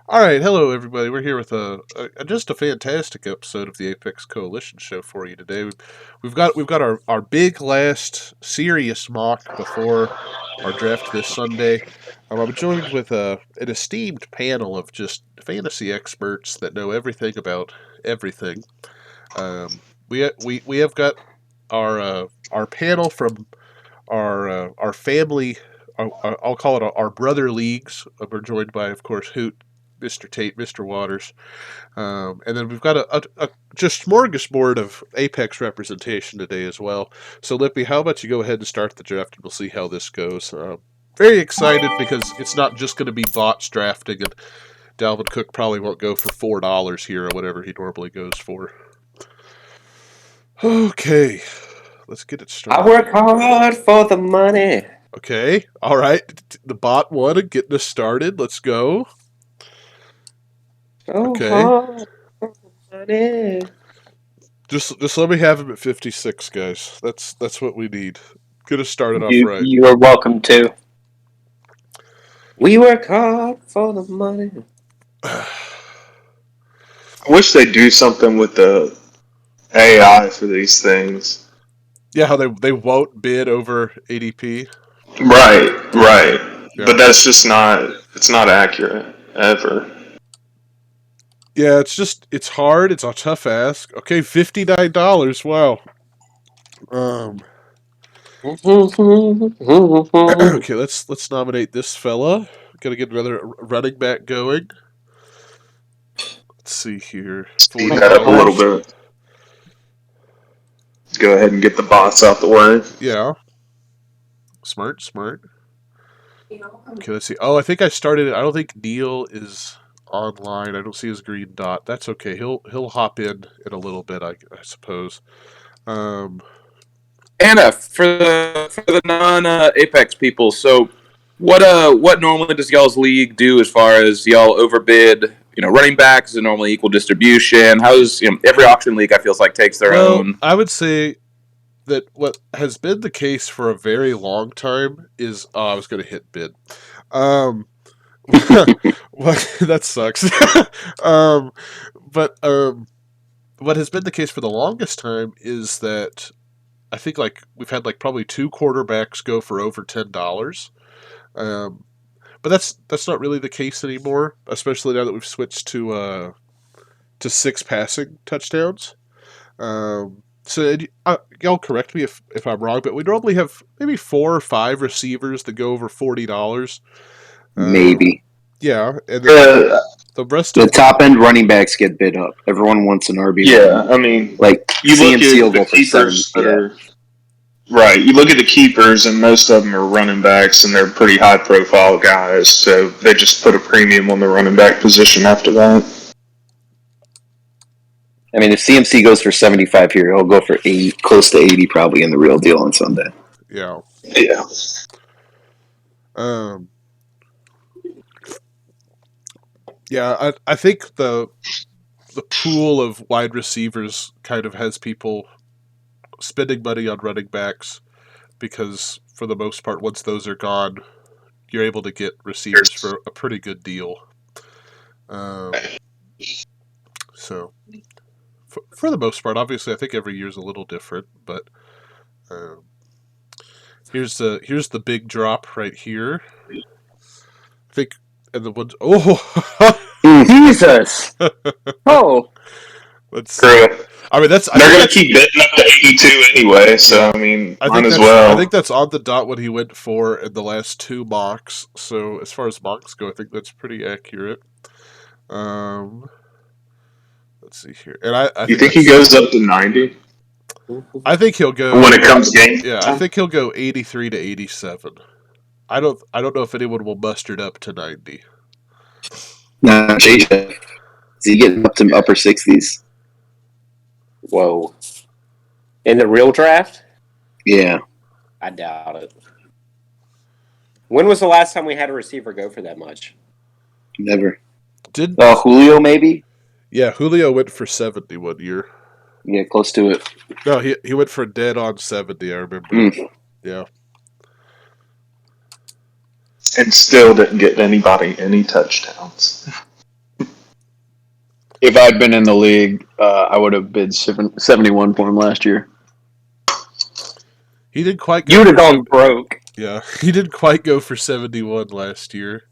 All right, hello everybody. We're here with just a fantastic episode of the Apex Coalition show for you today. We've got our big last serious mock before our draft this Sunday. I'm joined with an esteemed panel of just fantasy experts that know everything about everything. We have got our panel from our family. I'll call it our brother leagues. We're joined by, of course, Hoot, Mr. Tate, Mr. Waters, and then we've got a just smorgasbord of Apex representation today as well. So, Lippy, how about you go ahead and start the draft, and we'll see how this goes. Very excited because it's not just going to be bots drafting, and Dalvin Cook probably won't go for $4 here or whatever he normally goes for. Okay, let's get it I started. work hard for the money. Okay, all right. The bot won and getting us started. Let's go. So Okay, hard for the money. just let me have him at 56, guys. That's what we need. Get us started off You right. you are welcome to. We work hard for the money. I wish they'd do something with the AI for these things. Yeah, how they won't bid over ADP. Right. Yeah, But that's just it's not accurate, ever. yeah. It's hard. It's a tough ask. Okay, $59. Wow. Okay, let's nominate this fella. Gotta get another running back going. Let's see here. Speed that up a little bit. Go ahead and get the bots out the way. Yeah. Smart. Okay, let's see. Oh, I think I started it. I don't think Neil is online. I don't see his green dot. That's okay. He'll hop in a little bit, I suppose. Anna, for the non Apex people, so what normally does y'all's league do as far as y'all overbid? Running backs is it normally equal distribution? How's every auction league I feels like takes their own. I would say that what has been the case for a very long time is I was going to hit bid. That sucks. But what has been the case for the longest time is that I think we've had probably two quarterbacks go for over $10. But that's not really the case anymore, especially now that we've switched to 6 passing touchdowns. So y'all correct me if I'm wrong, but we normally have maybe 4 or 5 receivers that go over $40. Maybe. Yeah, and then the rest of the top end running backs get bid up. Everyone wants an RB. Yeah, I mean, you CMC look at the keepers that are right. You look at the keepers, and most of them are running backs, and they're pretty high profile guys. So they just put a premium on the running back position after that. I mean, if CMC goes for 75 here, he'll go for close to 80 probably in the real deal on Sunday. Yeah. Yeah, I think the pool of wide receivers kind of has people spending money on running backs because, for the most part, once those are gone, you're able to get receivers for a pretty good deal. So, for the most part, obviously, I think every year is a little different, but here's the big drop right here. I think, and the ones. Oh, Jesus! Oh, let's see. I mean, they're going to keep bidding up to 82 anyway. So I mean, might as well. I think that's on the dot what he went for in the last 2 mocks. So as far as mocks go, I think that's pretty accurate. Let's see here, and I you think he goes up to 90? I think he'll go when it comes game. Yeah, I think he'll go 83 to 87. I don't know if anyone will muster it up to 90. No, is he getting up to upper 60s? Whoa. In the real draft? Yeah. I doubt it. When was the last time we had a receiver go for that much? Never. Did Julio maybe? Yeah, Julio went for 70 one year. Yeah, close to it. No, he went for dead on 70, I remember. Yeah. And still didn't get anybody any touchdowns. if I'd been in the league, I would have bid 71 for him last year. He didn't quite go. You would have for gone broke. Yeah, he didn't quite go for 71 last year.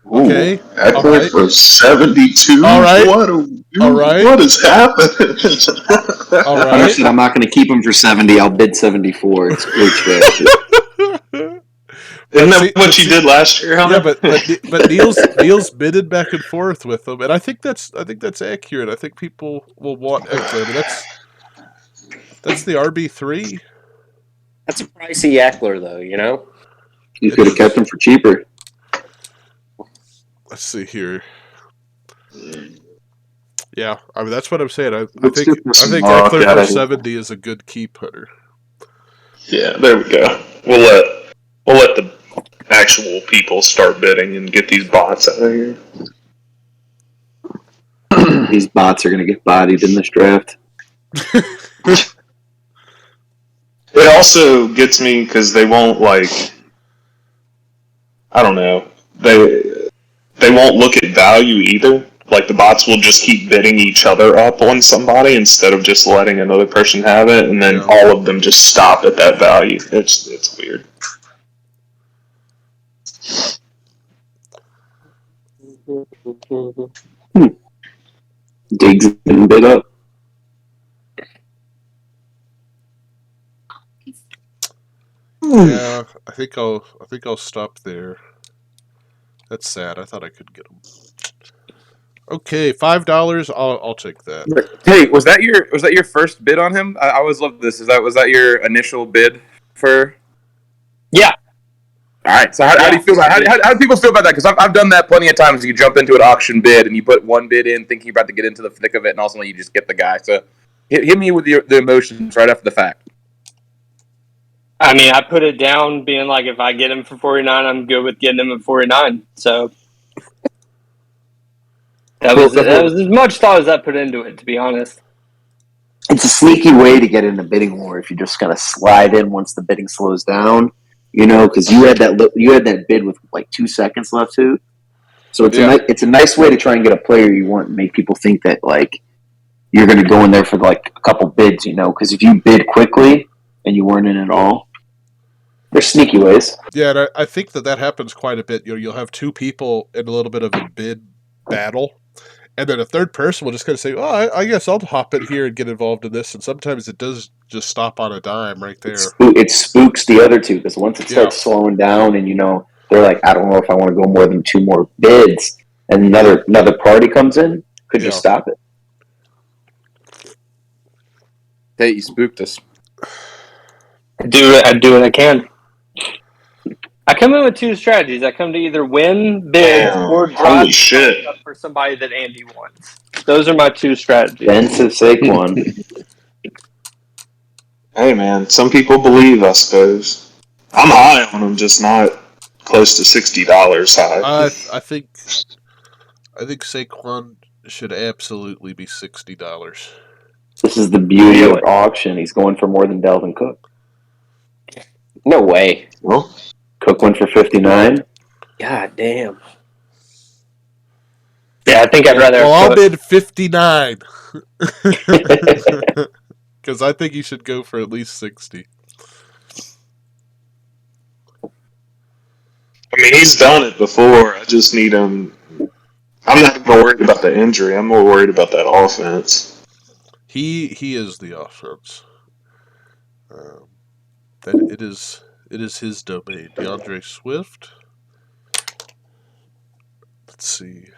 Okay. Eckler for 72. All right. What is happening? All Hunter right. said, I'm not going to keep him for 70. I'll bid 74. It's great strategy. Isn't that what you did last year, Hunter? Yeah, but Neil's bidded back and forth with them, and I think that's accurate. I think people will want Eckler. But that's the RB3. That's a pricey Eckler, though. You know. You could have kept him for cheaper. Let's see here. Yeah, I mean that's what I'm saying. I Let's think get this Eckler Mark out for of here. 70 is a good keep, Hunter. Yeah, there we go. We'll let the actual people start bidding and get these bots out of here. These bots are going to get bodied in this draft. It also gets me because they won't I don't know. They won't look at value either. Like the bots will just keep bidding each other up on somebody instead of just letting another person have it, and then all of them just stop at that value. It's weird. Diggs getting bid up. Yeah, I think I'll stop there. That's sad. I thought I could get them. Okay, $5. I'll take that. Hey, was that your first bid on him? I always love this. Was that your initial bid for? Yeah. All right. So how do you feel about how do people feel about that? Because I've done that plenty of times. You jump into an auction bid and you put one bid in, thinking you're about to get into the thick of it, and all of a sudden you just get the guy. So hit me with the emotions right after the fact. I mean, I put it down being like, if I get him for 49, I'm good with getting him at 49. So that was as much thought as I put into it, to be honest. It's a sneaky way to get in a bidding war if you just kind of slide in once the bidding slows down. You know, because you had that bid with like 2 seconds left too. So it's a nice way to try and get a player you want and make people think that like you're going to go in there for like a couple bids. You know, because if you bid quickly and you weren't in at all, there's sneaky ways. Yeah, and I think that happens quite a bit. You'll have two people in a little bit of a bid battle, and then a third person will just kind of say, "Oh, I guess I'll hop in here and get involved in this." And sometimes it does just stop on a dime right there. It spooks the other two because once it starts slowing down, and you know they're like, "I don't know if I want to go more than 2 more bids," and another party comes in, could just stop it. Hey, you spooked us. I do what I can. I come in with 2 strategies. I come to either win bids or drive up for somebody that Andy wants. Those are my 2 strategies. Defensive Saquon. Hey man, some people believe, I suppose. I'm high on them, just not close to $60 high. I think Saquon should absolutely be $60. This is the beauty of auction. He's going for more than Dalvin Cook. No way. Well, Cook went for 59. God damn. Yeah, I think I'd rather. Well, I'll bid 59 because I think he should go for at least 60. I mean, he's done it before. I just need him. I'm not even worried about the injury. I'm more worried about that offense. He is the offense. That it is his domain. DeAndre Swift. Let's see.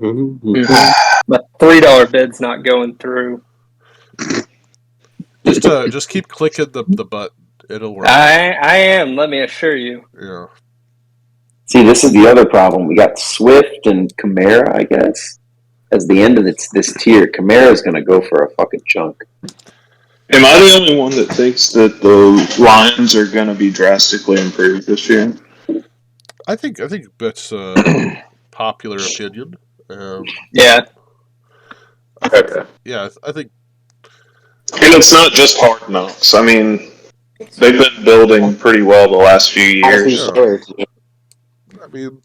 My $3 bid's not going through. Just keep clicking the button. It'll work. I am. Let me assure you. Yeah. See, this is the other problem. We got Swift and Kamara, I guess, as the end of this tier. Kamara's going to go for a fucking chunk. Am I the only one that thinks that the Lions are going to be drastically improved this year? I think that's a popular opinion. Yeah. I think. And it's not just Hard Knocks. I mean, they've been building pretty well the last few years. I mean,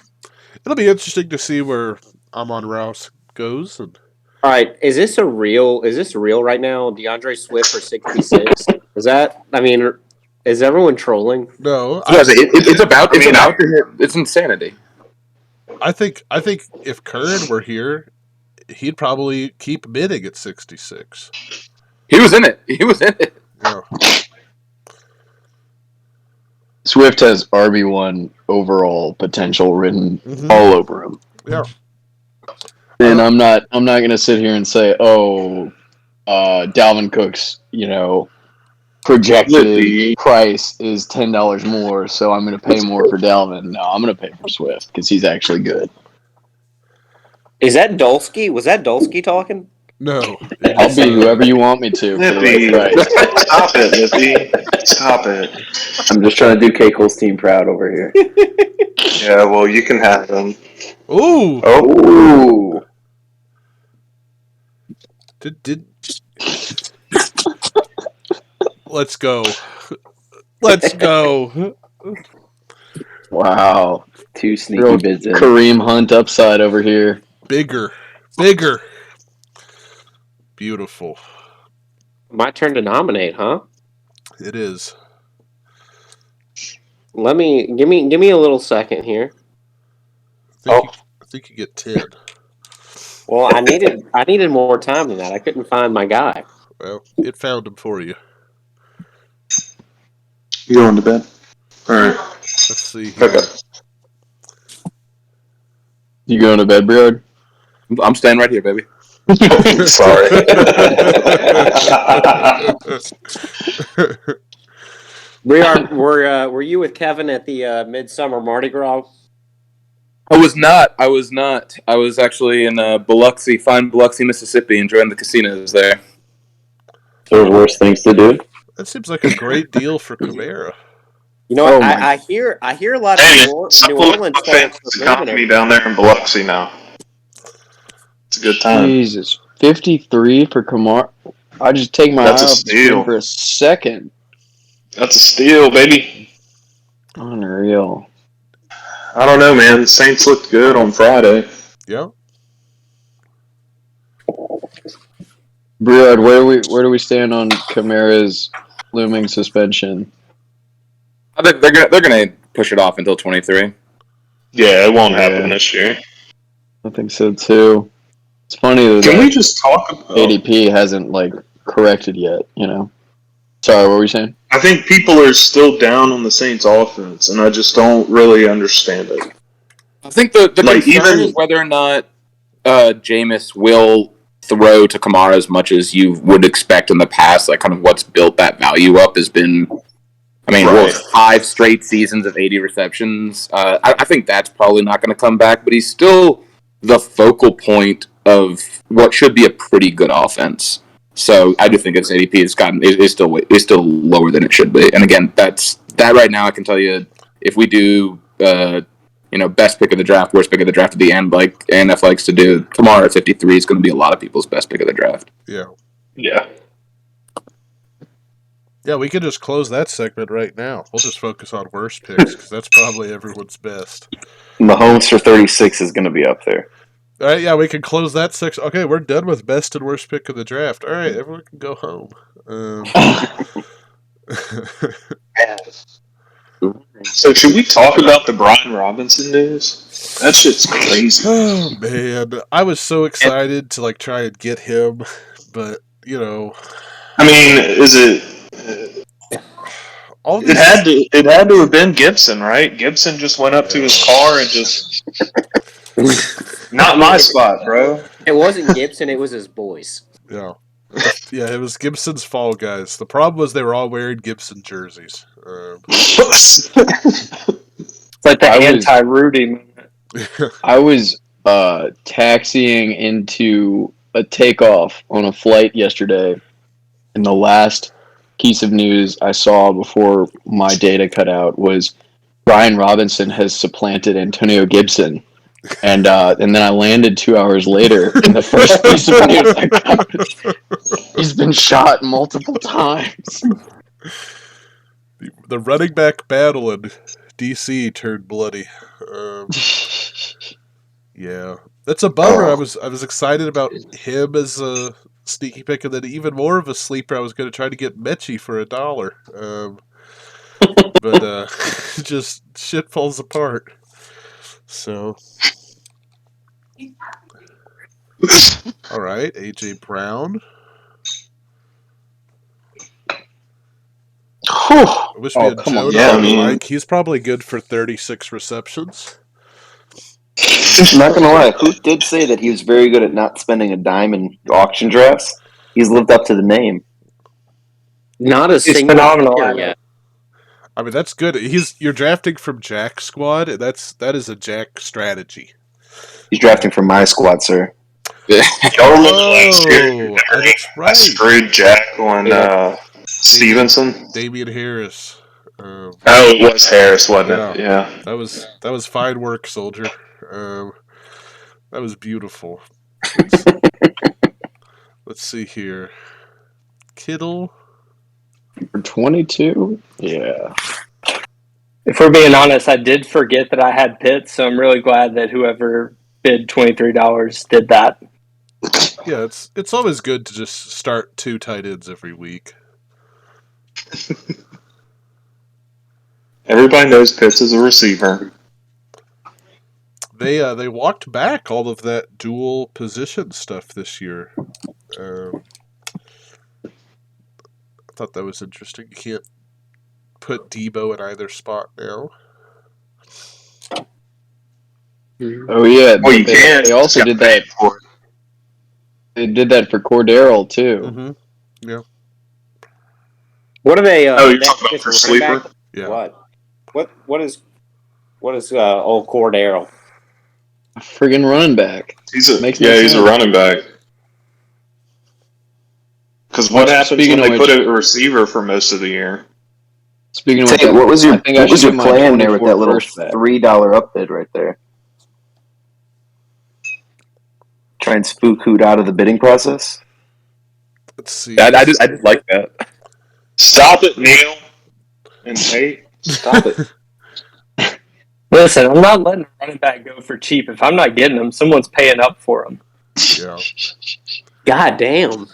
it'll be interesting to see where Amon Rouse goes. And All right, is this real right now? DeAndre Swift for 66? Is that? I mean, is everyone trolling? no, It's about I mean, to hit. It's insanity. I think if Curran were here, he'd probably keep bidding at 66. He was in it. Yeah. Swift has RB1 overall potential written Mhm. all over him. Yeah. And I'm not going to sit here and say, Dalvin Cook's, projected Lippy. price is $10 more, so I'm going to pay more for Dalvin. No, I'm going to pay for Swift because he's actually good. Is that Dulski? Was that Dulski talking? No. I'll be whoever you want me to for the Lippy. right price. Stop it, Lippy. Stop it. I'm just trying to do K-Cole's team proud over here. Yeah, well, you can have them. Ooh. Oh, Did Let's go. Let's go. Wow. two sneaky Real bids in. Kareem Hunt upside over here. Bigger. Beautiful. My turn to nominate, huh? It is. Give me a little second here. I think you get 10. Well, I needed more time than that. I couldn't find my guy. Well, it found him for you. You going to bed? All right. Let's see here. Okay. You going to bed, Briard? I'm staying right here, baby. Sorry. Were you with Kevin at the Midsummer Mardi Gras? I was not. I was actually in fine Biloxi, Mississippi, enjoying the casinos there. There's worse things to do. That seems like a great deal for Camara. You know what? I hear a lot of New Orleans fans company down there in Biloxi now. It's a good time. Jesus. 53 for Kamar. I just take my eye off the screen for a second. That's a steal, baby. Unreal. I don't know, man. The Saints looked good on Friday. Yeah. Briard, where do we stand on Kamara's looming suspension? I think they're gonna push it off until 23. Yeah, it won't happen this year. I think so too. It's funny that Can we just talk about ADP hasn't corrected yet, Sorry, what were you saying? I think people are still down on the Saints offense, and I just don't really understand it. I think the concern is whether or not Jameis will throw to Kamara as much as you would expect in the past. Like, kind of what's built that value up has been, 5 straight seasons of 80 receptions. I think that's probably not going to come back, but he's still the focal point of what should be a pretty good offense. So I do think its ADP is still lower than it should be. And again, that right now I can tell you, if we do best pick of the draft, worst pick of the draft at the end, like ANF likes to do, tomorrow at 53 is going to be a lot of people's best pick of the draft. Yeah. Yeah. Yeah, we could just close that segment right now. We'll just focus on worst picks because that's probably everyone's best. Mahomes for 36 is going to be up there. All right, yeah, we can close that section. Okay, we're done with best and worst pick of the draft. All right, everyone can go home. So should we talk about the Brian Robinson news? That shit's crazy. Oh man, I was so excited to try and get him, but I mean, is it? It had to have been Gibson, right? Gibson just went up to his car and just. Not my spot, bro. It wasn't Gibson, it was his boys. Yeah. Yeah, it was Gibson's fall, guys. The problem was they were all wearing Gibson jerseys. It's like the anti-Rudy movement. I was taxiing into a takeoff on a flight yesterday, and the last piece of news I saw before my data cut out was Brian Robinson has supplanted Antonio Gibson. And then I landed 2 hours later, and the first piece of news I got was he's been shot multiple times. The running back battle in DC turned bloody. Yeah, that's a bummer. I was excited about him as a sneaky pick, and then even more of a sleeper. I was going to try to get Mechie for $1, but just shit falls apart. So, all right, AJ Brown. I wish we had come on. Jonah on the mic. He's probably good for 36 receptions. I'm not gonna lie, Hoot did say that he was very good at not spending a dime in auction drafts. He's lived up to the name. Not a He's single phenomenal player at it. yet. I mean, that's good. You're drafting from Jack squad. That is a Jack strategy. He's drafting from my squad, sir. Y'all remember last year? That's I screwed Jack on Stevenson. Damian Harris. It was Harris, wasn't it? Yeah. That was fine work, soldier. That was beautiful. Let's see here. Kittle. For 22? Yeah. If we're being honest, I did forget that I had Pitts, so I'm really glad that whoever bid $23 did that. Yeah, it's always good to just start 2 tight ends every week. Everybody knows Pitts is a receiver. They walked back all of that dual position stuff this year. I thought that was interesting. You can't put Debo in either spot now. Oh yeah. Well, you can. They also did that. They did that for Cordero too. Mm-hmm. Yeah. What are they? You're talking about for sleeper? Back? Yeah. What is old Cordero? A friggin' running back. He's a running back. Because what happens when they put a receiver for most of the year? Speaking of Tate, what was your plan there with that little $3 upbid right there? Try and spook Hoot out of the bidding process? Let's see. I just like that. Stop it, Neil. And Tate, stop it. Listen, I'm not letting a running back go for cheap. If I'm not getting him, someone's paying up for him. Yeah. God damn.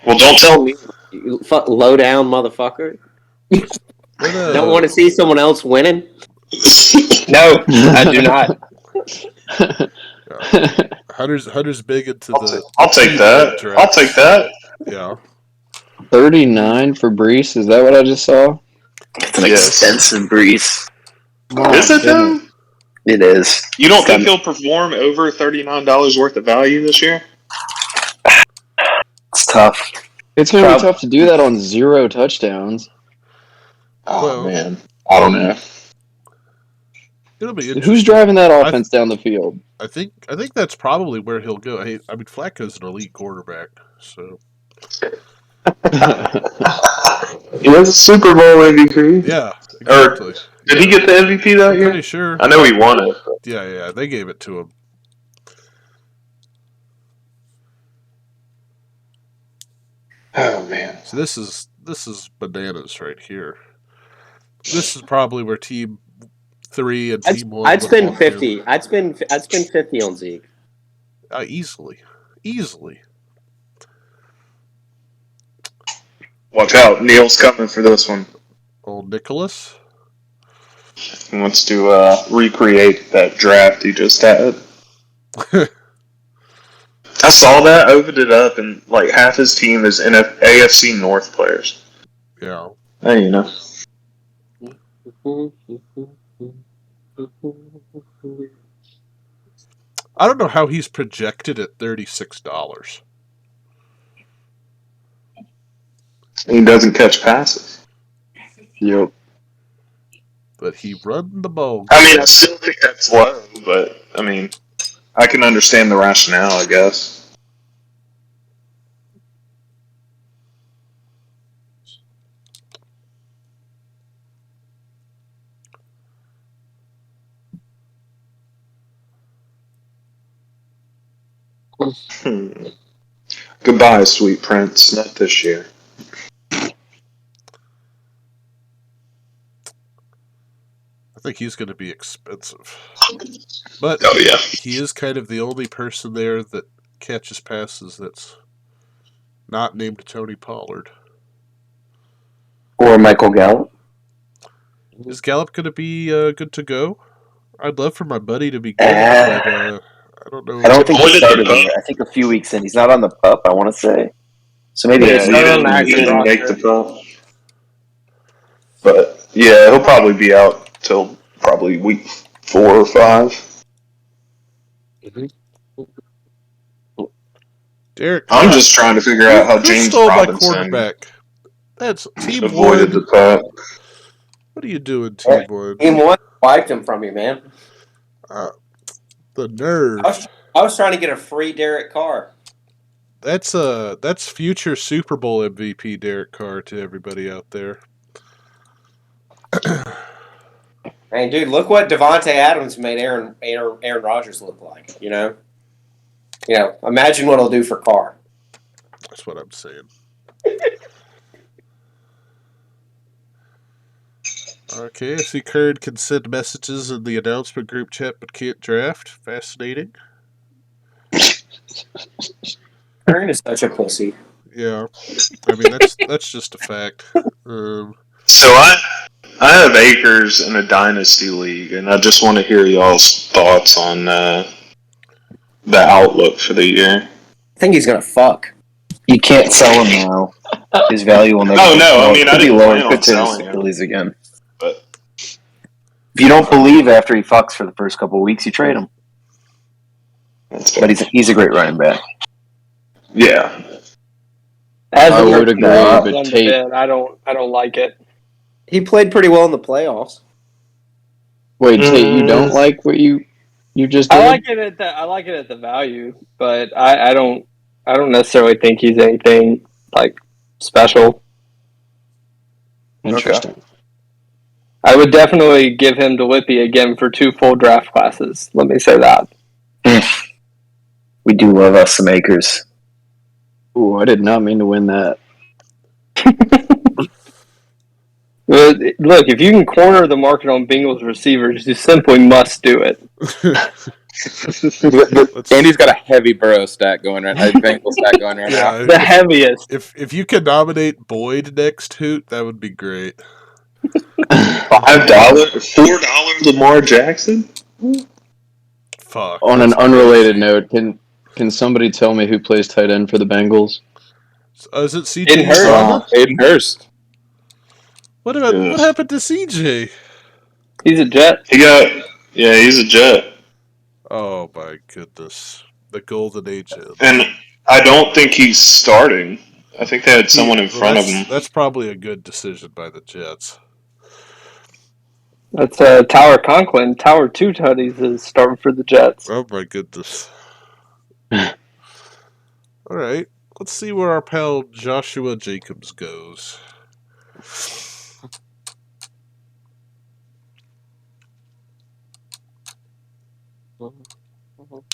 Well, don't tell me. You low down motherfucker. Don't want to see someone else winning? No, I do not. Hunter's big into the. I'll take that. I'll take that. Yeah. 39 for Brees. Is that what I just saw? It's an expensive Brees. Is it though? It is. You don't think he'll perform over $39 worth of value this year? It's tough. It's going to be tough to do that on 0 touchdowns. Oh, man. I don't know. It'll be interesting. Who's driving that offense down the field? I think that's probably where he'll go. I mean, Flacco's an elite quarterback, so. He was a Super Bowl MVP. Yeah, exactly. Did he get the MVP that year? Pretty sure. I know he won it. Yeah, they gave it to him. Oh man! So this is bananas right here. This is probably where Team 3 and Team 1. I'd spend 50. I'd spend 50 on Zeke. Easily. Watch out, Neil's coming for this one. Old Nicholas. He wants to recreate that draft he just had. I saw that, opened it up, and like half his team is AFC North players. Yeah. Hey, you know. I don't know how he's projected at $36. He doesn't catch passes. Yep. But he run the ball. I mean, I still think that's low, but I mean, I can understand the rationale, I guess. Goodbye, sweet prince. Not this year. I think he's going to be expensive. But Oh yeah. he is kind of the only person there that catches passes that's not named Tony Pollard. Or Michael Gallup. Is Gallup going to be good to go? I'd love for my buddy to be good, Uh, but I don't know. I don't think When he did the started pup? yet. I think a few weeks in. He's not on the pup, I want to say. So maybe Yeah, it's he not on the didn't. He active didn't make roster. the pup. But yeah, he'll probably be out till probably week 4 or 5. Derek, I'm just trying to figure out how who James stole my Robinson quarterback? That's Team avoided 1. the pup. What are you doing, Team 1? Team 1 wiped him from you, man. The nerve. I was trying to get a free Derek Carr. That's future Super Bowl MVP Derek Carr to everybody out there. Man, dude, look what Devontae Adams made Aaron Rodgers look like. You know, imagine what he'll do for Carr. That's what I'm saying. Okay, I see Curd can send messages in the announcement group chat but can't draft. Fascinating. Aaron is such a pussy. Yeah, I mean that's just a fact. So I have acres in a dynasty league, and I just want to hear y'all's thoughts on the outlook for the year. I think he's gonna fuck. You can't sell him now. His value will never. Oh no! I mean, I could be didn't lower. plan on Could to his selling him, Phillies again. but If you don't believe after he fucks for the first couple of weeks, you trade him. that's But he's a great running back. yeah. As I a would rookie, agree, on but the Tate- bid, I don't like it. He played pretty well in the playoffs. Wait, Tate, you don't like what you just did? I like it at the value, but I don't necessarily think he's anything like special. Interesting. I would definitely give him to Lippy again for 2 full draft classes. Let me say that. We do love us some acres. Ooh, I did not mean to win that. Look, if you can corner the market on Bengals receivers, you simply must do it. Andy's got a heavy Burrow stack going right now. Bengals stack going right now. Yeah, The heaviest. if you could nominate Boyd next Hoot, that would be great. $4 Lamar Jackson. Fuck. On an that's unrelated crazy. note, can somebody tell me who plays tight end for the Bengals? Is it CJ Aiden Hurst. Uzomah? Aiden Hurst. What happened to CJ? He's a Jet. He's a Jet, Oh my goodness, the golden age. and I don't think he's starting. I think they had someone in front of him. That's probably a good decision by the Jets. That's Tower Conklin. Tower 2 tutties is starting for the Jets. Oh my goodness. All right, let's see where our pal Joshua Jacobs goes.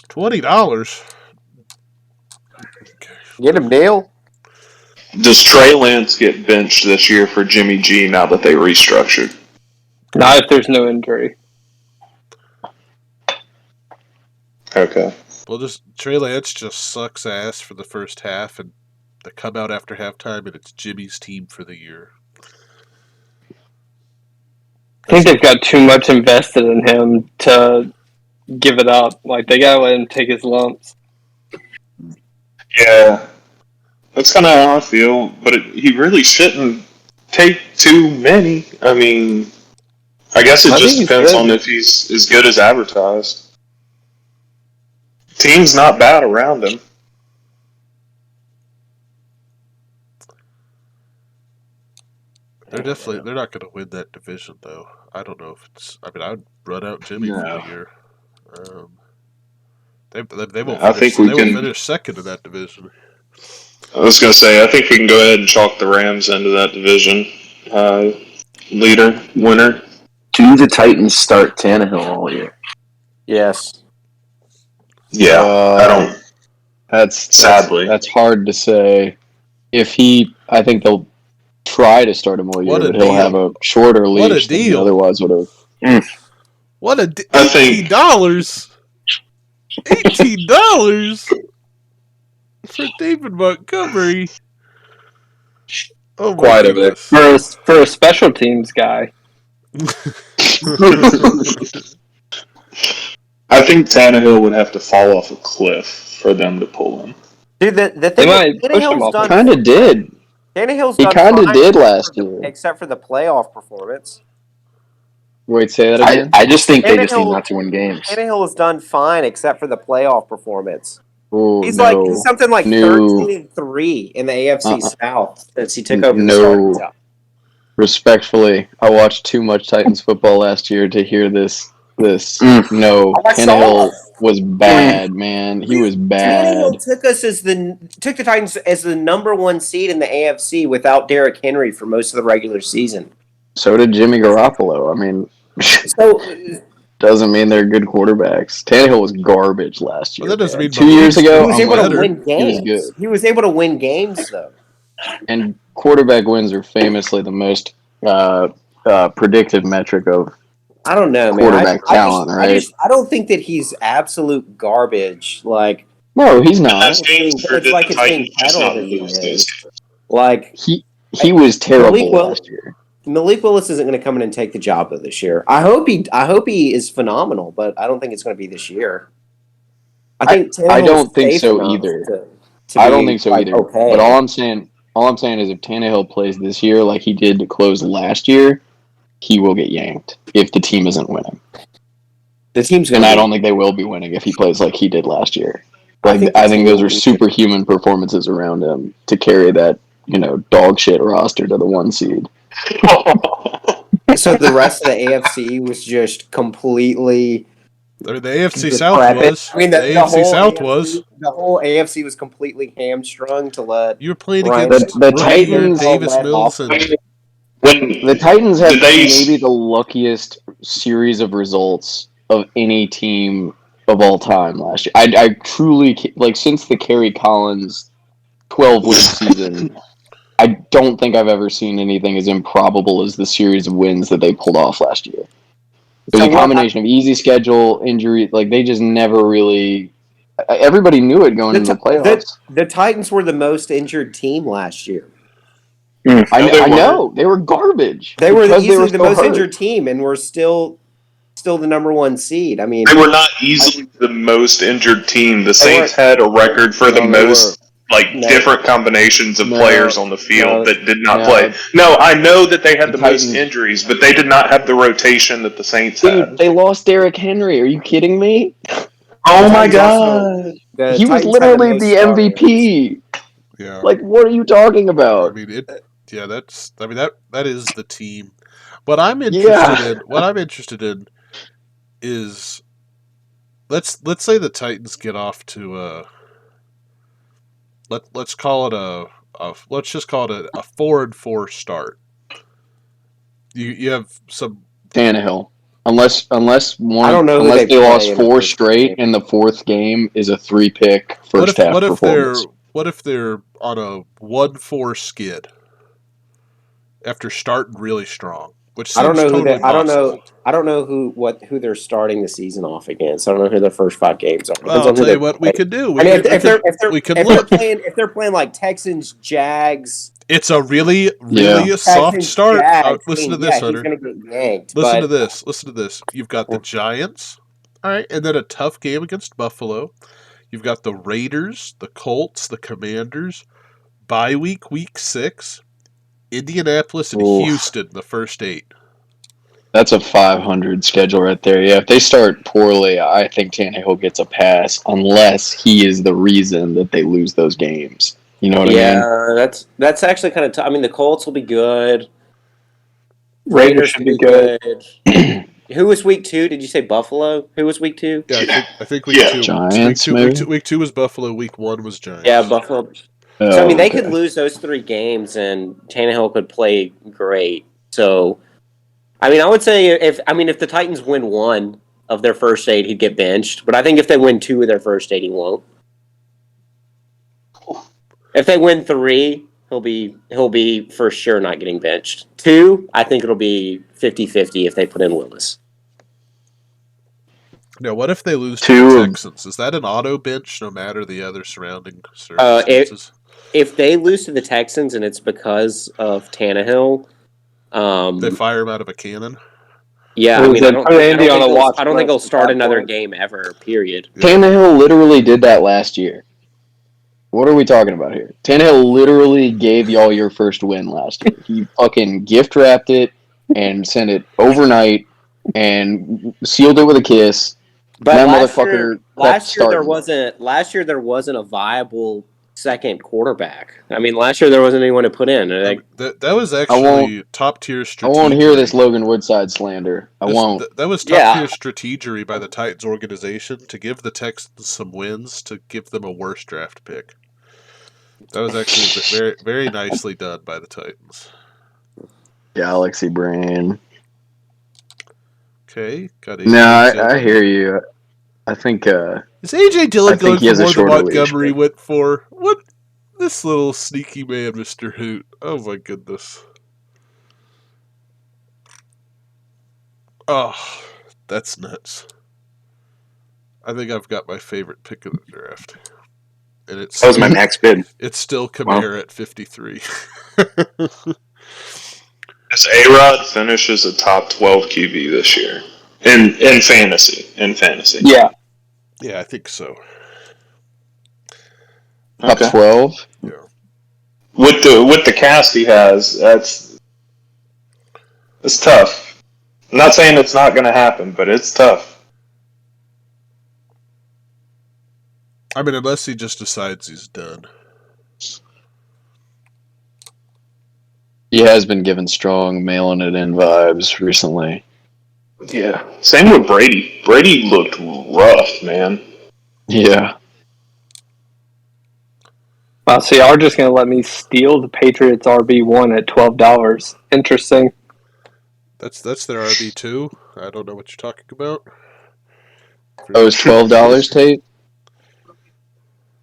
$20. Get him, Neil. Does Trey Lance get benched this year for Jimmy G now that they restructured? Not if there's no injury. Okay. Well, Trey Lance just sucks ass for the first half, and they come out after halftime, and it's Jimmy's team for the year. I think they've got too much invested in him to give it up. Like, they gotta let him take his lumps. Yeah. That's kind of how I feel, but he really shouldn't take too many. I mean, I guess it just depends on if he's as good as advertised. Team's not bad around him. They're not going to win that division though. I don't know if it's. I mean, I'd run out Jimmy for the year. They won't. I think we can finish second in that division. I was going to say, I think we can go ahead and chalk the Rams into that division winner. Do the Titans start Tannehill all year? Yes. Yeah, I don't. Sadly, that's hard to say. I think they'll try to start him all year, but he'll have a shorter leash than he otherwise would have. What I think $18? $18 for David Montgomery. Oh my Quite a bit. goodness. For a special teams guy. I think Tannehill would have to fall off a cliff for them to pull him. Dude, the They thing might is, push him Tannehill's off. done Kind of did. Tannehill's He done kind of fine did except last for the- year. except for the playoff performance. Wait, say that I, again. I just think they just need Tannehill- not to win games. Tannehill has done fine except for the playoff performance. Oh, He's no. he's something like No. 13-3 in the AFC South since he took over the No. starting job. Respectfully, I watched too much Titans football last year to hear this. No, I saw Tannehill it. was bad, man. He was bad. Tannehill took the Titans as the number one seed in the AFC without Derrick Henry for most of the regular season. So did Jimmy Garoppolo. I mean, So doesn't mean they're good quarterbacks. Tannehill was garbage last year. Well, that doesn't man. mean 2 years Mahomes ago, he was I'm able like, to win he was games. good. He was able to win games though. And quarterback wins are famously the most predictive metric of I don't know, man. quarterback talent, right? I don't think that he's absolute garbage. Like No, he's not. Last games, or did like the it's being Titans just peddled not that he lose is. those? Like He was terrible Malik Will- last year. Malik Willis isn't going to come in and take the job of this year. I hope he is phenomenal, but I don't think it's going to be this year. I think I Tannehill's don't think safe so enough either. to I be, don't think so like, either. Okay. But all I'm saying is if Tannehill plays this year like he did to close last year, he will get yanked if the team isn't winning. The team's going And to I don't think they will be winning if he plays like he did last year. Like think I the think team those will are be- superhuman performances around him to carry that, dog shit roster to the 1 seed. So the rest of the AFC was just completely. I mean, the AFC decrepit. South was. I mean, the the AFC whole South AFC was. The whole AFC was completely hamstrung to let. You were playing Ryan- against The rookie year Titans- Davis Mills and When The Titans have Did they- maybe the luckiest series of results of any team of all time last year. I truly, since the Kerry Collins 12-win season, I don't think I've ever seen anything as improbable as the series of wins that they pulled off last year. It was a combination of easy schedule, injury, they just never really. Everybody knew it going into the playoffs. The Titans were the most injured team last year. I know they were garbage. They were because easily the so most hurt. injured team, and were still the number one seed. I mean, They were not easily the most injured team. The Saints were- had a record for the No, they most No. different combinations of No. players on the field No. that did not No. play. No, I know that they had The the most Titans- injuries, but they did not have the rotation that the Saints Dude, had. they lost Derrick Henry. Are you kidding me? Oh my Titans also- god! the He was Titans had literally most the starters. MVP. yeah. What are you talking I about? mean that is the team. What I'm interested in is let's say the Titans get off to let's call it let's just call it a 4-4 start. You have some Tannehill. Unless I don't know who unless they they play lost in the 4 first straight game. and the 4th game is a 3-pick first half performance. what if they're on a 1-4 skid after starting really strong, which seems I don't know who totally they. I don't know. possible. I don't know who they're starting the season off against. I don't know who their first 5 games are. Depends Well, I'll on who tell you they what we play. could do. I mean, if look. they're playing like Texans, Jags, It's a really Yeah. a soft Texans, start. Jags, Listen to I mean, this, he's Hunter. going to get yanked. Listen but to this. Listen to this. You've got the Giants, all right, and then a tough game against Buffalo. You've got the Raiders, the Colts, the Commanders. Bye week 6, Indianapolis and Oof. Houston, the first 8. That's a 500 schedule right there. Yeah, if they start poorly, I think Tannehill gets a pass unless he is the reason that they lose those games. You know what I mean? Yeah, that's actually kind of tough. I mean, the Colts will be good. Raiders should be good. Who was week 2? Did you say Buffalo? Who was week 2? Yeah, I think week Yeah. 2. Giants, maybe? Week two was Buffalo. Week 1 was Giants. Yeah, Buffalo. Oh, So I mean, they okay. could lose those 3 games, and Tannehill could play great. So, I mean, I would say if the Titans win 1 of their first 8, he'd get benched. But I think if they win 2 of their first 8, he won't. If they win 3, he'll be for sure not getting benched. 2, I think it'll be 50-50 if they put in Willis. Now, what if they lose to Two the of- Texans? Is that an auto bench no matter the other surrounding If circumstances? if they lose to the Texans and it's because of Tannehill, They fire him out of a cannon? yeah, I It was mean, I then don't put think Andy on a watch I don't think he'll list at start that another point. game ever. Period. Yeah. Tannehill literally did that last year. What are we talking about here? Tannehill literally gave y'all your first win last year. He fucking gift wrapped it and sent it overnight and sealed it with a kiss. But That last year, motherfucker kept last year there starting. wasn't a viable second quarterback. I mean, last year there wasn't anyone to put in. Like, That was actually top tier I strategy. won't hear this Logan Woodside slander. I won't. That was top tier strategy by the Titans organization to give the Texans some wins to give them a worse draft pick. That was actually very, very nicely done by the Titans. Galaxy brain. Okay, got AJ No, Dillon. I hear you. I think Is AJ Dillon I think going he for has a more than shorter leash, Montgomery but- went for? What? This little sneaky man, Mr. Hoot. Oh my goodness. Oh, that's nuts. I think I've got my favorite pick of the draft. And it's That was my max bid. It's still Kamara at 53. As A-Rod finishes a top 12 QB this year in fantasy. Yeah. Yeah, I think so. top Okay. 12. Yeah. With the cast he has, it's tough. I'm not saying it's not going to happen, but it's tough. I mean, unless he just decides he's done. He has been given strong mailing it in vibes recently. Yeah. Same with Brady. Brady looked rough, man. Yeah. Wow, so y'all are just going to let me steal the Patriots RB1 at $12. Interesting. That's their RB2. I don't know what you're talking about. Oh, it's $12, Tate?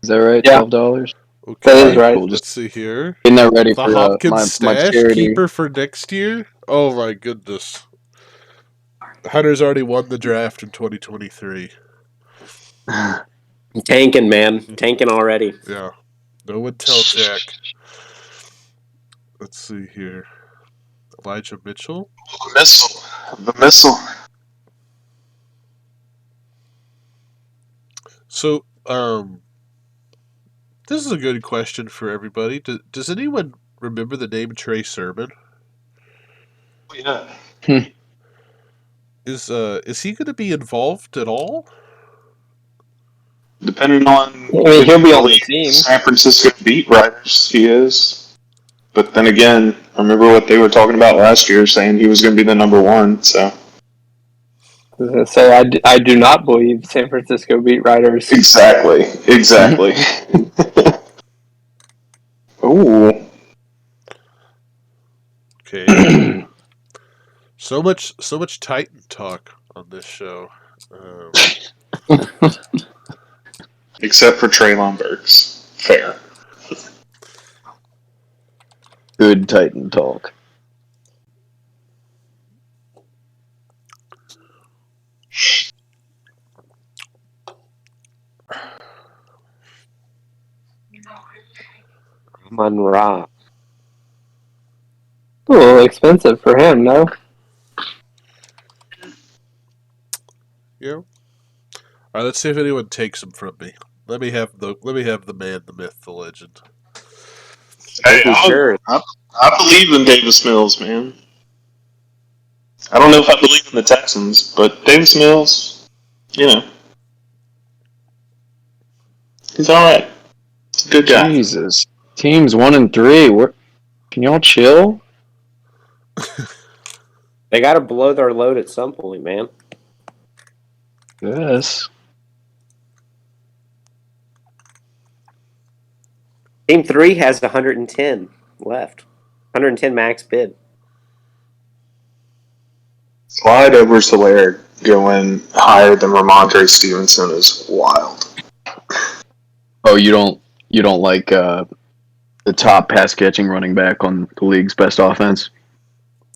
Is that right? Yeah. $12? Okay. That is right. Cool. Let's Just see here. getting that ready The for Hopkins my stash charity. keeper for next year. Oh my goodness. The Hunters already won the draft in 2023. tanking, man, tanking already. Yeah. No one tell Jack. Let's see here. Elijah Mitchell. The missile. So, this is a good question for everybody. Does anyone remember the name Trey Sermon? Yeah. Is he going to be involved at all? Depending on I mean, he'll be on the which team. San Francisco beat writers he is. But then again, I remember what they were talking about last year, saying he was going to be the number one. So I was going to say, I do not believe San Francisco beat writers. exactly. Ooh. Okay. so much Titan talk on this show. Except for Treylon Burks. Fair. Good Titan talk. Munra. A little expensive for him, no? Yeah. All right, let's see if anyone takes him from me. Let me have the man, the myth, the legend. Hey, Sure. I believe in Davis Mills, man. I don't know if I believe in the Texans, but Davis Mills, he's all right. He's a good guy. Jesus. Teams 1 and 3. Can y'all chill? They got to blow their load at some point, man. Yes. Team 3 has 110 left. 110 max bid. Clyde Edwards-Helaire going higher than Ramondre Stevenson is wild. Oh, you don't like the top pass catching running back on the league's best offense?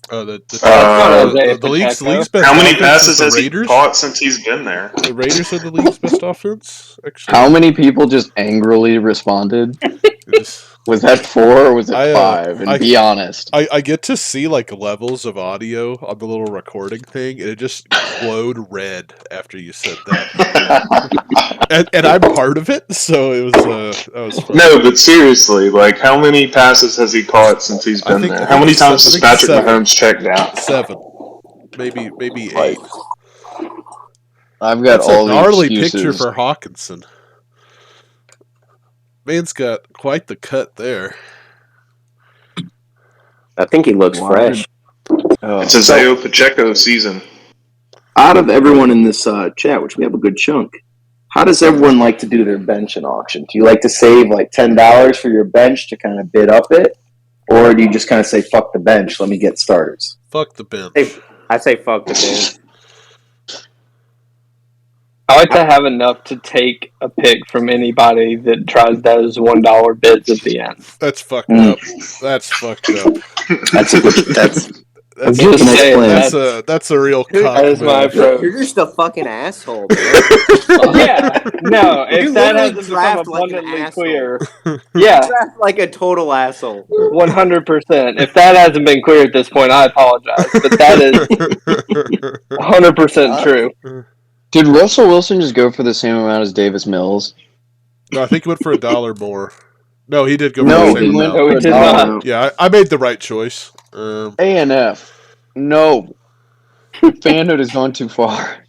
The league's best How many offense passes is the has he Raiders. caught since he's been there? The Raiders are the league's best offense. Actually, How many people just angrily responded? Was that 4 or was it 5? And be honest. I get to see like levels of audio on the little recording thing, and it just glowed red after you said that. and I'm part of it, so it was that was fun. No, but seriously, like how many passes has he caught since he's been there? How many times has Patrick Mahomes checked down? 7, maybe 8. I've got That's all a gnarly the excuses. picture for Hawkinson. Man's got quite the cut there. I think he looks fresh. It's a Zayo Pacheco season. Out of everyone in this chat, which we have a good chunk, how does everyone like to do their bench in auction? Do you like to save like $10 for your bench to kind of bid up it? Or do you just kind of say, fuck the bench, let me get starters? Fuck the bench. I say fuck the bench. I like to have enough to take a pick from anybody that tries those $1 bids at the end. That's fucked up. That's fucked up. That's a good. That's a real cock That is my approach. You're just a fucking asshole, man. Yeah, no, if You that literally hasn't become draft like an abundantly asshole. clear, yeah, Draft like a total asshole. 100%. If that hasn't been clear at this point, I apologize, but that is 100% true. Did Russell Wilson just go for the same amount as Davis Mills? No, I think he went for $1 more. No, he did go for the same amount. No, he did not. Yeah, I made the right choice. A&F. No. Fanhood has gone too far.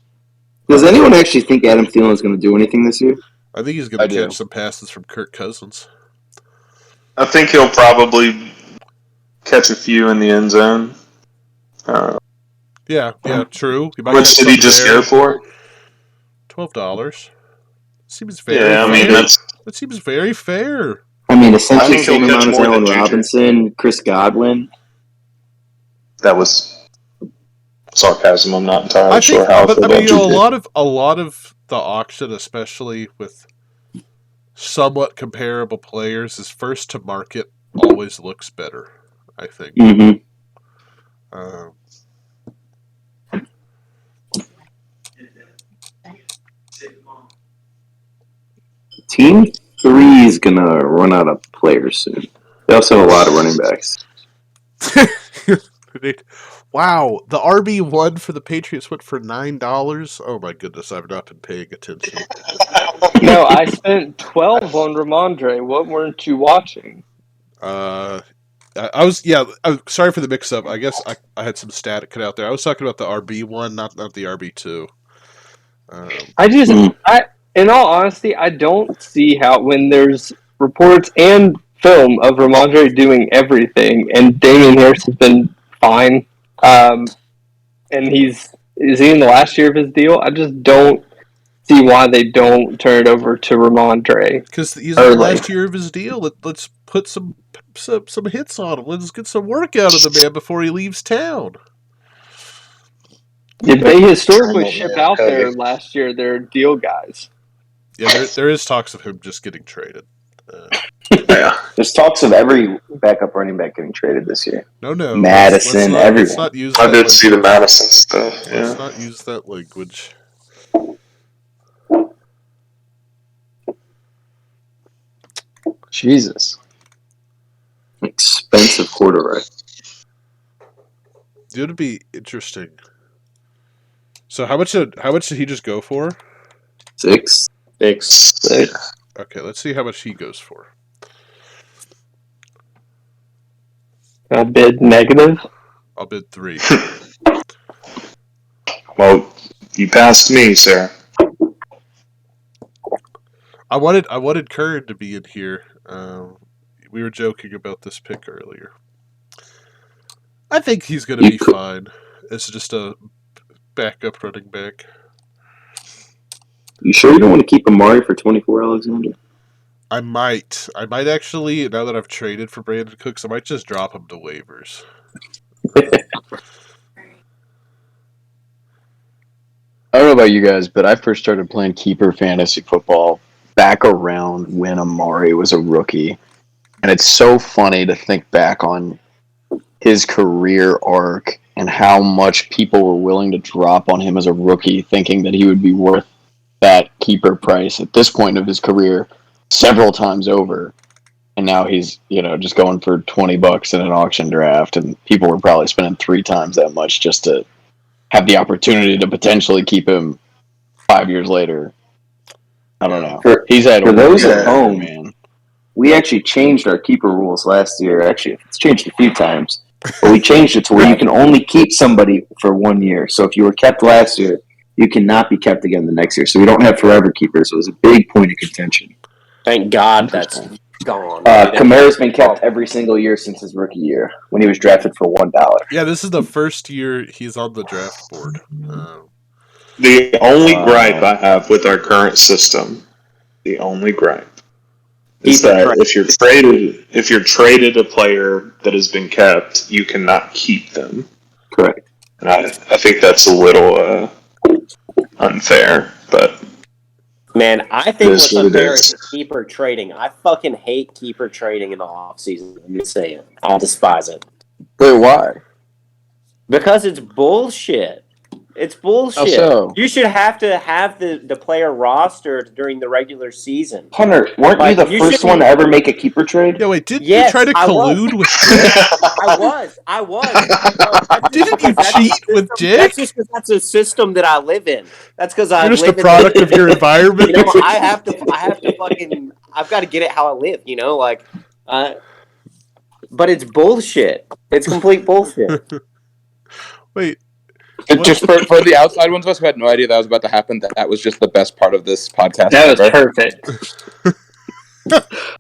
Does anyone actually think Adam Thielen is going to do anything this year? I think he's going to catch some passes from Kirk Cousins. I think he'll probably catch a few in the end zone. Yeah, true. How much did he just go for? $12. Seems very fair. That seems very fair. I mean, essentially the same amount as Allen Robinson, Chris Godwin. That was sarcasm. I'm not entirely sure how. But I mean, you know, a lot of the auction, especially with somewhat comparable players, is first to market always looks better. I think. Mm-hmm. Team 3 is gonna run out of players soon. They also have a lot of running backs. Wow, the RB1 for the Patriots went for $9. Oh my goodness, I've not been paying attention. No, I spent 12 on Ramondre. What weren't you watching? I was sorry for the mix-up. I guess I had some static cut out there. I was talking about the RB1, not the RB2. In all honesty, I don't see how when there's reports and film of Ramondre doing everything, and Damian Harris has been fine, and is he in the last year of his deal? I just don't see why they don't turn it over to Ramondre. Because he's in the last year of his deal. Let's put some hits on him. Let's get some work out of the man before he leaves town. If they historically ship out there last year, they're deal guys. Yeah, there is talks of him just getting traded. Yeah, there's talks of every backup running back getting traded this year. No, Madison, everyone. I did see the Madison stuff. Yeah. Let's not use that language. Jesus, expensive quarterback. It would be interesting. So how much did he just go for? 6. Okay, let's see how much he goes for. I bid negative. I'll bid 3. Well, you passed me, sir. I wanted Curran to be in here. We were joking about this pick earlier. I think he's going to be fine. It's just a backup running back. You sure you don't want to keep Amari for 24, Alexander? I might actually, now that I've traded for Brandon Cooks, I might just drop him to waivers. I don't know about you guys, but I first started playing keeper fantasy football back around when Amari was a rookie. And it's so funny to think back on his career arc and how much people were willing to drop on him as a rookie, thinking that he would be worth that keeper price at this point of his career several times over. And now he's, just going for $20 in an auction draft, and people were probably spending 3 times that much just to have the opportunity to potentially keep him 5 years later. I don't know. He's had for those at career, home, man. We actually changed our keeper rules last year. Actually, it's changed a few times, but we changed it to where you can only keep somebody for 1 year. So if you were kept last year, you cannot be kept again the next year. So we don't have forever keepers. It was a big point of contention. Thank God that's gone. Kamara's been kept every single year since his rookie year when he was drafted for $1. Yeah, this is the first year he's on the draft board. The only gripe I have with our current system, is that if you're traded a player that has been kept, you cannot keep them. Correct. And I think that's a little unfair, but man, I think what's unfair is keeper trading. I fucking hate keeper trading in the offseason. I'm just saying. I despise it. Wait, why? Because it's bullshit. It's bullshit. How so? You should have to have the player rostered during the regular season. Hunter, weren't you the first one to ever make a keeper trade? Yeah, wait, didn't you try to collude with Jake? I was. Didn't you cheat with Jake? That's just because that's a system that I live in. That's because I You're just live a product of your environment. I have to fucking, I've got to get it how I live, but it's bullshit. It's complete bullshit. Wait. Just for the outside ones of us who had no idea that was about to happen, that was just the best part of this podcast. That was perfect.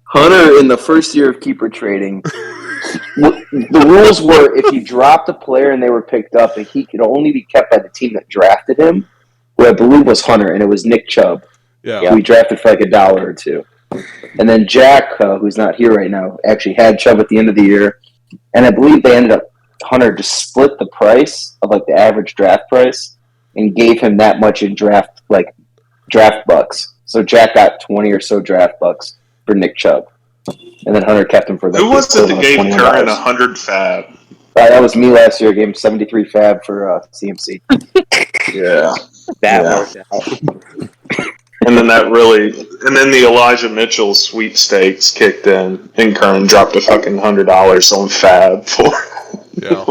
Hunter, in the first year of keeper trading, the rules were if you dropped a player and they were picked up, and he could only be kept by the team that drafted him, who I believe was Hunter, and it was Nick Chubb. Yeah. Who we drafted for like $1 or $2. And then Jack, who's not here right now, actually had Chubb at the end of the year, and I believe they ended up Hunter just split the price of like the average draft price and gave him that much in draft bucks. So Jack got 20 or so draft bucks for Nick Chubb, and then Hunter kept him for the. Who was it that gave Curran 100 fab? That was me last year. I gave him 73 fab for CMC. Yeah, that worked out. And then the Elijah Mitchell sweepstakes kicked in, and Curran dropped a fucking $100 on fab for. Yeah.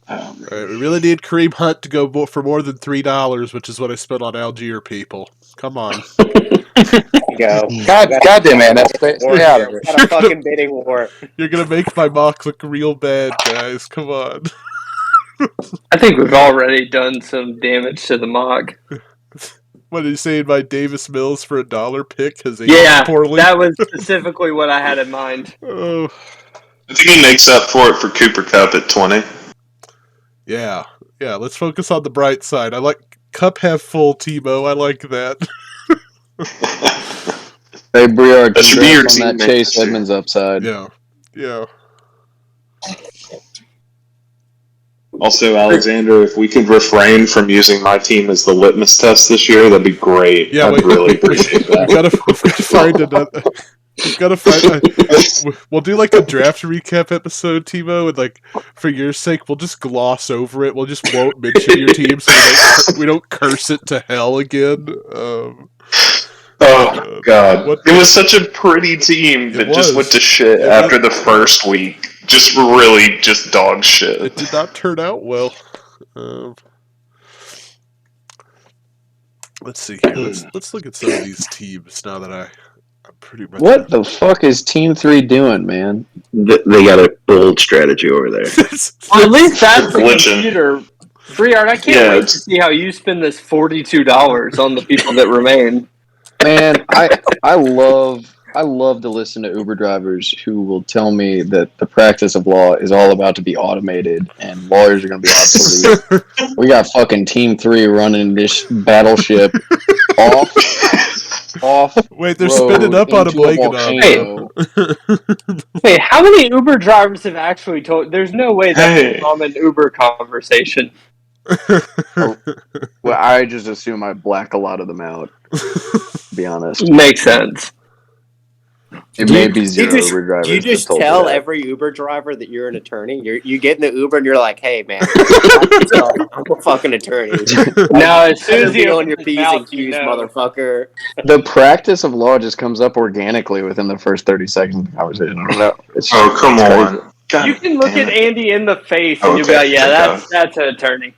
Right, we really need Kareem Hunt to go for more than $3, which is what I spent on Algier people. Come on. Go. God damn man, stay out of it. Got a fucking bidding war. You're gonna make my mock look real bad, guys. Come on. I think we've already done some damage to the mock. What are you saying? My Davis Mills for $1 pick has aged poorly? That was specifically what I had in mind. Oh. I think he makes up for it for Cooper Kupp at 20. Yeah. Let's focus on the bright side. I like Cup half full, Tebow. I like that. Hey, Briard, that should be your team on that Chase Edmonds upside. Yeah. Also, Alexander, if we could refrain from using my team as the litmus test this year, that'd be great. Yeah, I'd really appreciate that. We've got to find another. We've got to find. We'll do like a draft recap episode, Timo, and for your sake, we'll just gloss over it. We'll just won't mention your team so we don't curse it to hell again. Oh God! It was such a pretty team that just went to shit after the first week. Just really, just dog shit. It did not turn out well. Let's see here. Let's look at some of these teams now that I'm pretty much. What the fuck is Team 3 doing, man? They got a bold strategy over there. Well, at least that's the computer. Briard, I can't wait to see how you spend this $42 on the people that remain. Man, I love to listen to Uber drivers who will tell me that the practice of law is all about to be automated and lawyers are going to be obsolete. We got fucking Team 3 running this battleship off. Wait, they're spinning up on a blanket. Hey, how many Uber drivers have actually told? There's no way that's a common Uber conversation. Well, I just assume I black a lot of them out. To be honest, makes sense. It may be zero Uber drivers. Do you just that tell that. every Uber driver that you're an attorney? You get in the Uber and you're like, "Hey, man, I'm a fucking attorney." Now, as soon as be he on your opens his P's mouth, and Q's, motherfucker. The practice of law just comes up organically within the first 30 seconds of the conversation. I don't know. Oh, come on. God You can look damn at it. Andy in the face and you'll be like, "Yeah, that's an attorney."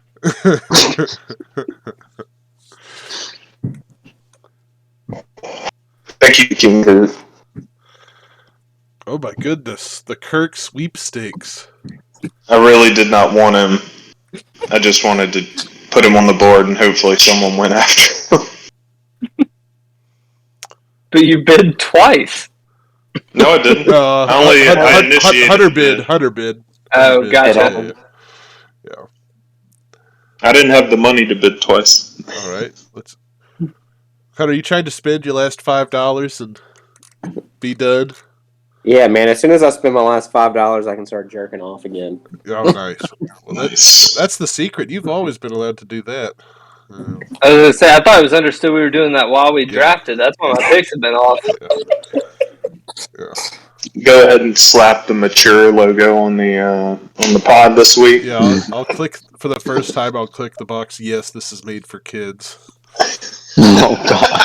Thank you, King Kurt. Oh my goodness, the Kirk sweepstakes. I really did not want him. I just wanted to put him on the board and hopefully someone went after him. But you bid twice. No, I didn't. I initiated Hunter bid. Oh, gotcha. Yeah. I didn't have the money to bid twice. All right, let's. Hunter, you trying to spend your last $5 and be done? Yeah, man. As soon as I spend my last $5, I can start jerking off again. Oh, nice. Well, Nice. that's the secret. You've always been allowed to do that. I was gonna say, I thought it was understood we were doing that while we drafted. That's why my picks have been off. Yeah. Go ahead and slap the mature logo on the pod this week. Yeah, I'll click for the first time. I'll click the box. Yes, this is made for kids. Oh God,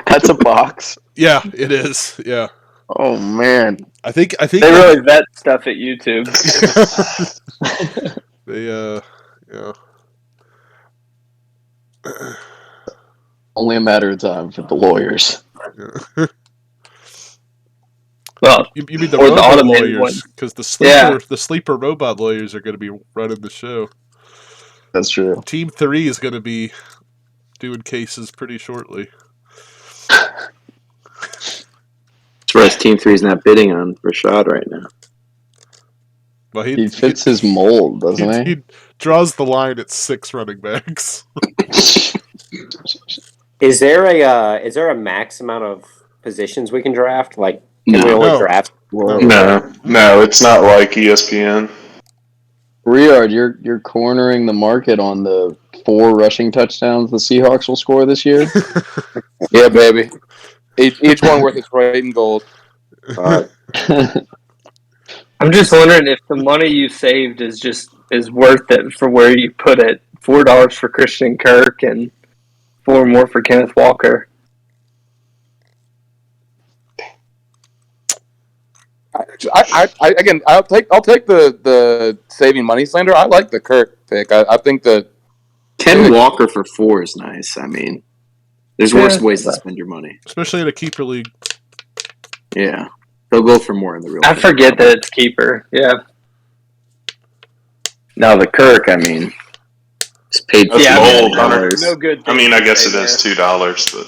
that's a box. Yeah, it is. Yeah. Oh man, I think they really vet stuff at YouTube. They yeah. Only a matter of time for the lawyers. Yeah. Well, you mean the or the robot automated lawyers? Because the sleeper robot lawyers are going to be running the show. That's true. Team 3 is going to be doing cases pretty shortly. Whereas Team 3 is not bidding on Rashad right now. Well, he fits his mold, doesn't he? He draws the line at 6 running backs. Is there a max amount of positions we can draft? Like, can we only draft? No, it's not like ESPN. Riard, you're cornering the market on the 4 rushing touchdowns the Seahawks will score this year. Yeah, baby. Each one worth its weight in gold. I'm just wondering if the money you saved is worth it for where you put it. $4 for Christian Kirk and 4 more for Kenneth Walker. I'll take the saving money slander. I like the Kirk pick. I think that Ken Walker for 4 is nice. I mean, there's worse ways to spend your money, especially in a keeper league. Yeah, they'll go for more in the real. I forget that it's keeper. Yeah. Now the Kirk, I mean, it's paid. That's no good. I mean, I guess it is $2, but.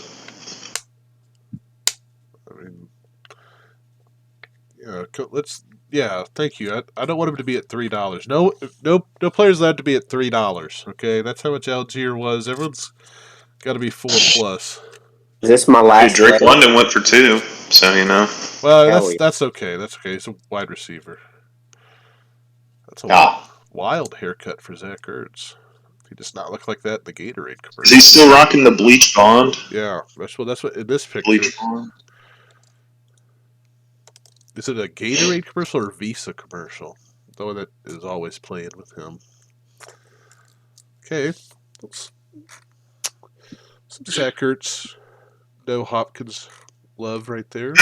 Thank you. I don't want him to be at $3. No player's allowed to be at $3. Okay, that's how much Algier was. Everyone's got to be 4 plus. Is this my last? Drake London went for 2, so you know. Well, that's okay. That's okay. He's a wide receiver. That's a wild haircut for Zach Ertz. He does not look like that in the Gatorade commercial. Is he still rocking the bleach blonde? Yeah, that's what in this picture. Bleach blonde. Is it a Gatorade commercial or Visa commercial? The one that is always playing with him. Okay. Some Zach Ertz, no Hopkins love right there.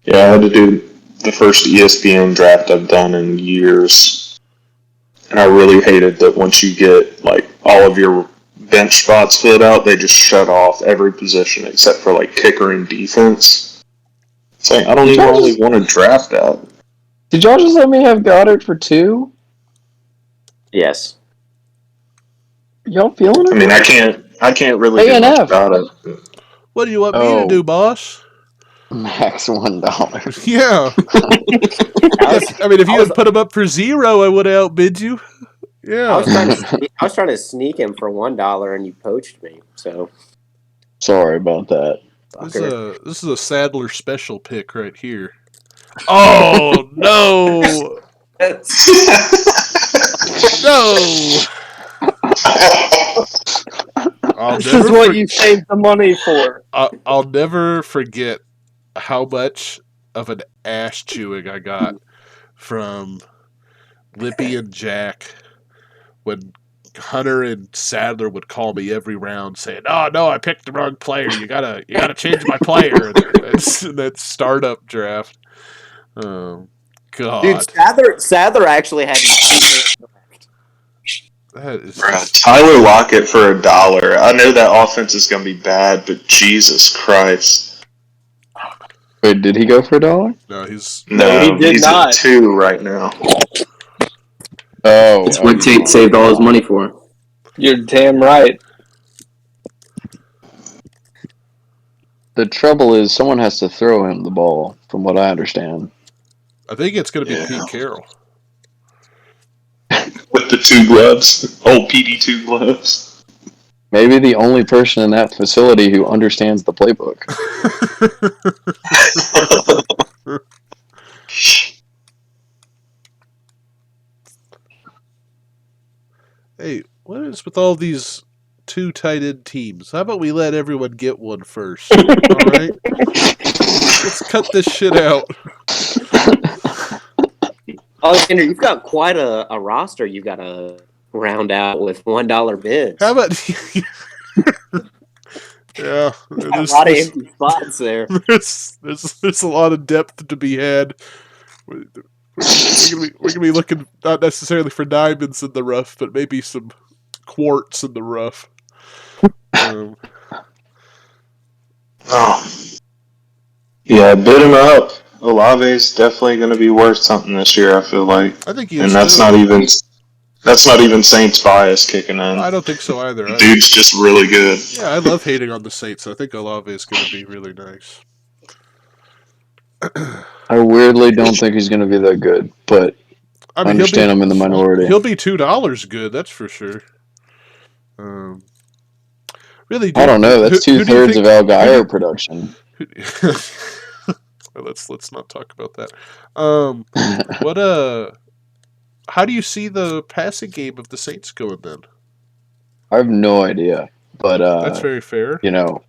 Yeah, I had to do the first ESPN draft I've done in years. And I really hated that once you get like all of your bench spots filled out, they just shut off every position except for like kicker and defense. It's like I don't even really want to draft out. Did y'all just let me have Goddard for 2? Yes. Y'all feeling it? I mean, I can't really do much about it. What do you want me to do, boss? Max $1. Yeah. I mean, if you had put him up for 0, I would have outbid you. Yeah. I was trying to sneak him for $1, and you poached me. So sorry about that. This is a Sadler special pick right here. Oh no! No! This is what you saved the money for. I'll never forget how much of an ass chewing I got from Lippy and Jack when Hunter and Sadler would call me every round saying, "Oh no, I picked the wrong player. You gotta change my player." And that startup draft. Oh God, dude, Sadler actually had. That is just... Tyler Lockett for $1. I know that offense is going to be bad, but Jesus Christ. Wait, did he go for $1? No, he's not. At 2 right now. Oh, it's what Tate saved all his money for. You're damn right. The trouble is, someone has to throw him the ball, from what I understand. I think it's going to be Pete Carroll. With the 2 gloves. Old PD2 gloves. Maybe the only person in that facility who understands the playbook. Hey, what is with all these 2 tight end teams? How about we let everyone get one first? All right? Let's cut this shit out. Alexander, you've got quite a roster you've got to round out with $1 bids. How about... Yeah, there's a lot of empty spots there. There's a lot of depth to be had. We're gonna be looking not necessarily for diamonds in the rough, but maybe some quartz in the rough. Yeah, bid him up. Olave's definitely going to be worth something this year. I feel like. I think and that's not even Saints bias kicking in. I don't think so either. The dude's just really good. Yeah, I love hating on the Saints. I think Olave is going to be really nice. I weirdly don't think he's going to be that good, but I understand I'm in the minority. He'll be $2 good, that's for sure. Really, I don't know. That's 2/3 of Algier production. Let's not talk about that. How do you see the passing game of the Saints going then? I have no idea, but that's very fair. You know,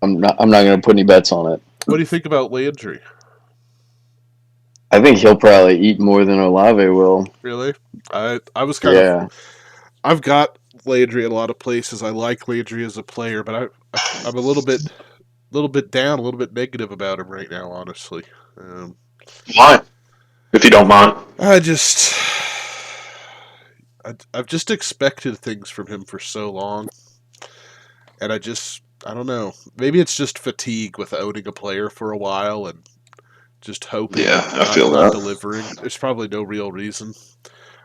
I'm not going to put any bets on it. What do you think about Landry? I think he'll probably eat more than Olave will. Really? I was kind of... I've got Landry in a lot of places. I like Landry as a player, but I'm a little bit down, a little bit negative about him right now, honestly. Why? If you don't mind. I've just expected things from him for so long, and I don't know. Maybe it's just fatigue with owning a player for a while and just hoping. Yeah, I feel not that. delivering. There's probably no real reason.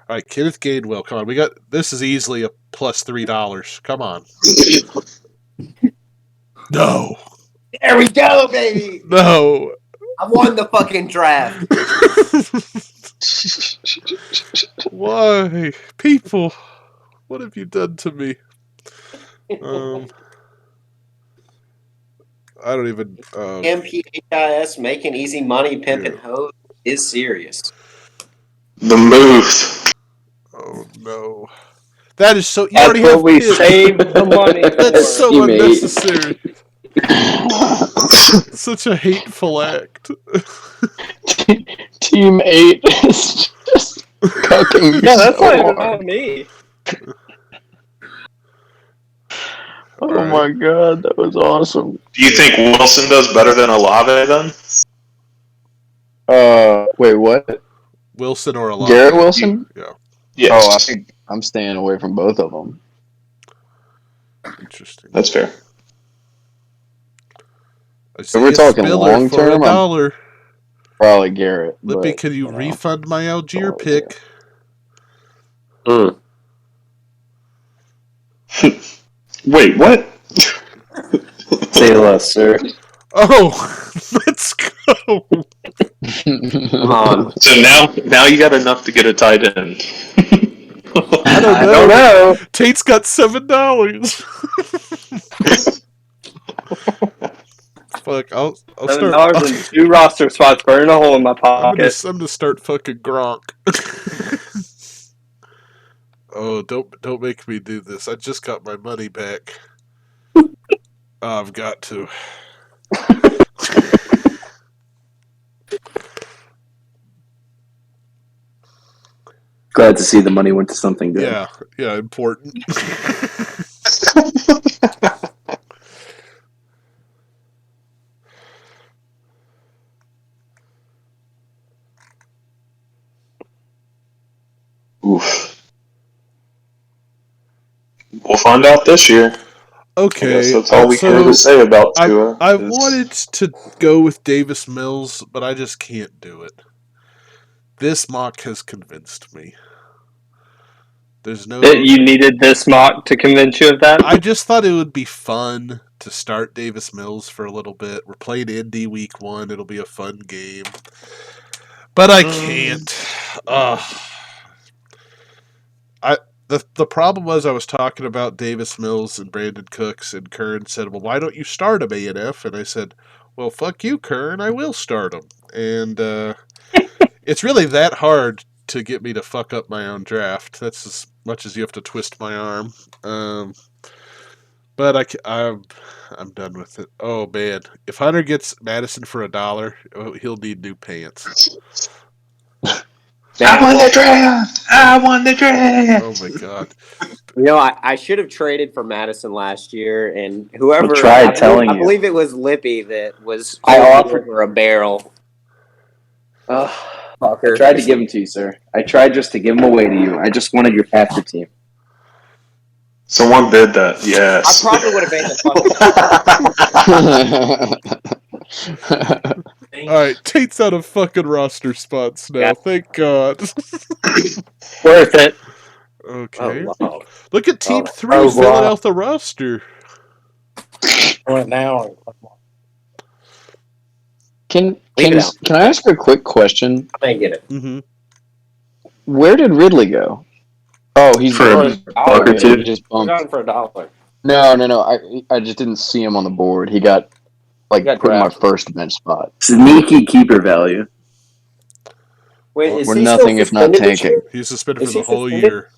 All right, Kenneth Gainwell, come on. This is easily a plus $3. Come on. No. There we go, baby. No. I won the fucking draft. Why? People, what have you done to me? I don't even... MPHIS making easy money, pimping hoes is serious. The move. Oh, no. That is so... You That's already what have we kids. saved the money That's so Team unnecessary. Such a hateful act. Team 8 is just cooking me. Yeah, that's so not even hard. on me. Oh my god, that was awesome. Do you think Wilson does better than Olave then? Wait, what? Wilson or Olave? Garrett Wilson? Yeah. Yes. Oh, I think I'm staying away from both of them. Interesting. That's fair. If we're talking long term, $1. Probably Garrett. Lippy, can you refund my Algier Oh, pick? Wait, what? Say less, sir. Oh, let's go. Come on. So now you got enough to get a tight end. I don't know. Tate's got $7. Fuck, I'll $7 start. and 2 roster spots burning a hole in my pocket. I'm gonna start fucking Gronk. Oh, don't make me do this. I just got my money back. I've got to. Glad to see the money went to something good. Yeah, important. Oof. We'll find out this year. Okay, I guess that's all we care to say about Tua. I wanted to go with Davis Mills, but I just can't do it. This mock has convinced me. There's no. That you needed this mock to convince you of that? I just thought it would be fun to start Davis Mills for a little bit. We're playing Indy week 1. It'll be a fun game. But I can't. The problem was I was talking about Davis Mills and Brandon Cooks, and Kern said, well, why don't you start him, A&F? And I said, well, fuck you, Kern. I will start him. And it's really that hard to get me to fuck up my own draft. That's as much as you have to twist my arm. But I'm done with it. Oh, man. If Hunter gets Madison for $1, he'll need new pants. I won the draft! I won the draft! Oh, my God. You know, I should have traded for Madison last year, and whoever I believe it was Lippy that was I offered for a barrel. I tried to give them to you, sir. I tried just to give them away to you. I just wanted your captain team. Someone did that, yes. I probably would have made the fucking. Alright, Tate's out of fucking roster spots now. Yeah. Thank God. Worth it. Okay. Oh, wow. Look at Team 3 filling out the roster. Right now. Can I ask a quick question? I may get it. Mm-hmm. Where did Ridley go? Oh, he's For a buck or two. He just We're bumped. going for $1. No. I just didn't see him on the board. He got put in my drafted. first bench spot. Sneaky keeper value. Wait, is We're he nothing still if not suspended this tanking. year? He's suspended Is for he the whole suspended? year.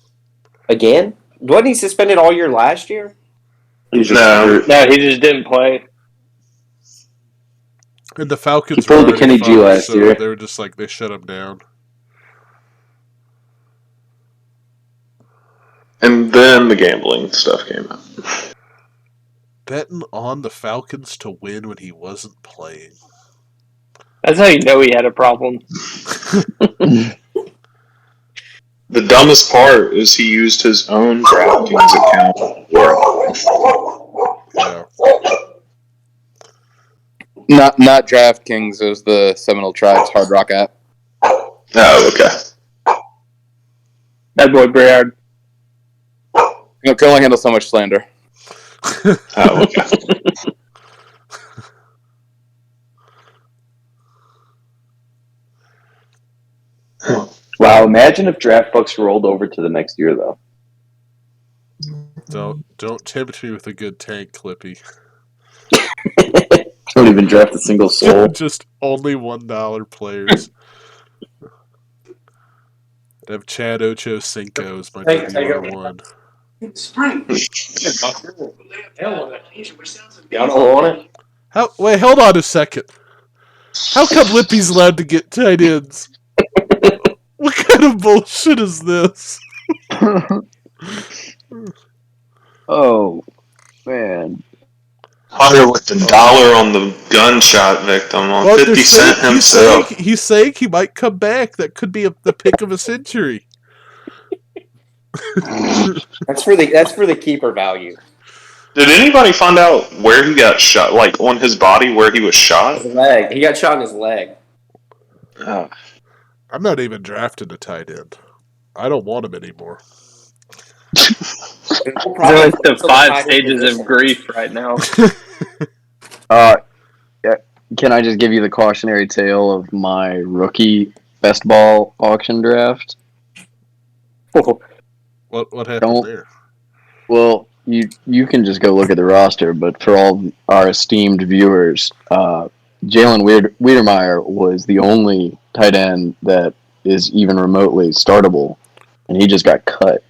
Again? Wasn't he suspended all year last year? He's just No. No, he just didn't play. And the Falcons He pulled were the Kenny already G fucked, last so year. they were just like, they shut him down. And then the gambling stuff came out. Betting on the Falcons to win when he wasn't playing. That's how you know he had a problem. The dumbest part is he used his own DraftKings account for Yeah. Not DraftKings. It was the Seminole Tribes Hard Rock app. Oh, okay. That boy Briard. You can only handle so much slander. Oh, okay. Wow, imagine if draft bucks rolled over to the next year, though. Don't tempt me with a good tank, Clippy. Don't even draft a single soul. Just only $1 players. I have Chad Ochocinco as my WR1. Y'all don't want it? Wait, hold on a second. How come Lippy's allowed to get tight ends? What kind of bullshit is this? Oh, man. Hunter with the dollar on the gunshot victim on 50 Cent himself. He's saying he might come back. That could be the pick of a century. That's for the keeper value. Did anybody find out where he got shot? Like on his body, where he was shot? His leg. He got shot in his leg. Oh. I'm not even drafting a tight end. I don't want him anymore. He's in the 5 stages of grief right now. Can I just give you the cautionary tale of my rookie best ball auction draft? What happened there? Well, you can just go look at the roster, but for all our esteemed viewers, Jalen Wiedermeyer was the only tight end that is even remotely startable, and he just got cut.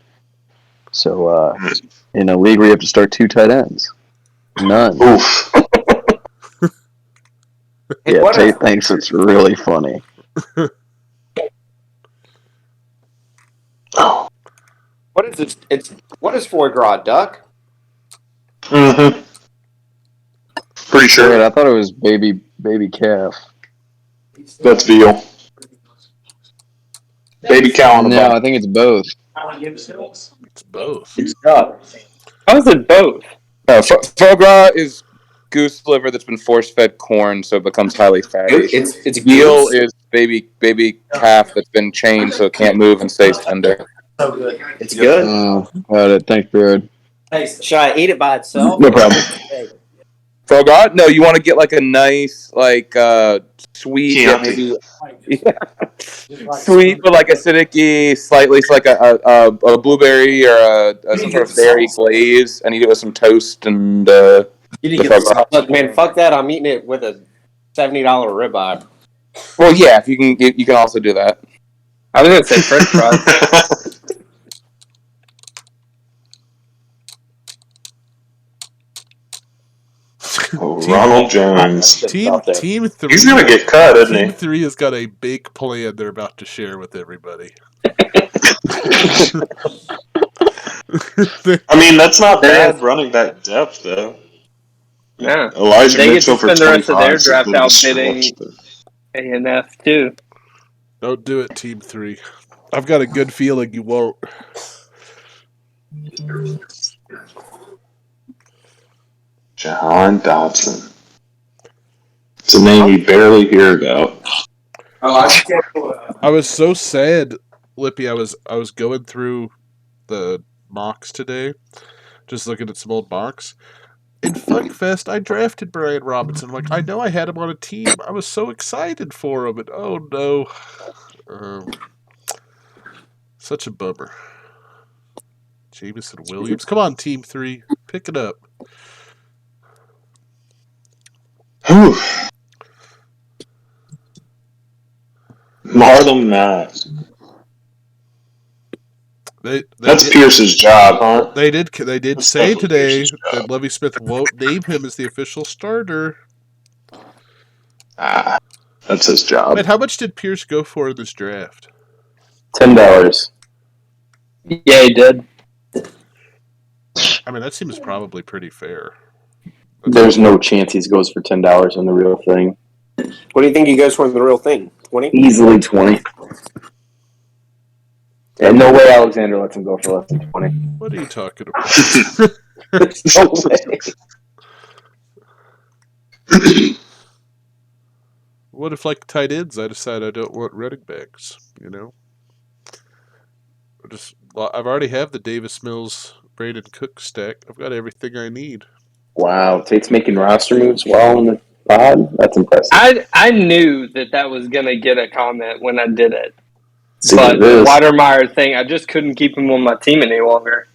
So in a league where you have to start 2 tight ends. None. Oof. Yeah, What Tate thinks it's really funny. Oh. What is it? What is foie gras? Duck? Mm-hmm. Pretty Wait, sure. I thought it was baby calf. That's veal. Baby cow on a No, bun. I think it's both. It's both. It's duck. How is it both? Foie gras is goose liver that's been force-fed corn, so it becomes highly fatty. It's Veal goose. is baby calf that's been chained so it can't move and stays tender. It's good. Got it. Thanks, Jared. Hey, should I eat it by itself? No problem. Foie gras? No, you want to get like a nice, sweet, Chianti. sweet but like acidic-y, slightly like a blueberry or some sort of berry glaze, and eat it with some toast and Look, man, fuck that. I'm eating it with a $70 ribeye. Well, yeah, if you can also do that. I was gonna say French fries. Ronald Jones. Team 3. He's gonna get cut, isn't Team he? 3 has got a big plan they're about to share with everybody. I mean, that's not bad running back depth, though. Yeah. Elijah They get Mitchell to for spend the rest of their 25 is a draft little outfitting stretch, but- A&F too. Don't do it, Team 3. I've got a good feeling you won't. Jahan Dodson. It's a name you barely hear about. I was so sad, Lippy. I was going through the mocks today, just looking at some old mocks. In Fuckfest, I drafted Brian Robinson. Like, I know I had him on a team. I was so excited for him, and oh no. Such a bummer. Jameson Williams. Come on, Team 3. Pick it up. Whew. Marlon Mack. That's Pierce's job, huh? They did That's say definitely today Pierce's that job. Lovie Smith won't name him as the official starter. That's his job. Man, how much did Pierce go for in this draft? $10. Yeah, he did. I mean, that seems probably pretty fair. There's no chance he goes for $10 on the real thing. What do you think he goes for in the real thing? 20? Easily 20. And no way Alexander lets him go for less than 20. What are you talking about? No way. What if, like tight ends, I decide I don't want running backs? You know, I've already have the Davis Mills, Brandon Cook stack. I've got everything I need. Wow, Tate's making roster moves while in the pod? That's impressive. I knew that was gonna get a comment when I did it. See But what it the is. Weidermeyer thing, I just couldn't keep him on my team any longer.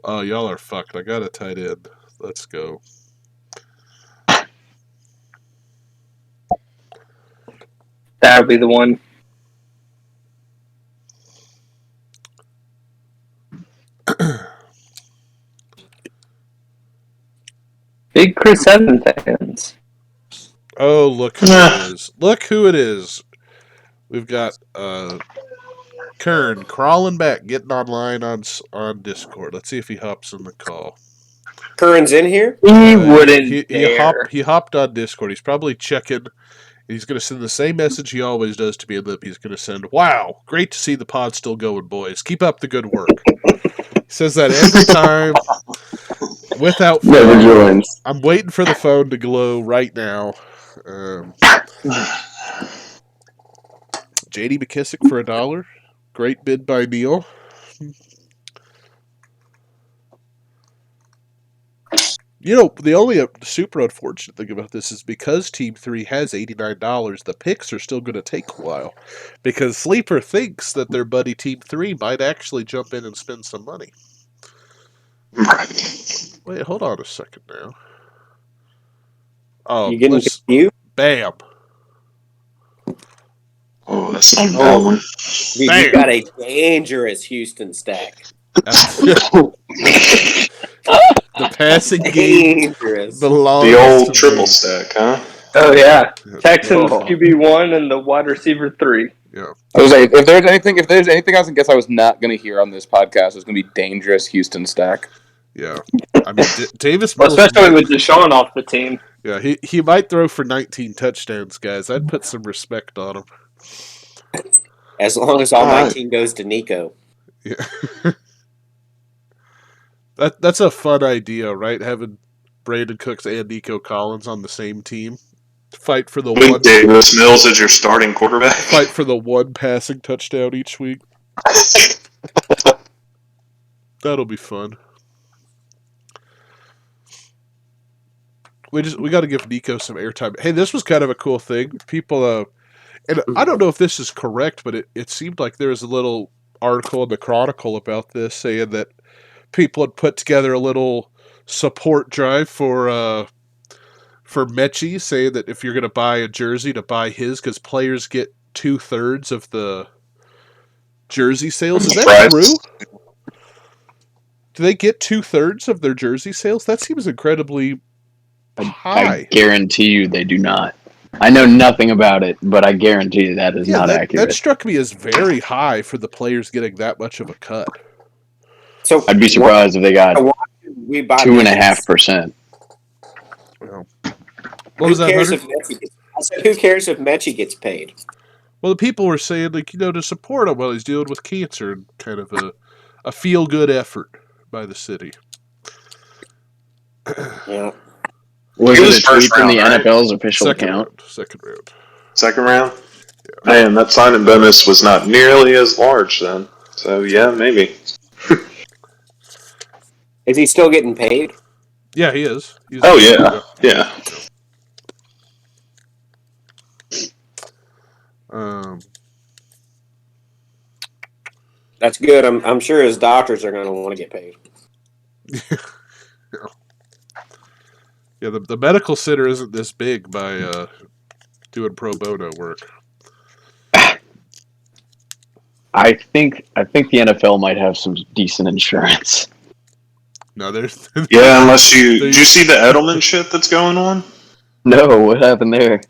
Oh, y'all are fucked. I got a tight end. Let's go. That would be the one. Big Chris Evans fans. Oh, look who it is. Look who it is. We've got Kern crawling back, getting online on Discord. Let's see if he hops in the call. Curran's in here? He wouldn't He dare. he hopped on Discord. He's probably checking. He's going to send the same message he always does to me. He's going to send, "Wow, great to see the pod still going, boys. Keep up the good work." He says that every time, without fail. Never joins. I'm waiting for the phone to glow right now. J.D. McKissick for $1. Great bid by Neil. You know, the only super unfortunate thing about this is because Team 3 has $89, the picks are still going to take a while. Because Sleeper thinks that their buddy Team 3 might actually jump in and spend some money. Wait, hold on a second now. Oh, You getting confused? Bam. Oh, that's not a bad one. You got a dangerous Houston stack. The passing game Dangerous. belongs The old to triple me. stack, huh? Oh yeah, Yeah. Texans Oh. QB1 and the wide receiver 3. Yeah. I was like, if there's anything else, I guess I was not going to hear on this podcast, it's going to be dangerous Houston stack. Yeah. I mean, Davis Well, Mills. especially with Deshaun off the team. Yeah, he might throw for 19 touchdowns, guys. I'd put some respect on him. As long as all my Alright. team goes to Nico. Yeah. That's a fun idea, right? Having Brandon Cooks and Nico Collins on the same team. Fight for the With one Davis Mills as your starting quarterback. fight for the one passing touchdown each week. That'll be fun. We got to give Nico some airtime. Hey, this was kind of a cool thing. People, and I don't know if this is correct, but it seemed like there was a little article in the Chronicle about this saying that people had put together a little support drive for Mechie, saying that if you're going to buy a jersey, to buy his, because players get 2/3 of the jersey sales. Is that Right. true? Do they get 2/3 of their jersey sales? That seems incredibly high. I guarantee you they do not. I know nothing about it, but I guarantee you that is not accurate. That struck me as very high for the players getting that much of a cut. So I'd be surprised if they got we buy 2.5%. What Who was that, cares Hunter? if Mechie gets, I said, who cares if Mechie gets paid? Well, the people were saying, like, to support him while he's dealing with cancer, and kind of a feel-good effort by the city. Yeah. Was It it was a tweet first from the round, right? NFL's official Second account? round. Second round. Second round? Man, that signing bonus was not nearly as large then. So, yeah, maybe. Is he still getting paid? Yeah, he is. Oh, yeah. Yeah. That's good. I'm sure his doctors are going to want to get paid. Yeah, the medical center isn't this big by doing pro bono work. I think the NFL might have some decent insurance. No, there's Yeah, unless you... Did you see the Edelman shit that's going on? No, what happened there?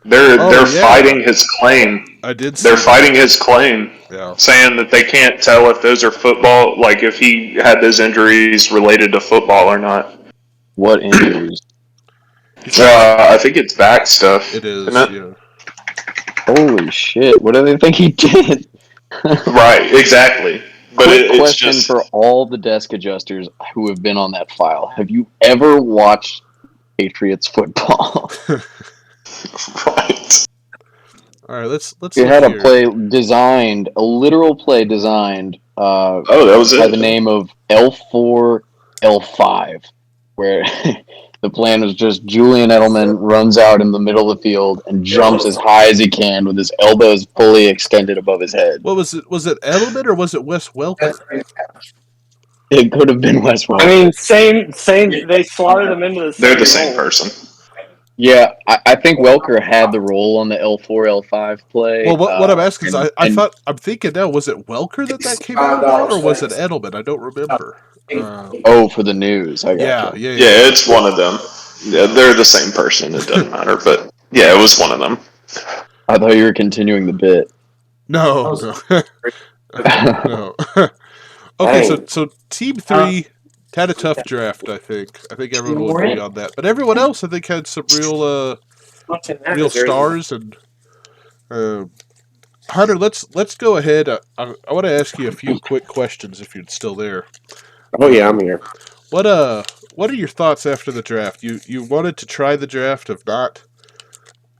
They're fighting his claim. I did see They're that. fighting his claim, Yeah. saying that they can't tell if those are football, like if he had those injuries related to football or not. What injuries? I think it's back stuff. It is, isn't it? yeah. Holy shit! What do they think he did? Right, exactly. But Quick it's question just for all the desk adjusters who have been on that file: have you ever watched Patriots football? right. All right, let's. You look had a here. play designed, a literal play designed. Oh, that was by it. the name of L4, L5, where the plan was just Julian Edelman runs out in the middle of the field and jumps as high as he can with his elbows fully extended above his head. What was it? Was it Edelman or was it Wes Welker? It could have been Wes Welker. I mean, same. They slotted them into the same They're the same role. person. Yeah, I think Welker had the role on the L4, L5 play. Well, what I'm asking is, and thought, I'm thinking now, was it Welker that came out on, or was it Edelman? I don't remember. for the news, I got Yeah. Yeah, it's one of them. Yeah, they're the same person. It doesn't matter, but yeah, it was one of them. I thought you were continuing the bit. No. No. Okay, so Team 3 had a tough draft, I think. I think everyone will agree on that. But everyone else, I think, had some real stars. And Hunter, let's go ahead. I want to ask you a few quick questions if you're still there. Oh yeah, I'm here. What are your thoughts after the draft? You wanted to try the draft of not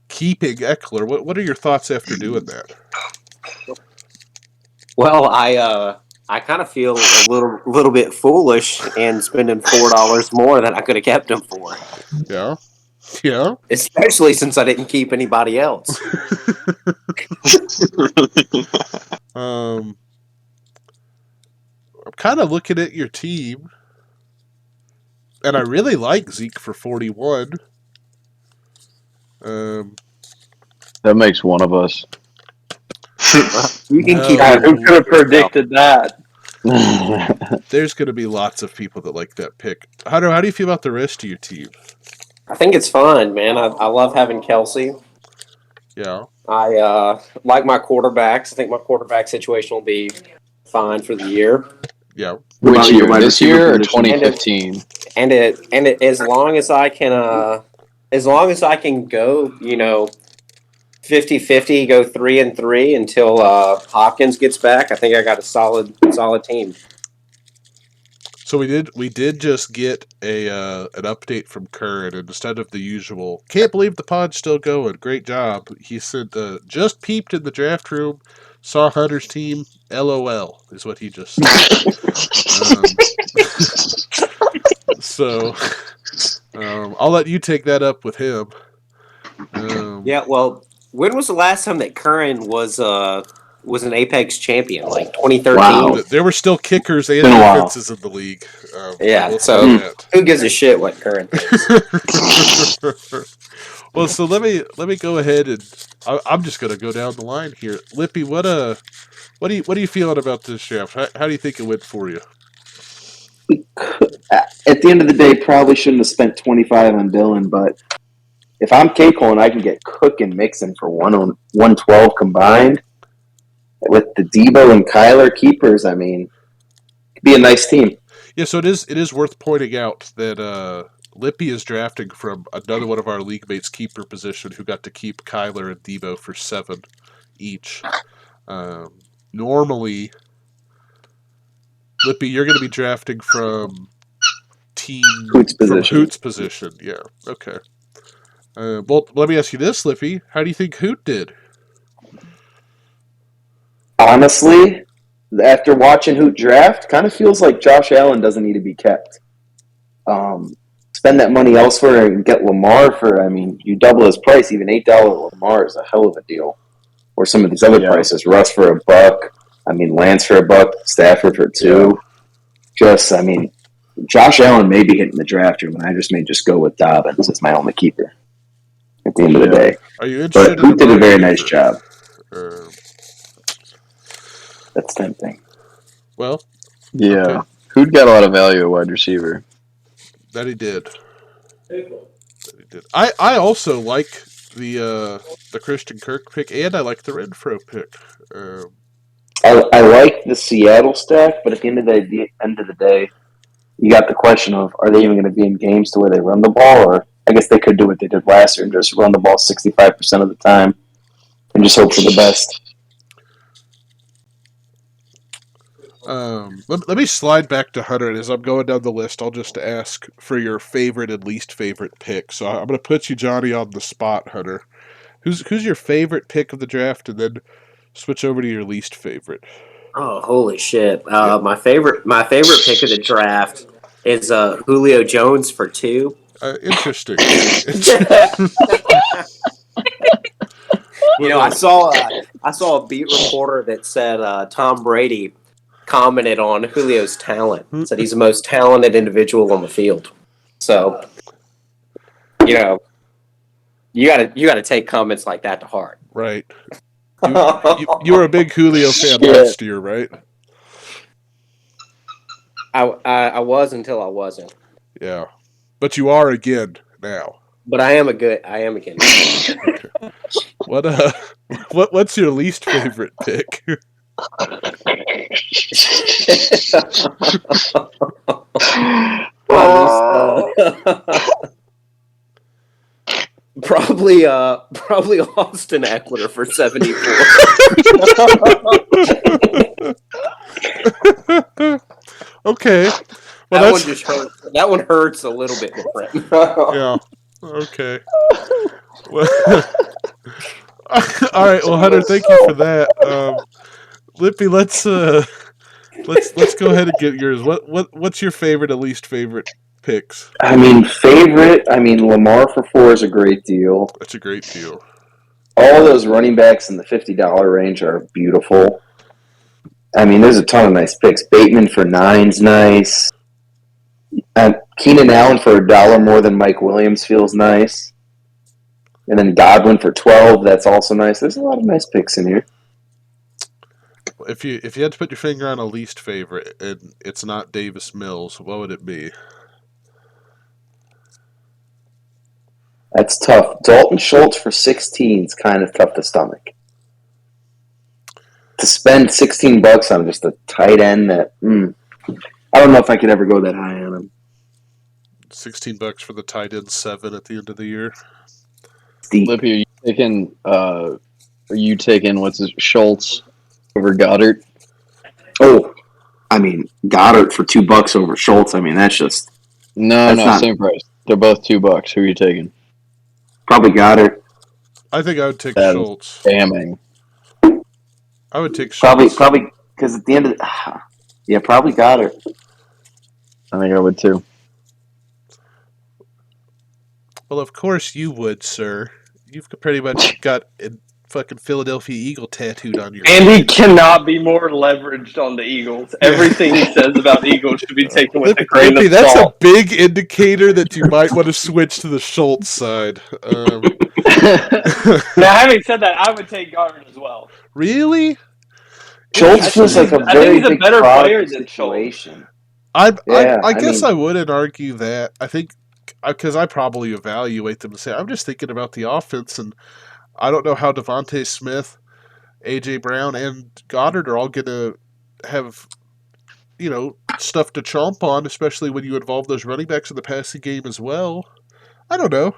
keeping Eckler. What are your thoughts after doing that? Well, I kind of feel a little bit foolish and spending $4 more than I could have kept him for. Yeah. Yeah. Especially since I didn't keep anybody else. I'm kind of looking at your team, and I really like Zeke for 41. That makes one of us. You can keep. God, who could have predicted that? There's going to be lots of people that like that pick. Hunter, how do you feel about the rest of your team? I think it's fun, man. I love having Kelsey. Yeah. I like my quarterbacks. I think my quarterback situation will be fine for the year. Yeah. Which year? wide This receiver year or position? 2015? And as long as I can go, 50-50, go 3-3 until Hopkins gets back, I think I got a solid team. So we did just get an update from Curran, and instead of the usual "can't believe the pod's still going, great job," he said just peeped in the draft room, saw Hunter's team, LOL is what he just said. So I'll let you take that up with him. Yeah, well, when was the last time that Curran was an Apex champion? Like 2013. Wow. There were still kickers and Been a while. defenses in the league. Yeah, so who gives a shit what Curran thinks? Well, so let me go ahead and I'm just gonna go down the line here. Lippy, what are you feeling about this draft? How do you think it went for you? At the end of the day, probably shouldn't have spent 25 on Dylan, but if I'm K-Cole and I can get Cook and Mixon for 112 combined with the Debo and Kyler keepers, I mean, it'd be a nice team. Yeah, so it is worth pointing out that Lippy is drafting from another one of our league mates' keeper position who got to keep Kyler and Debo for 7 each. Normally, Lippy, you're going to be drafting from Hoot's position. Yeah, okay. Well, let me ask you this, Lippy. How do you think Hoot did? Honestly, after watching Hoot draft, kind of feels like Josh Allen doesn't need to be kept. Spend that money elsewhere and get Lamar for, you double his price. Even $8 Lamar is a hell of a deal. Or some of these other prices. Russ for $1. Lance for $1. Stafford for $2. Yeah. Josh Allen may be hitting the draft room, and I may just go with Dobbins as my only keeper at the end of the day. Are you interested? But Hoot did a very nice job. That's tempting. Well, yeah. Okay. Hoot got a lot of value at wide receiver. That he did. I also like the Christian Kirk pick, and I like the Renfro pick. I like the Seattle stack, but at the end of the day, you got the question of, are they even going to be in games to where they run the ball? Or I guess they could do what they did last year and just run the ball 65% of the time and just hope for the best. Let me slide back to Hunter, and as I'm going down the list, I'll just ask for your favorite and least favorite pick. So I'm going to put you, Johnny, on the spot, Hunter. Who's your favorite pick of the draft, and then switch over to your least favorite. Oh, holy shit! My favorite pick of the draft is Julio Jones for 2. Interesting. I saw a beat reporter that said Tom Brady commented on Julio's talent. Said he's the most talented individual on the field. So, you gotta take comments like that to heart. Right. You were a big Julio fan last year, right? I was until I wasn't. Yeah, but you are again now. But I am again. Okay. What's your least favorite pick? Probably Austin Eckler for 74. Okay. Well, that one just hurts. That one hurts a little bit different. Yeah. Okay. Well, all right. Well, Hunter, thank you for that. Lippy, let's go ahead and get yours. What's your favorite and least favorite picks? Lamar for 4 is a great deal. That's a great deal. All those running backs in the $50 range are beautiful. There's a ton of nice picks. Bateman for 9's nice. Keenan Allen for $1 more than Mike Williams feels nice. And then Godwin for 12, that's also nice. There's a lot of nice picks in here. If you had to put your finger on a least favorite, and it's not Davis Mills, what would it be? That's tough. Dalton Schultz for 16 is kind of tough to stomach. To spend $16 on just a tight end that I don't know if I could ever go that high on him. $16 for the tight end 7 at the end of the year. Steep. Lippy, are you taking what's his Schultz over Goddard? Oh, I mean Goddard for $2 over Schultz. I mean that's just Same price. They're both $2. Who are you taking? Probably Goddard. I think I would take That Schultz. Damning. I would take Schultz. Probably because at the end of probably Goddard. I think I would too. Well, of course you would, sir. You've pretty much got a fucking Philadelphia Eagle tattooed on your Andy cannot be more leveraged on the Eagles. Everything he says about Eagles should be taken with a grain of that's salt. a big indicator that you might want to switch to the Schultz side. Now, having said that, I would take Goddard as well. Really? Schultz feels like a very he's a big better player than situation. I guess I wouldn't argue that. I think because I probably evaluate them and say I'm just thinking about the offense, and I don't know how Devontae Smith, AJ Brown, and Goddard are all going to have stuff to chomp on, especially when you involve those running backs in the passing game as well. I don't know.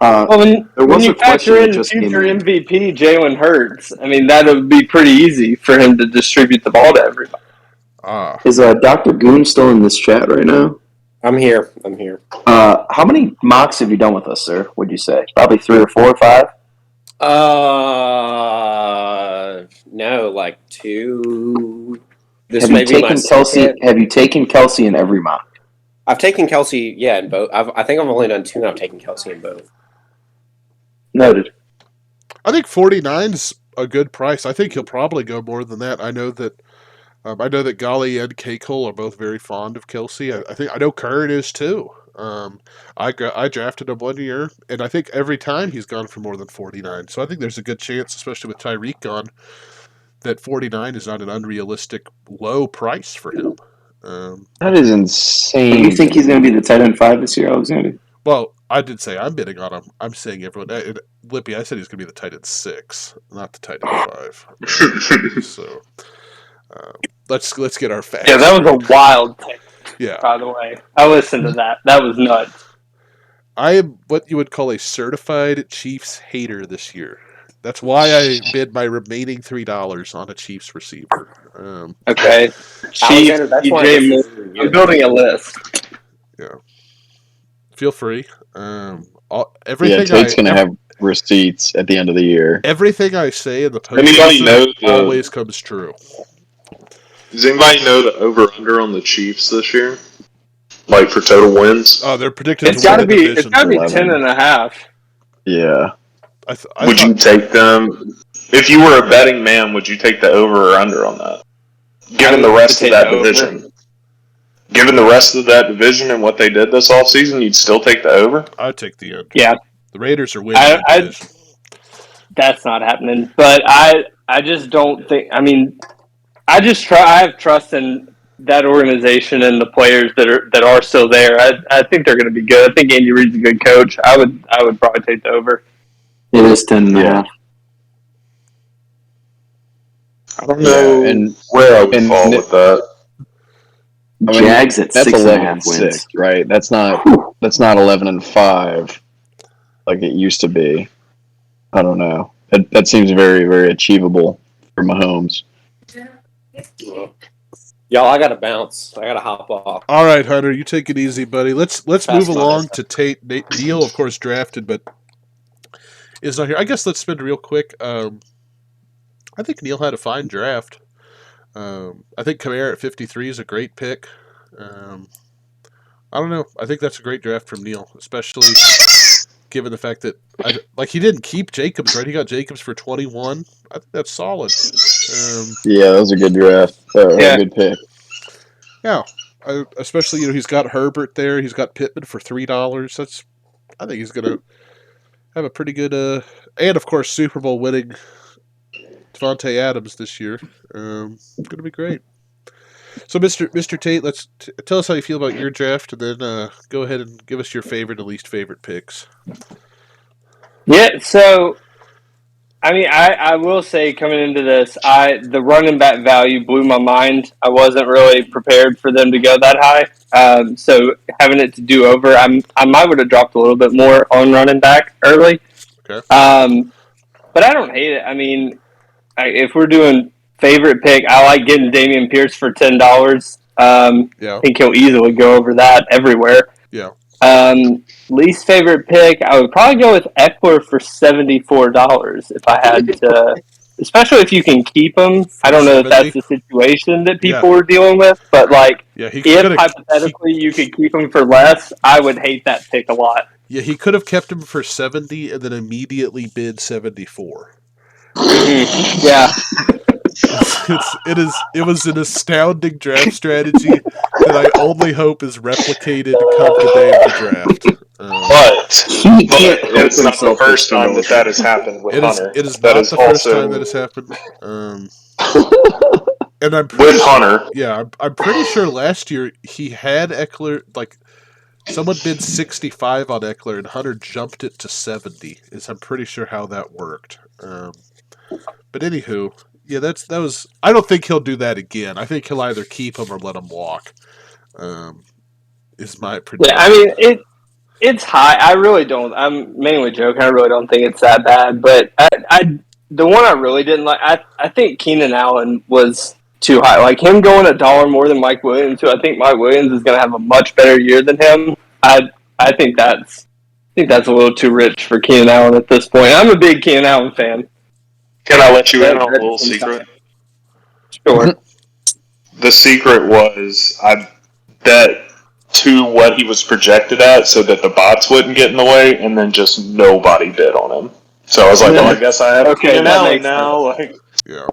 When you factor in future MVP Jalen Hurts, I mean that would be pretty easy for him to distribute the ball to everybody. Is Dr. Goon still in this chat right now? I'm here. How many mocks have you done with us, sir? Would you say probably 3 or 4 or 5? No, like 2. This Have may you be taken my Kelsey? second. Have you taken Kelsey in every mock? I've taken Kelsey, in both. I think I've only done 2, and I've taken Kelsey in both. Noted. I think 49's a good price. I think he'll probably go more than that. I know that Golly and K. Cole are both very fond of Kelsey. I know Curran is too. I drafted him 1 year, and I think every time he's gone for more than 49. So I think there's a good chance, especially with Tyreek gone, that 49 is not an unrealistic low price for him. That is insane. Do you think he's going to be the tight end 5 this year, Alexander? Well, I did say I'm bidding on him. I'm saying everyone. Lippy, I said he's going to be the tight end 6, not the tight end 5. So let's get our facts. Yeah, that was a wild take. Yeah. By the way, I listened to that. That was nuts. I am what you would call a certified Chiefs hater this year. That's why I bid my remaining $3 on a Chiefs receiver. Okay. Chiefs, DJ, I'm building a list. Yeah. Feel free. Everything Tate's going to have receipts at the end of the year. Everything I say in the postseason always comes true. Does anybody know the over/under on the Chiefs this year? Like for total wins? Oh, they're predicted It's got to be 10.5. Yeah. Would you take them if you were a betting man? Would you take the over or under on that? Given the rest of that division, given the rest of that division and what they did this offseason, you'd still take the over? I'd take the under. Yeah, the Raiders are winning. That's not happening. But I just don't think. I mean, I have trust in that organization and the players that are still there. I think they're going to be good. I think Andy Reid's a good coach. I would probably take the over. It is 10.5. I don't know where I would fall with that. Jags at 6.5 wins, right? That's not 11-5 like it used to be. I don't know. That seems very, very achievable for Mahomes. Y'all, I gotta bounce. I gotta hop off. All right, Hunter, you take it easy, buddy. Let's move along to Tate. Neil, of course, drafted, but is not here. I guess let's spin real quick. I think Neil had a fine draft. I think Kamara at 53 is a great pick. I don't know. I think that's a great draft from Neil, especially given the fact that he didn't keep Jacobs, right? He got Jacobs for 21. I think that's solid. Yeah, that was a good draft. A good pick. Yeah, especially he's got Herbert there. He's got Pittman for $3. I think he's gonna have a pretty good. And of course, Super Bowl winning Devontae Adams this year. Going to be great. So, Mr. Tate, let's tell us how you feel about your draft, and then go ahead and give us your favorite and least favorite picks. Yeah, so I mean, I will say coming into this, the running back value blew my mind. I wasn't really prepared for them to go that high. So having it to do over, I might would have dropped a little bit more on running back early. Okay. But I don't hate it. I mean, if we're doing favorite pick, I like getting Damian Pierce for $10. I Yeah. think he'll easily go over that everywhere. Yeah. Least favorite pick, I would probably go with Eckler for $74 if I had to. Especially if you can keep him. I don't know if that's the situation that people were dealing with, but if hypothetically you could keep him for less, I would hate that pick a lot. Yeah, he could have kept him for 70 and then immediately bid 74. Yeah. It was an astounding draft strategy that I only hope is replicated come the day of the draft. But it's not the first time that has happened with Hunter. It is not the first time that has happened. And I'm pretty with Hunter. Yeah, I'm pretty sure last year he had Eckler, like, someone bid 65 on Eckler and Hunter jumped it to 70. I'm pretty sure how that worked. But anywho, yeah, that was. I don't think he'll do that again. I think he'll either keep him or let him walk. Is my prediction. Yeah, I mean it's high. I really don't. I'm mainly joking. I really don't think it's that bad. But the one I really didn't like. I think Keenan Allen was too high. Like him going $1 more than Mike Williams, who I think Mike Williams is going to have a much better year than him. I think that's a little too rich for Keenan Allen at this point. I'm a big Keenan Allen fan. Can I let you in on a little secret? Sure. The secret was I bet to what he was projected at so that the bots wouldn't get in the way, and then just nobody bid on him. So I was like, well, I guess I have Keenan Allen now. Like, yeah.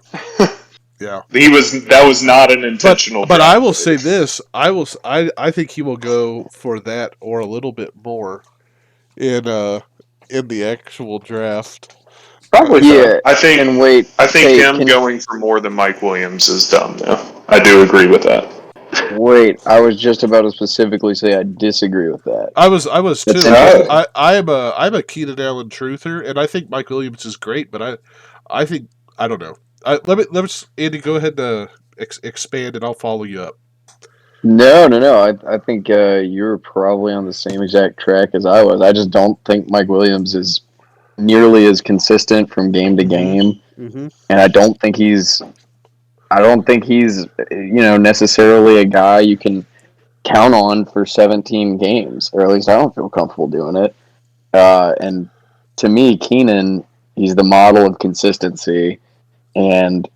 Yeah. That was not an intentional But I will say this. I think he will go for that or a little bit more in the actual draft. Probably Yeah, I think him going for more than Mike Williams is dumb now. I do agree with that. Wait, I was just about to specifically say I disagree with that. I was too. I'm a Keenan Allen truther, and I think Mike Williams is great, but I think I don't know. Let me Andy, go ahead and expand, and I'll follow you up. No. I think you're probably on the same exact track as I was. I just don't think Mike Williams is nearly as consistent from game to game, and I don't think he's necessarily a guy you can count on for 17 games, or at least I don't feel comfortable doing it. And to me, Keenan, he's the model of consistency, and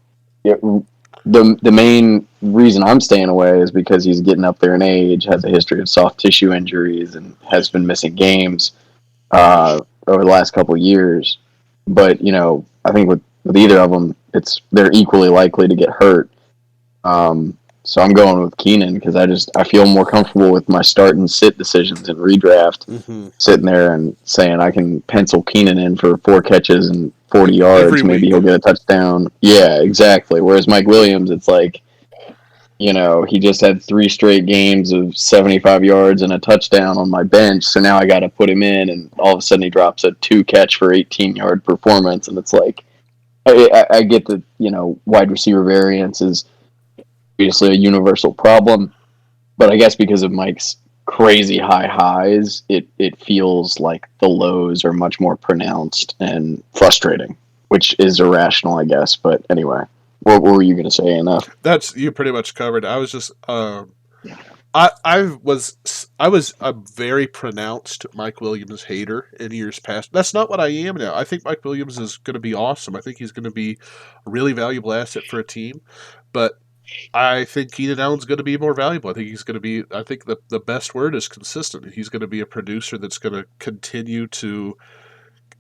the main reason I'm staying away is because he's getting up there in age, has a history of soft tissue injuries, and has been missing games over the last couple of years. But I think with either of them, they're equally likely to get hurt. So I'm going with Keenan because I feel more comfortable with my start and sit decisions in redraft, sitting there and saying I can pencil Keenan in for 4 catches and 40 yards. Maybe he'll get a touchdown. Yeah, exactly. Whereas Mike Williams, it's like, he just had 3 straight games of 75 yards and a touchdown on my bench. So now I got to put him in, and all of a sudden he drops a 2 catch for 18-yard performance, and it's like, I get the wide receiver variance is obviously a universal problem, but I guess because of Mike's crazy high highs, it feels like the lows are much more pronounced and frustrating, which is irrational, I guess. But anyway, what were you going to say? Enough. That's you pretty much covered. I was just I was a very pronounced Mike Williams hater in years past. That's not what I am now. I think Mike Williams is going to be awesome. I think he's going to be a really valuable asset for a team, but I think Keenan Allen's going to be more valuable. I think he's going to be. I think the best word is consistent. He's going to be a producer that's going to continue to.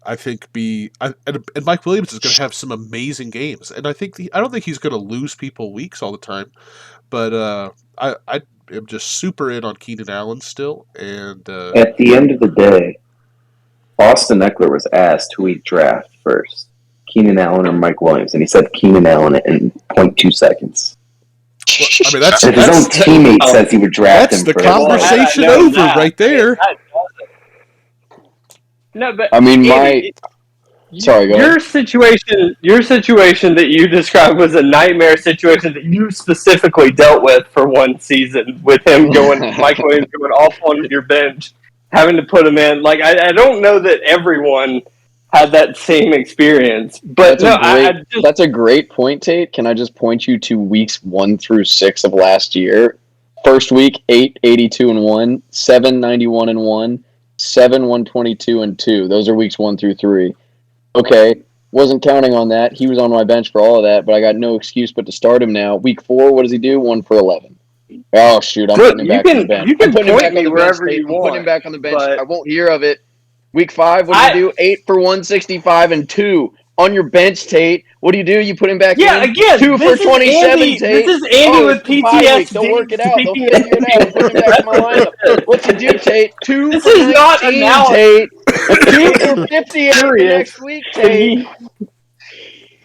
I think and Mike Williams is going to have some amazing games, and I don't think he's going to lose people weeks all the time, but I am just super in on Keenan Allen still. And at the end of the day, Austin Eckler was asked who he'd draft first. Keenan Allen or Mike Williams, and he said Keenan Allen in 0.2 seconds. Well, I mean, that's And if his own teammate says he would draft that's him the for conversation over right there. No, but I mean, Andy, sorry, go your situation that you described was a nightmare situation that you specifically dealt with for one season with him Mike Williams going off on your bench, having to put him in. Like, I don't know that everyone had that same experience, but that's a great point, Tate. Can I just point you to weeks 1 through 6 of last year? First week, 8, 82 and 1, 7, 91 and 1, 7, 122 and 2. Those are weeks 1 through 3. Okay, wasn't counting on that. He was on my bench for all of that, but I got no excuse but to start him now. Week 4, what does he do? 1 for 11. Oh, shoot, I'm putting him back on the bench. You can point me wherever you want. I'm putting him back on the bench. I won't hear of it. Week 5, what do you do? 8 for 165 and 2. On your bench, Tate. What do you do? You put him back in? Again, 2 for 27, Tate. This is Andy with PTSD. Don't work it out. They'll figure it out. I'm putting him back in my lineup. What you do, Tate? 2 this for is 19, not Tate. 2 for 58 next week, Tate.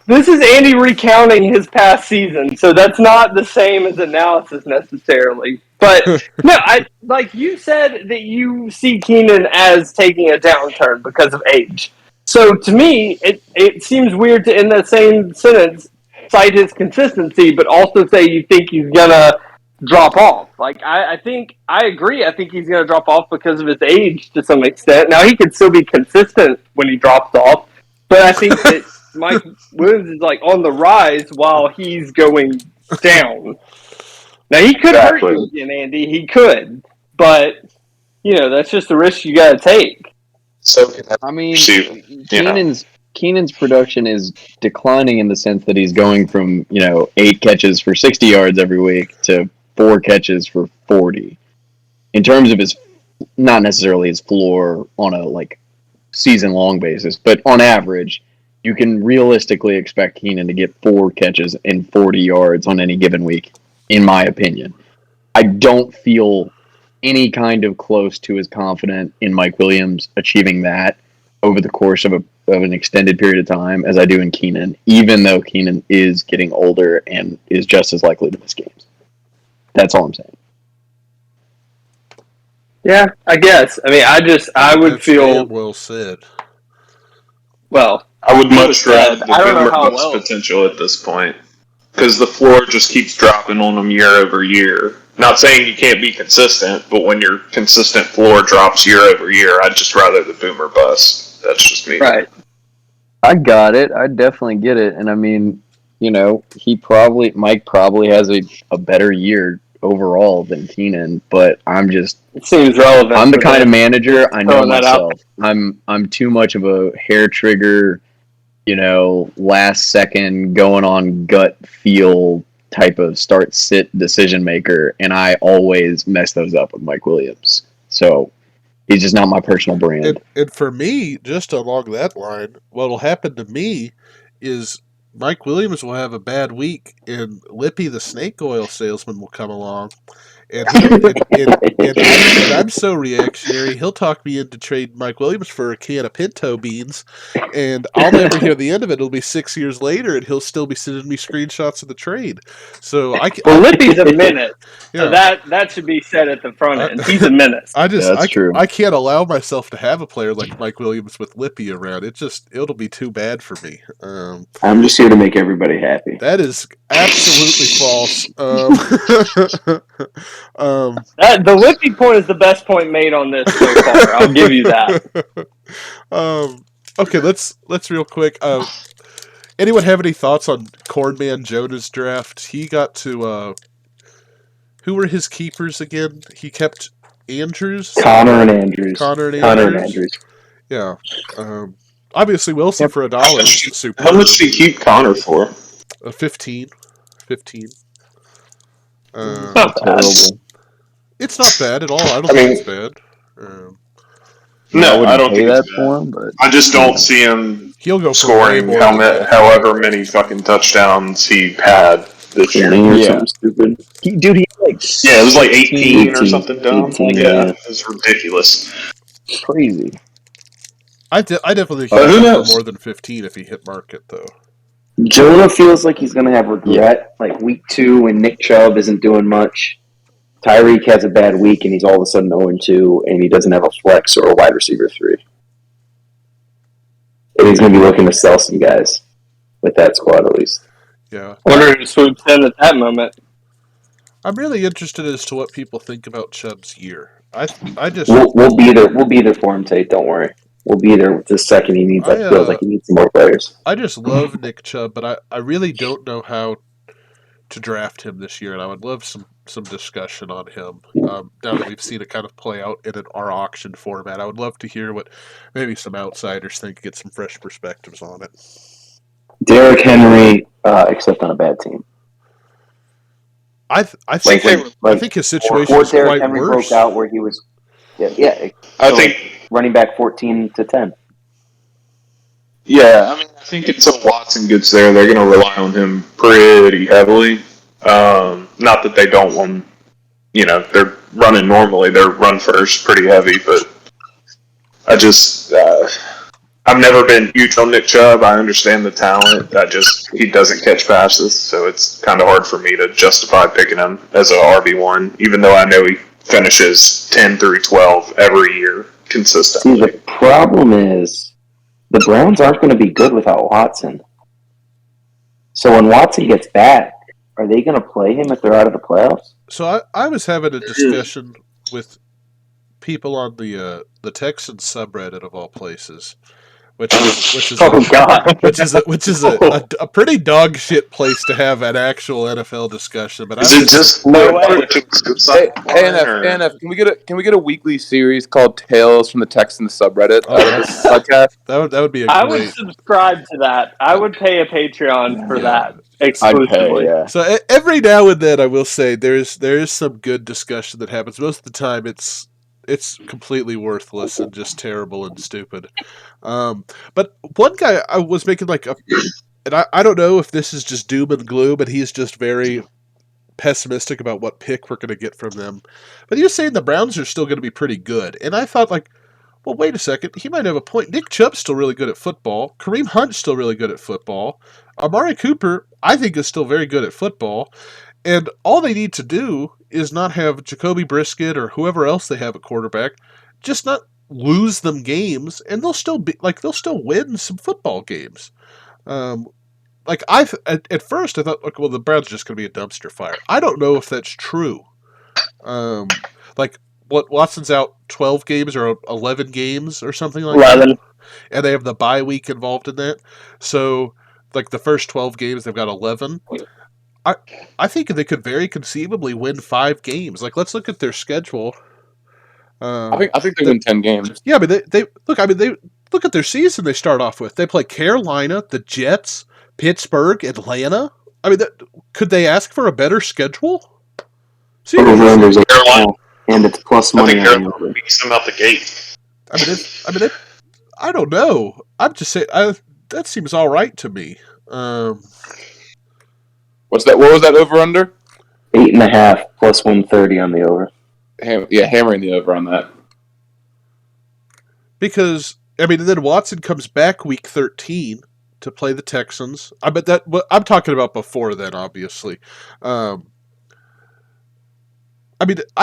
This is Andy recounting his past season, so that's not the same as analysis necessarily. But no, like you said that you see Keenan as taking a downturn because of age. So to me, it seems weird to, in that same sentence, cite his consistency, but also say you think he's gonna drop off. Like I think I agree. I think he's gonna drop off because of his age to some extent. Now he can still be consistent when he drops off, but I think that Mike Williams is like on the rise while he's going down. Now he could hurt you again, Andy. He could, but that's just the risk you got to take. So I mean, Keenan's production is declining in the sense that he's going from 8 catches for 60 yards every week to 4 catches for 40. In terms of his, not necessarily his floor on a season long basis, but on average, you can realistically expect Keenan to get 4 catches and 40 yards on any given week, in my opinion. I don't feel any kind of close to as confident in Mike Williams achieving that over the course of an extended period of time as I do in Keenan, even though Keenan is getting older and is just as likely to miss games. That's all I'm saying. Yeah, I guess. I mean, I would feel well said. Well, I would much rather the boomer bust potential at this point, because the floor just keeps dropping on them year over year. Not saying you can't be consistent, but when your consistent floor drops year over year, I'd just rather the boomer bust. That's just me. Right. I got it. I definitely get it. And I mean, Mike probably has a better year overall than Keenan, but it seems relevant. I'm the kind of manager, I know myself. I'm too much of a hair trigger, last second going on gut feel type of start sit decision maker, and I always mess those up with Mike Williams. So he's just not my personal brand. And for me, just along that line, what will happen to me is Mike Williams will have a bad week, and Lippy the snake oil salesman will come along, and I'm so reactionary, he'll talk me into trading Mike Williams for a can of pinto beans, and I'll never hear the end of it. It'll be 6 years later, and he'll still be sending me screenshots of the trade. So Lippy's a menace. Yeah. So that should be said at the front end. He's a menace. That's true. I can't allow myself to have a player like Mike Williams with Lippy around. It'll be too bad for me. I'm just here to make everybody happy. That is absolutely false. The Lippy point is the best point made on this so far. I'll give you that. Okay, let's real quick. Anyone have any thoughts on Cornman Jonah's draft? He got to who were his keepers again? He kept Andrews, Connor and Andrews. Yeah. Obviously Wilson for $1. Super. How much did he keep Connor for? 15. Not terrible. It's not bad at all. I don't think it's bad. No, I don't think that it's for him, but I just don't see him he'll go scoring however many fucking touchdowns he had this year. Something stupid. He it was like 18 or something dumb. 18, yeah, it was ridiculous. Crazy. I definitely think But he'd who go for knows? more than 15 if he hit market, though. Jonah feels like he's going to have regret, like week 2 when Nick Chubb isn't doing much. Tyreek has a bad week and he's all of a sudden 0-2 and he doesn't have a flex or a wide receiver 3. And he's going to be looking to sell some guys with that squad at least. Yeah. Wonder who swoops in at that moment. I'm really interested as to what people think about Chubb's year. I just We'll be there. We'll be there for him, Tate. Don't worry. We'll be there the second he needs. Feels like he needs some more players. I just love Nick Chubb, but I really don't know how to draft him this year, and I would love some discussion on him. Now that we've seen it kind of play out in our auction format, I would love to hear what maybe some outsiders think, get some fresh perspectives on it. Derrick Henry, except on a bad team. I think his situation is Derrick quite Henry worse. Broke out where he was. Yeah. I think running back 14-10. Yeah, I think until Watson gets there, they're going to rely on him pretty heavily. Not that they don't want, they're running normally. They're run first pretty heavy, but I've never been huge on Nick Chubb. I understand the talent. He doesn't catch passes, so it's kind of hard for me to justify picking him as a RB1, even though I know he finishes 10 through 12 every year consistently. See, the problem is the Browns aren't going to be good without Watson. So when Watson gets back, are they going to play him if they're out of the playoffs? So I was having a discussion with people on the Texans subreddit of all places, which is a pretty dog shit place to have an actual NFL discussion. But is it just no way? ANF, can we get a weekly series called Tales from the Texans subreddit out of this podcast? That would be I would subscribe to that. I would pay a Patreon for that exclusively. I'd pay, yeah. So every now and then, I will say there is some good discussion that happens. Most of the time, it's completely worthless and just terrible and stupid. But one guy I was making and I don't know if this is just doom and gloom, but he's just very pessimistic about what pick we're going to get from them. But he was saying the Browns are still going to be pretty good, and I thought well, wait a second, he might have a point. Nick Chubb's still really good at football. Kareem Hunt's still really good at football. Amari Cooper, I think, is still very good at football. And all they need to do is not have Jacoby Brissett or whoever else they have at quarterback, just not lose them games, and they'll still win some football games. At first I thought, well, the Browns are just going to be a dumpster fire. I don't know if that's true. Watson's out 12 games or 11 games or something like 11. that, and they have the bye week involved in that. So, the first 12 games, they've got 11. I think they could very conceivably win 5 games. Let's look at their schedule. I think they win 10 games. Yeah, but they look at their season. They start off with, they play Carolina, the Jets, Pittsburgh, Atlanta. Could they ask for a better schedule? Seriously. And it's plus money. I think Carolina beats them out the gate. I don't know. I'm just saying that seems all right to me. What's that? What was that over under? 8.5 plus 130 on the over. Hammering the over on that. Because then Watson comes back week 13 to play the Texans. I'm talking about before then, obviously. I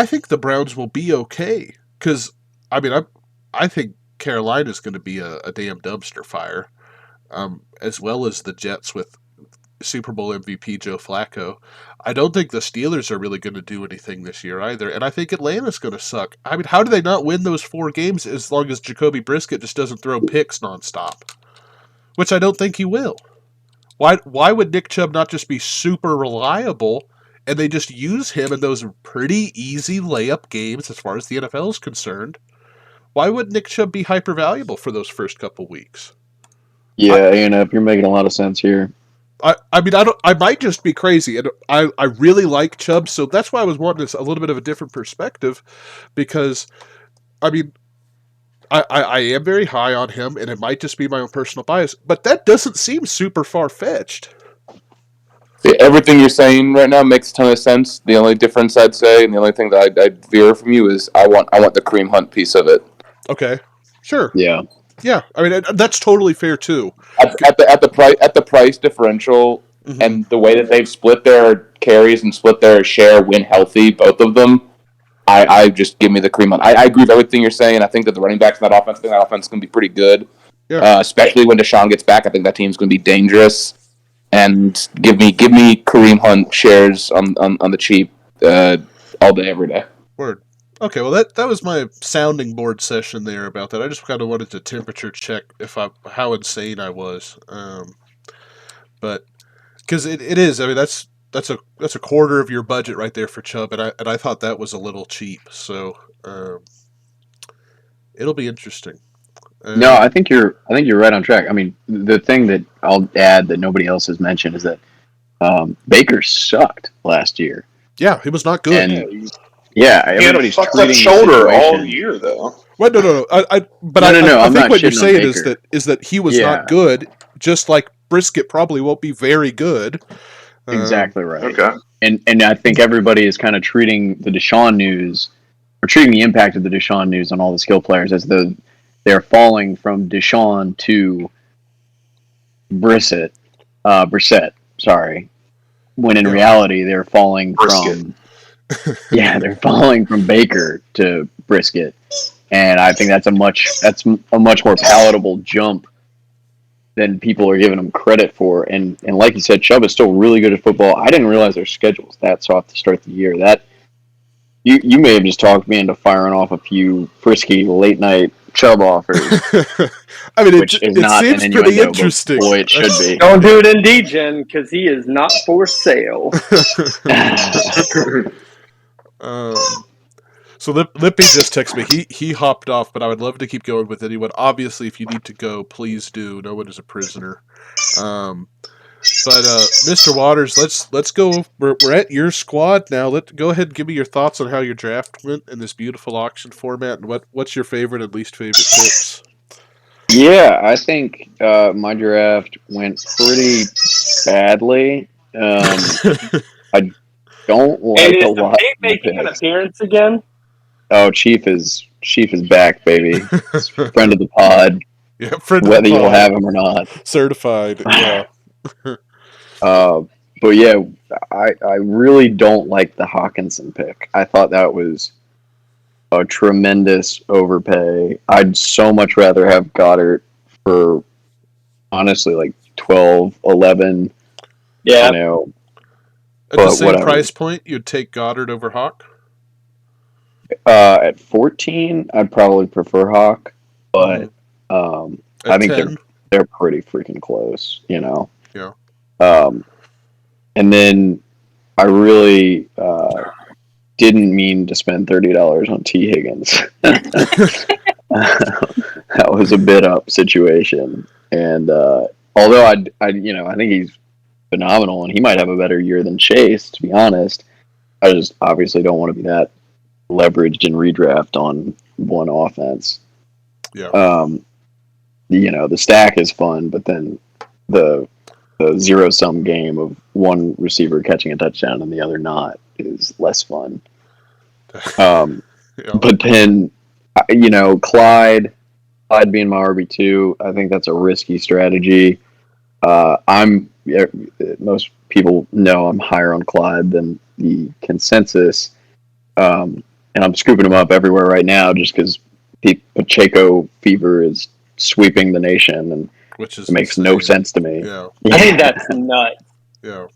think the Browns will be okay because I think Carolina's going to be a damn dumpster fire, as well as the Jets with Super Bowl MVP Joe Flacco. I don't think the Steelers are really going to do anything this year either, and I think Atlanta's going to suck. How do they not win those 4 games as long as Jacoby Brissett just doesn't throw picks nonstop? Which I don't think he will. Why would Nick Chubb not just be super reliable and they just use him in those pretty easy layup games as far as the NFL is concerned? Why would Nick Chubb be hyper valuable for those first couple weeks? Yeah, you're making a lot of sense here. I might just be crazy, and I really like Chubb, so that's why I was wanting a little bit of a different perspective, because I am very high on him, and it might just be my own personal bias, but that doesn't seem super far-fetched. Everything you're saying right now makes a ton of sense. The only difference I'd say, and the only thing that I'd veer from you is I want the Kareem Hunt piece of it. Okay, sure. Yeah. Yeah, I mean that's totally fair too. At the price differential and the way that they've split their carries and split their share when healthy, both of them, I just give me the cream on. I agree with everything you're saying. I think that the running backs in that offense, is going to be pretty good. Yeah. Especially when Deshaun gets back, I think that team's going to be dangerous. And give me Kareem Hunt shares on the cheap all day, every day. Word. Okay, well that was my sounding board session there about that. I just kind of wanted to temperature check how insane I was. But because it is, I mean that's a quarter of your budget right there for Chubb, and I thought that was a little cheap. So it'll be interesting. No, I think you're right on track. I mean, the thing that I'll add that nobody else has mentioned is that Baker sucked last year. Yeah, he was not good. And yeah, everybody's fucked up treating shoulder all situation. year though. Well, no. I I'm think not what you're shitting on saying Baker. is that he was Yeah. not good, just like Brisket probably won't be very good. Exactly right. Okay. And I think everybody is kind of treating the Deshaun news, or treating the impact of the Deshaun news on all the skill players as though they're falling from Deshaun to Brissett, sorry. When in reality they're falling Brisket. they're falling from Baker to Brisket, and I think that's a much more palatable jump than people are giving him credit for. And like you said, Chubb is still really good at football. I didn't realize their schedule was that soft to start the year. That you may have just talked me into firing off a few frisky late night Chubb offers. I mean, which is it not seems an pretty innuendo, interesting. Boy, it should be. Don't do it in D-Gen because he is not for sale. So Lippy just texted me. He hopped off, but I would love to keep going with anyone. Obviously, if you need to go, please do. No one is a prisoner. But Mr. Waters, let's go. We're at your squad now. Go ahead and give me your thoughts on how your draft went in this beautiful auction format, and what's your favorite and least favorite picks. Yeah, I think my draft went pretty badly. I don't like a lot. Is Pete making an appearance again? Oh, Chief is back, baby. Friend of the pod. Yeah, friend whether of the pod. You'll have him or not. Certified. Yeah. But yeah, I really don't like the Hawkinson pick. I thought that was a tremendous overpay. I'd so much rather have Goddard for honestly like 12, 11. Yeah. You know, at the same price point, you'd take Goddard over Hawk? At 14, I'd probably prefer Hawk, but I think they're pretty freaking close, you know. Yeah. And then I really didn't mean to spend $30 on T. Higgins. That was a bid up situation, and although I think he's phenomenal, and he might have a better year than Chase. To be honest, I just obviously don't want to be that leveraged in redraft on one offense. Yeah. The stack is fun, but then the zero sum game of one receiver catching a touchdown and the other not is less fun. But then, Clyde being my RB2, I think that's a risky strategy. Most people know I'm higher on Clyde than the consensus. And I'm scooping him up everywhere right now just because Pacheco fever is sweeping the nation, and it makes no sense to me. Yeah. I think that's nuts. Yeah.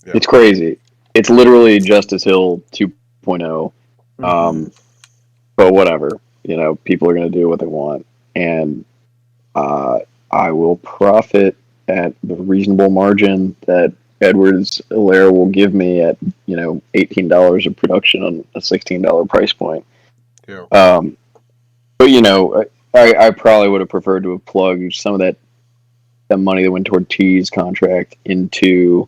It's crazy. It's literally Justice Hill 2.0. But whatever. People are going to do what they want. And I will profit at the reasonable margin that Edwards-Helaire will give me at, $18 of production on a $16 price point. Yeah. But, I probably would have preferred to have plugged some of that money that went toward T's contract into,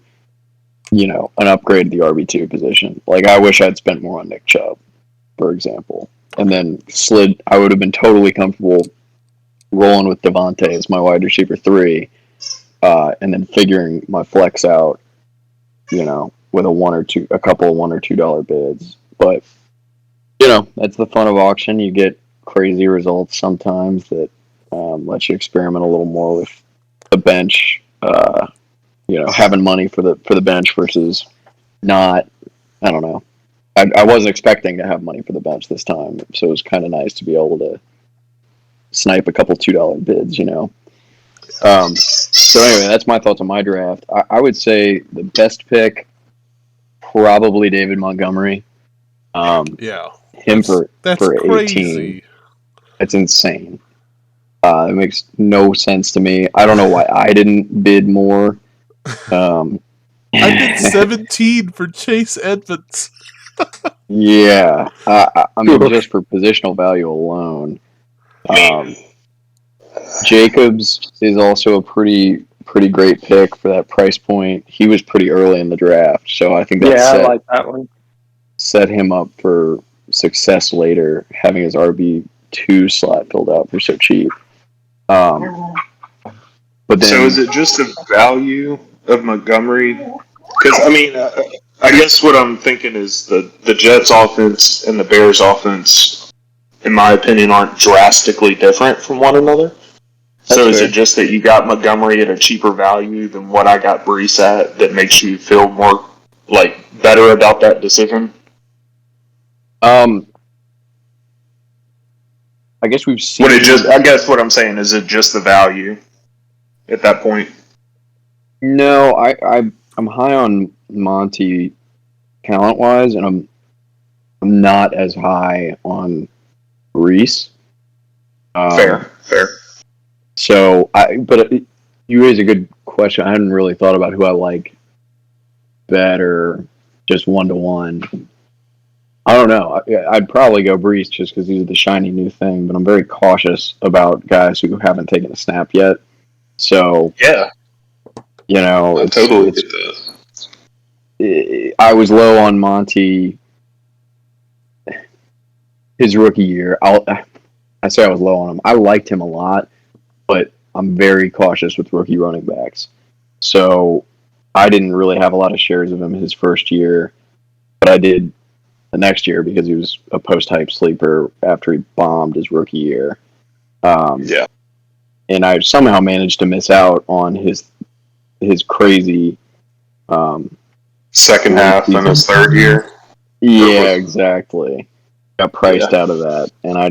an upgrade at the RB2 position. Like, I wish I'd spent more on Nick Chubb, for example. And then I would have been totally comfortable rolling with Devontae as my wide receiver 3, and then figuring my flex out, with a couple of $1 or $2 bids. But, that's the fun of auction. You get crazy results sometimes that Let you experiment a little more with the bench. Having money for the bench versus not. I don't know. I wasn't expecting to have money for the bench this time, so it was kind of nice to be able to snipe a couple $2 bids. So anyway, that's my thoughts on my draft. I would say the best pick, probably David Montgomery. Yeah, Him that's for 18. crazy. That's insane. It makes no sense to me. I don't know why I didn't bid more. I bid 17 for Chase Edmonds. Yeah, I mean, just for positional value alone. Jacobs is also a pretty great pick for that price point. He was pretty early in the draft, so I think I like that one. Set him up for success later, having his RB2 slot filled out for so cheap. But then, so is it just the value of Montgomery? Because I mean, I guess what I'm thinking is the Jets offense and the Bears offense, in my opinion, aren't drastically different from one another. So is it just that you got Montgomery at a cheaper value than what I got Brees at that makes you feel more better about that decision? I guess we've seen. I guess what I'm saying is it just the value at that point? No, I'm high on Monty talent wise, and I'm not as high on Brees. Fair. So you raise a good question. I hadn't really thought about who I like better, just 1-to-1. I don't know. I'd probably go Brees just because he's the shiny new thing, but I'm very cautious about guys who haven't taken a snap yet. So yeah, I totally get that. I was low on Monty his rookie year. I say I was low on him. I liked him a lot, but I'm very cautious with rookie running backs. So I didn't really have a lot of shares of him his first year, but I did the next year because he was a post-hype sleeper after he bombed his rookie year. Yeah. And I somehow managed to miss out on his crazy second half in his third year. Yeah, exactly. Got priced out of that, and I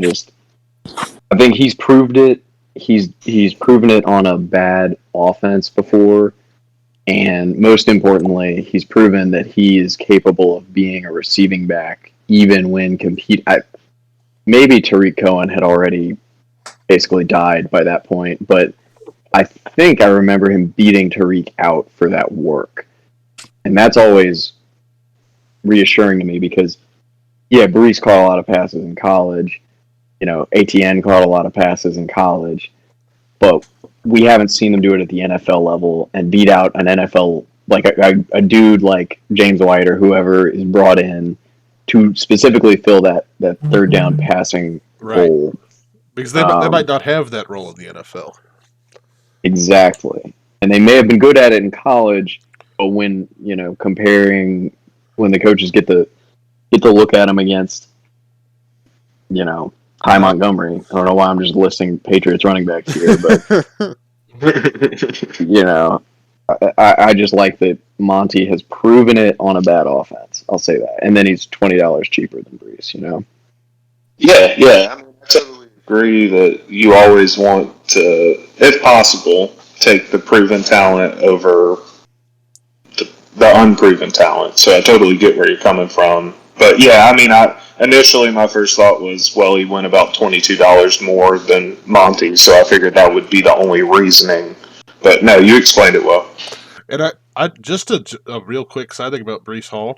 think he's proved it. He's proven it on a bad offense before, and most importantly, he's proven that he is capable of being a receiving back even when maybe Tariq Cohen had already basically died by that point, but I think I remember him beating Tariq out for that work. And that's always reassuring to me because, yeah, Brees caught a lot of passes in college. ATN caught a lot of passes in college. But we haven't seen him do it at the NFL level and beat out an NFL, like a dude like James White or whoever is brought in to specifically fill that third down passing role. Because they might not have that role in the NFL. Exactly. And they may have been good at it in college, but when, comparing when the coaches get to look at them against, Ty Montgomery. I don't know why I'm just listing Patriots running backs here, but I just like that Monty has proven it on a bad offense. I'll say that, and then he's $20 cheaper than Brees. Yeah. I mean, I totally agree that you always want to, if possible, take the proven talent over the unproven talent. So I totally get where you're coming from. But yeah, I mean, initially my first thought was, well, he went about $22 more than Monty, so I figured that would be the only reasoning. But no, you explained it well. And I just a real quick side thing about Brees Hall.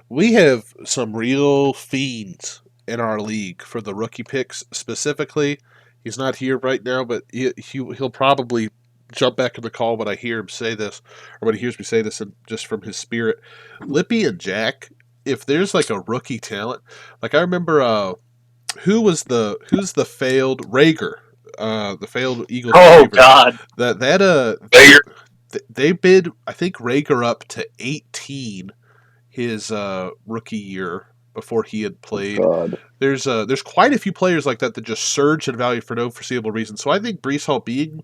We have some real fiends in our league for the rookie picks specifically. He's not here right now, but he'll probably jump back in the call when I hear him say this, or when he hears me say this, and just from his spirit. Lippy and Jack, if there's like a rookie talent, like I remember, who's the failed Rager, the failed Eagles. Oh receiver. God, they bid I think Rager up to 18 his rookie year, before he had played. God. There's quite a few players like that just surge in value for no foreseeable reason. So I think Breece Hall being,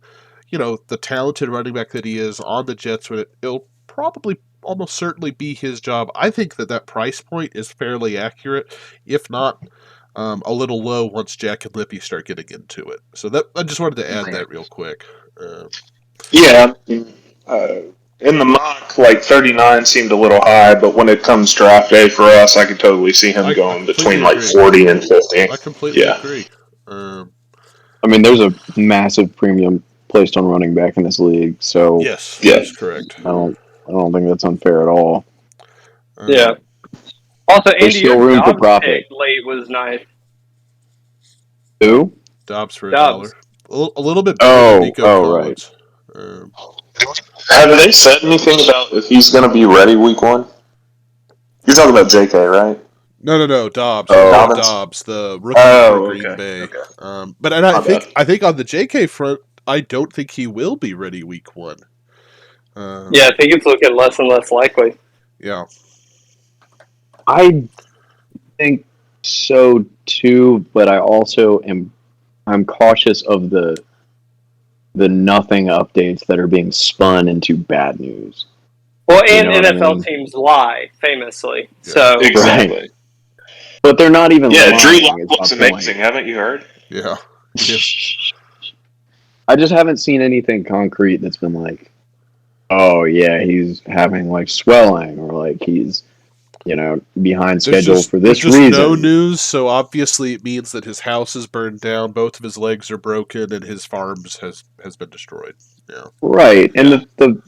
the talented running back that he is on the Jets, it'll probably almost certainly be his job. I think that price point is fairly accurate, if not a little low once Jack and Lippy start getting into it. So that I just wanted to add that real quick. Yeah. In the mock, 39 seemed a little high, but when it comes draft day for us, I could totally see him going between agree. 40 and 50. I completely agree. I mean, there's a massive premium placed on running back in this league, so yes, that's correct. I don't think that's unfair at all. Yeah. Also, there's Andy, still your room for Dobbs profit. pick late was nice. Who? Dobbs for Dobbs. $1. A little bit better than Nico Collins. Right. Have they said anything about if he's going to be ready week 1? You're talking about JK, right? No, Dobbs. Dobbs, the rookie for Green Bay. Okay. But I think on the JK front, I don't think he will be ready week 1. Yeah, I think it's looking less and less likely. Yeah. I think so too, but I also I'm cautious of the nothing updates that are being spun into bad news. Well, and NFL teams lie famously. Yeah. So exactly. Right. But they're not even lying. Drew Lock looks amazing, haven't you heard? Yeah. I just haven't seen anything concrete that's been like, oh yeah, he's having swelling, or he's behind schedule for this there's reason. No news, so obviously it means that his house is burned down, both of his legs are broken, and his farms has been destroyed. Yeah. Right, and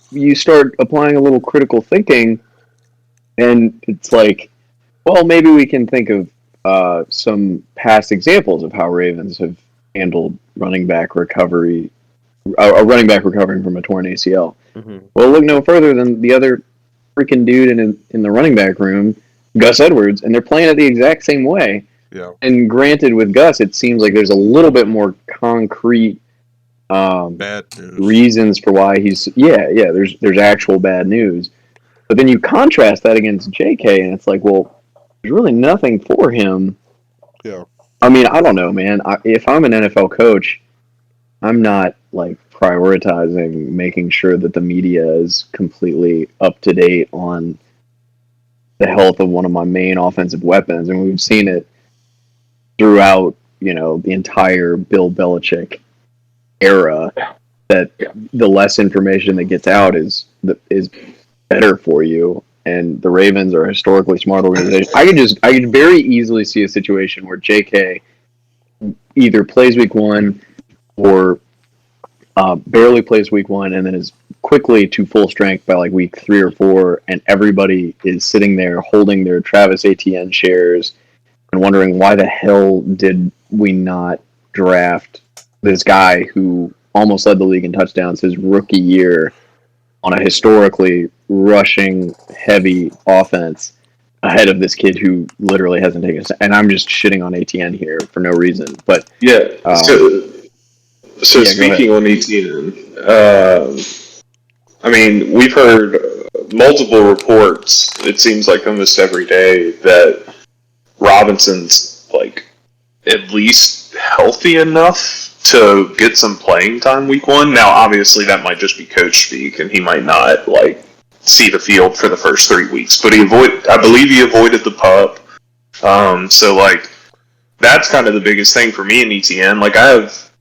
you start applying a little critical thinking, and it's like, well, maybe we can think of some past examples of how Ravens have handled running back recovery, a running back recovering from a torn ACL. Mm-hmm. Well, look no further than the other freaking dude in the running back room, Gus Edwards, and they're playing it the exact same way. Yeah. And granted, with Gus, it seems like there's a little bit more concrete bad news reasons for why he's there's actual bad news. But then you contrast that against JK, and it's like, well, there's really nothing for him. Yeah. I mean, I don't know, man. If I'm an NFL coach, I'm not prioritizing making sure that the media is completely up to date on the health of one of my main offensive weapons. And we've seen it throughout, the entire Bill Belichick era, that the less information that gets out is better for you. And the Ravens are a historically smart organization. I could very easily see a situation where JK either plays week 1 or barely plays week 1 and then is quickly to full strength by week 3 or 4, and everybody is sitting there holding their Travis Etienne shares and wondering why the hell did we not draft this guy who almost led the league in touchdowns his rookie year on a historically rushing heavy offense ahead of this kid who literally hasn't taken a... And I'm just shitting on Etienne here for no reason, but So speaking on Etienne, I mean, we've heard multiple reports, it seems like almost every day, that Robinson's at least healthy enough to get some playing time week 1. Now, obviously, that might just be coach speak, and he might not see the field for the first 3 weeks. But I believe he avoided the pup. So that's kind of the biggest thing for me in ETN. I have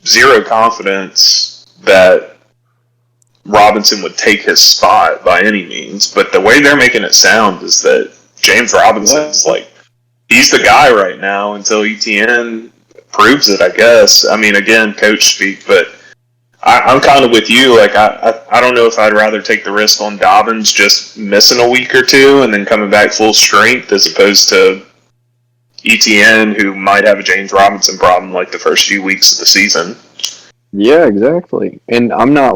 zero confidence that Robinson would take his spot by any means. But the way they're making it sound is that James Robinson's he's the guy right now until ETN proves it, I guess. I mean, again, coach speak, but I'm kind of with you. I don't know if I'd rather take the risk on Dobbins just missing a week or 2 and then coming back full strength as opposed to ETN, who might have a James Robinson problem the first few weeks of the season. Yeah, exactly. And I'm not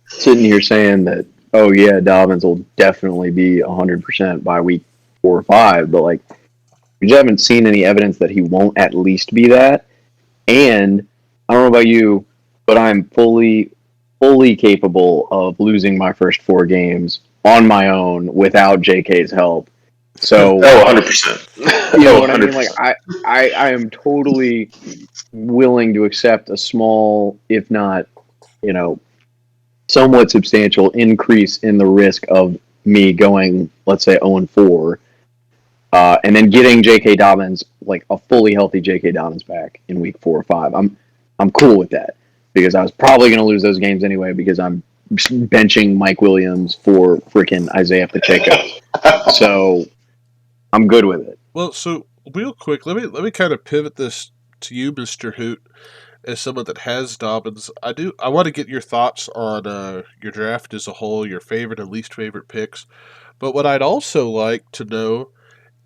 sitting here saying that, oh yeah, Dobbins will definitely be 100% by week 4 or 5, but we just haven't seen any evidence that he won't at least be that. And I don't know about you, but I'm fully capable of losing my first 4 games on my own without JK's help So, 100%. you know what I mean? Like, I am totally willing to accept a small, if not, you know, somewhat substantial increase in the risk of me going, let's say, 0-4, and then getting J.K. Dobbins, like a fully healthy J.K. Dobbins back in week 4 or 5. I'm cool with that because I was probably going to lose those games anyway because I'm benching Mike Williams for freaking Isaiah Pacheco. So I'm good with it. Well, so real quick, let me kind of pivot this to you, Mr. Hoot, as someone that has Dobbins. I want to get your thoughts on your draft as a whole, your favorite and least favorite picks. But what I'd also like to know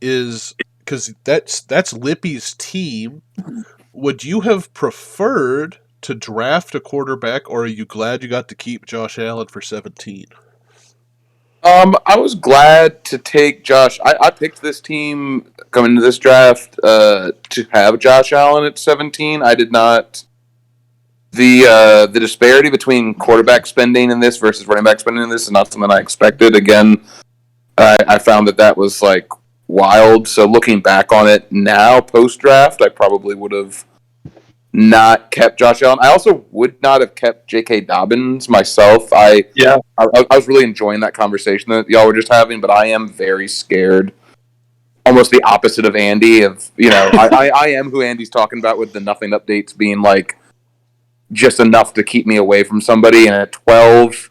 is, because that's Lippy's team, would you have preferred to draft a quarterback, or are you glad you got to keep Josh Allen for 17? I was glad to take Josh. I picked this team coming into this draft to have Josh Allen at 17. I did not. The disparity between quarterback spending in this versus running back spending in this is not something I expected. Again, I found that was like wild. So looking back on it now, post draft, I probably would have not kept Josh Allen. I also would not have kept J.K. Dobbins myself. I was really enjoying that conversation that y'all were just having, but I am very scared. Almost the opposite of Andy. I am who Andy's talking about with the nothing updates being like just enough to keep me away from somebody. And at 12,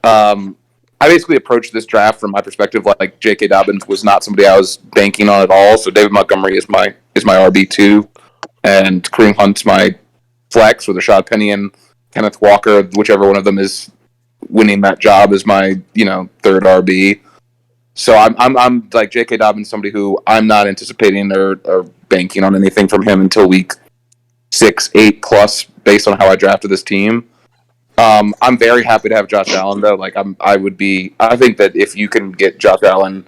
I basically approached this draft from my perspective like J.K. Dobbins was not somebody I was banking on at all. So David Montgomery is my RB2. And Kareem Hunt's my flex with Rashad Penny and Kenneth Walker, whichever one of them is winning that job, is my third RB. So I'm like J.K. Dobbins, somebody who I'm not anticipating or banking on anything from him until week 6, 8 plus, based on how I drafted this team. I'm very happy to have Josh Allen though. Like I think that if you can get Josh Allen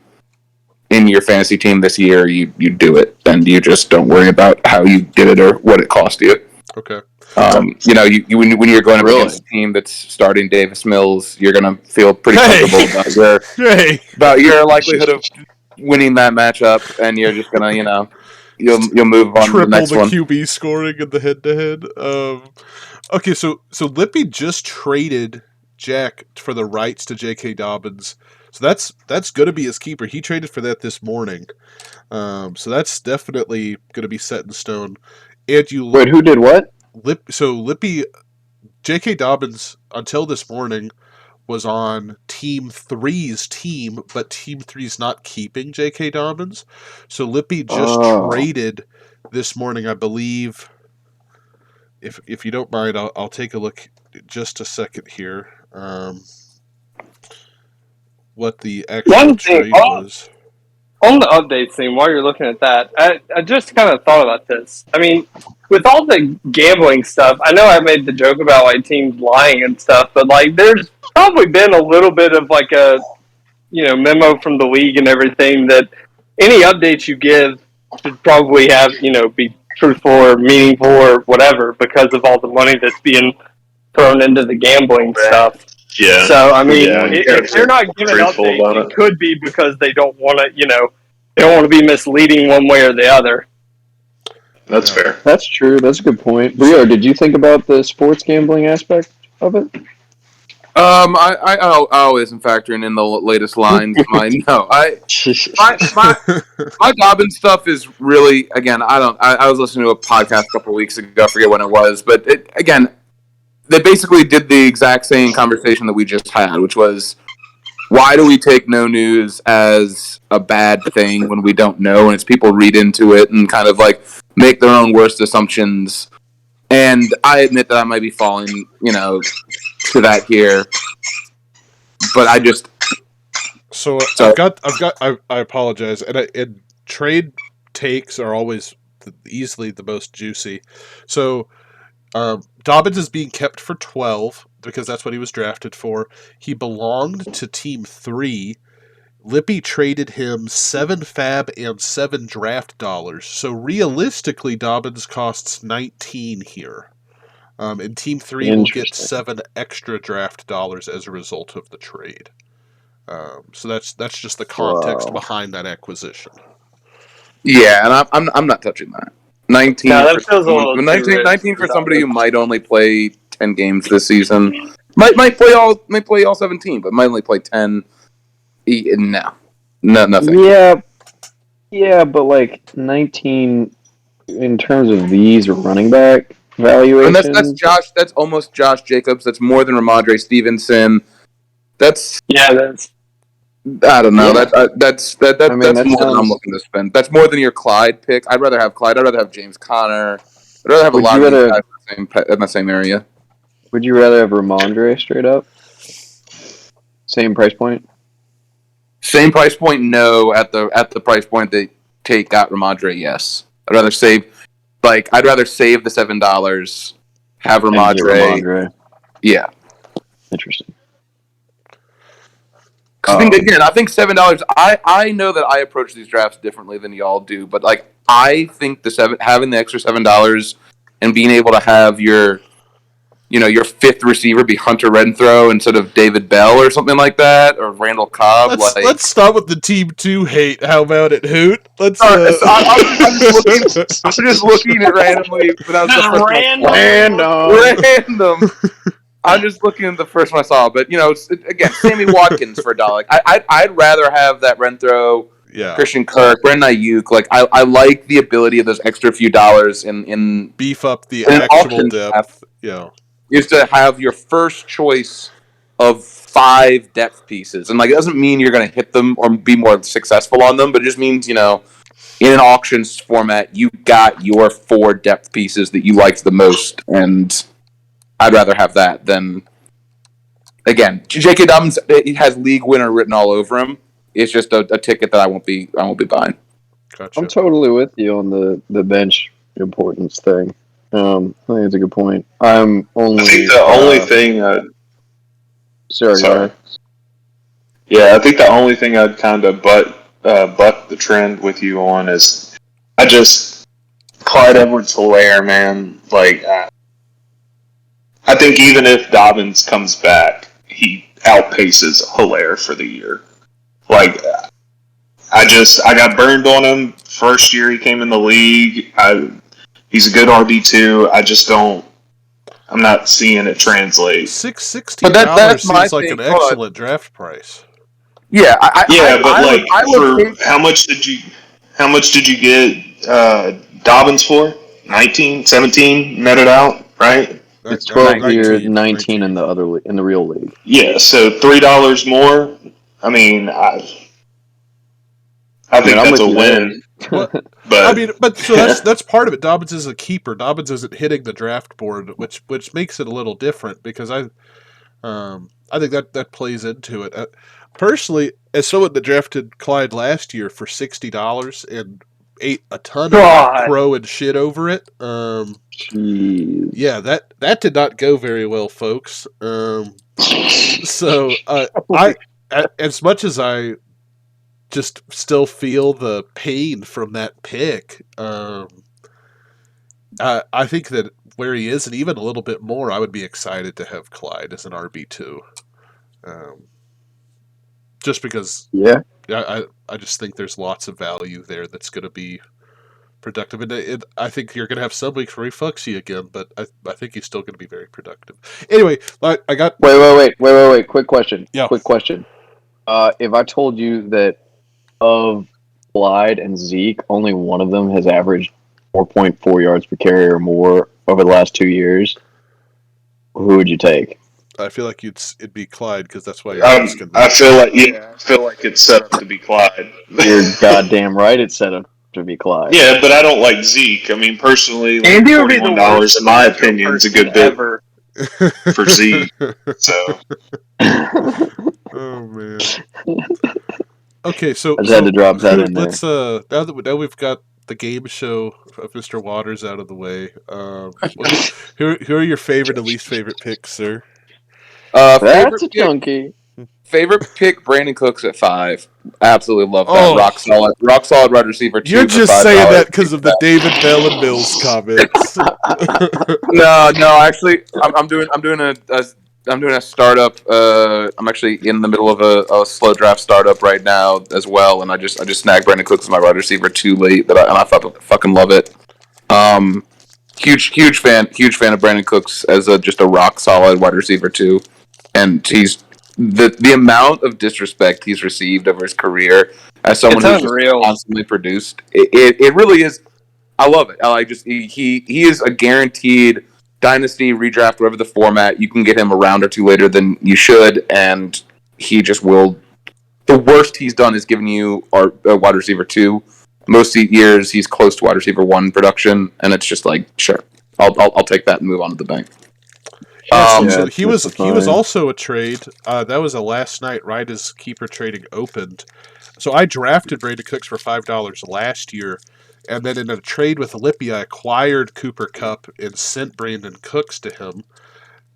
in your fantasy team this year, you do it, and you just don't worry about how you did it or what it cost you. Okay. When you're going up against a team that's starting Davis Mills, you're gonna feel pretty comfortable about your likelihood of winning that matchup, and you're just gonna you'll move on to the next one. Triple the QB scoring in the head-to-head. Okay, so Lippy just traded Jack for the rights to J.K. Dobbins. So that's going to be his keeper. He traded for that this morning. So that's definitely going to be set in stone. And Wait, who did what? Lippy, J.K. Dobbins, until this morning, was on Team 3's team, but Team 3's not keeping J.K. Dobbins. So Lippy just traded this morning, I believe. If you don't mind, I'll take a look just a second here. What the actual trade was. On the updates thing, while you're looking at that, I just kind of thought about this. I mean, with all the gambling stuff, I know I made the joke about like teams lying and stuff, but like there's probably been a little bit of like a memo from the league and everything that any updates you give should probably have be truthful or meaningful or whatever because of all the money that's being thrown into the gambling stuff. Yeah. So I mean, if they're not giving updates, it could be because they don't want to, they don't want to be misleading one way or the other. That's fair. That's true. That's a good point. Rio, did you think about the sports gambling aspect of it? I always am factoring in the latest lines. My Dobbins stuff is really, again, I was listening to a podcast a couple of weeks ago, I forget when it was, but they basically did the exact same conversation that we just had, which was, why do we take no news as a bad thing when we don't know? And it's people read into it and kind of like make their own worst assumptions. And I admit that I might be falling, to that here. But I just... I apologize. And trade takes are always easily the most juicy. So... Dobbins is being kept for 12 because that's what he was drafted for. He belonged to Team 3. Lippy traded him 7 fab and 7 draft dollars. So realistically, Dobbins costs 19 here. And Team 3 will get 7 extra draft dollars as a result of the trade. So that's just the context behind that acquisition. Yeah, and I'm not touching that. 19 No, that for feels a someone, little 19, too 19 for rich. somebody who might only play 10 games this season. Might play all 17, but might only play 10. No, nothing. Yeah, but like 19 in terms of these running back And valuations. that's Josh. That's almost Josh Jacobs. That's more than Ramondre Stevenson. That's I don't know. Yeah. That's I mean, that's that more than I'm sounds. looking to spend. That's more than your Clyde pick. I'd rather have Clyde. I'd rather have James Conner. I'd rather have a Would lot you of these rather? guys in the same area. Would you rather have Ramondre straight up? Same price point. Same price point, no. At the price point that Tate got Ramondre, yes. I'd rather save the $7, have And get Ramondre. Ramondre. Yeah. Interesting. I think $7. I know that I approach these drafts differently than y'all do, but like I think having the extra $7 and being able to have your fifth receiver be Hunter Renfrow instead of David Bell or something like that, or Randall Cobb. Let's stop with the Team 2 hate. How about it, Hoot? Let's. I'm just looking at randomly. But that was the first random. I'm just looking at the first one I saw, but again, Sammy Watkins for $1. I'd rather have that Renfrow, Christian Kirk, Brandon Ayuk. Like I like the ability of those extra few dollars in beef up the actual depth. Yeah, is to have your first choice of 5 depth pieces, and like it doesn't mean you're going to hit them or be more successful on them, but it just means in an auctions format you got your 4 depth pieces that you liked the most, and I'd rather have that than, again, J.K. Dobbins has league winner written all over him. It's just a ticket that I won't be buying. Gotcha. I'm totally with you on the bench importance thing. I think it's a good point. I'm only. I think the only thing. Sorry. Yeah, I think the only thing I'd kind of buck the trend with you on is Clyde Edwards-Helaire, man. Like, I think even if Dobbins comes back, he outpaces Helaire for the year. Like, I got burned on him first year he came in the league. He's a good RB2. I'm not seeing it translate. $16 seems like an excellent draft price. Yeah, how much did you get Dobbins for? 19, 17 netted out, right? It's 12 here, 19 in the real league. Yeah, so $3 more. I mean, I think that's a win. But that's part of it. Dobbins is a keeper. Dobbins isn't hitting the draft board, which makes it a little different because I think that plays into it. Personally, as someone that drafted Clyde last year for $60 and ate a ton of crow and shit over it, yeah, that did not go very well, folks. So I, as much as I just still feel the pain from that pick, I think that where he is, and even a little bit more, I would be excited to have Clyde as an RB2. Just because, I just think there's lots of value there that's going to be productive. And I think you're going to have some weeks where he fucks you again, but I think he's still going to be very productive. Anyway, I got... Wait. Quick question. Yeah. Quick question. If I told you that of Clyde and Zeke, only one of them has averaged 4.4 yards per carry or more over the last 2 years, who would you take? I feel like it'd be Clyde because that's why you're asking. I feel like it's set up to be Clyde. You're goddamn right. It's set up to be Clyde. Yeah, but I don't like Zeke. I mean, personally, like Andy would be the $41 worst in my opinion is a good bit for Zeke. So. Oh man. Okay, so I just had to drop that in there. Let's now we've got the game show of Mr. Waters out of the way. Who are your favorite and least favorite picks, sir? That's a chunky. Favorite pick, Brandon Cooks at 5. Absolutely love that. Rock solid wide receiver. You're just saying that because of the David Bell and Mills comments. No. Actually, I'm doing a doing a startup. I'm actually in the middle of a slow draft startup right now as well, and I just snagged Brandon Cooks as my wide receiver too late, and I fucking love it. Huge fan of Brandon Cooks as just a rock solid wide receiver too, and he's the amount of disrespect he's received over his career as someone It's who's just unreal. constantly produced. It really is. I love it. I just he is a guaranteed dynasty redraft, whatever the format. You can get him a round or two later than you should, and he just will. The worst he's done is giving you our wide receiver 2. Most years he's close to wide receiver 1 production, and it's just like, sure, I'll take that and move on to the bank. So he was also a trade. That was a last night right as keeper trading opened. So I drafted Brandon Cooks for $5 last year, and then in a trade with Lippy, I acquired Cooper Kupp and sent Brandon Cooks to him.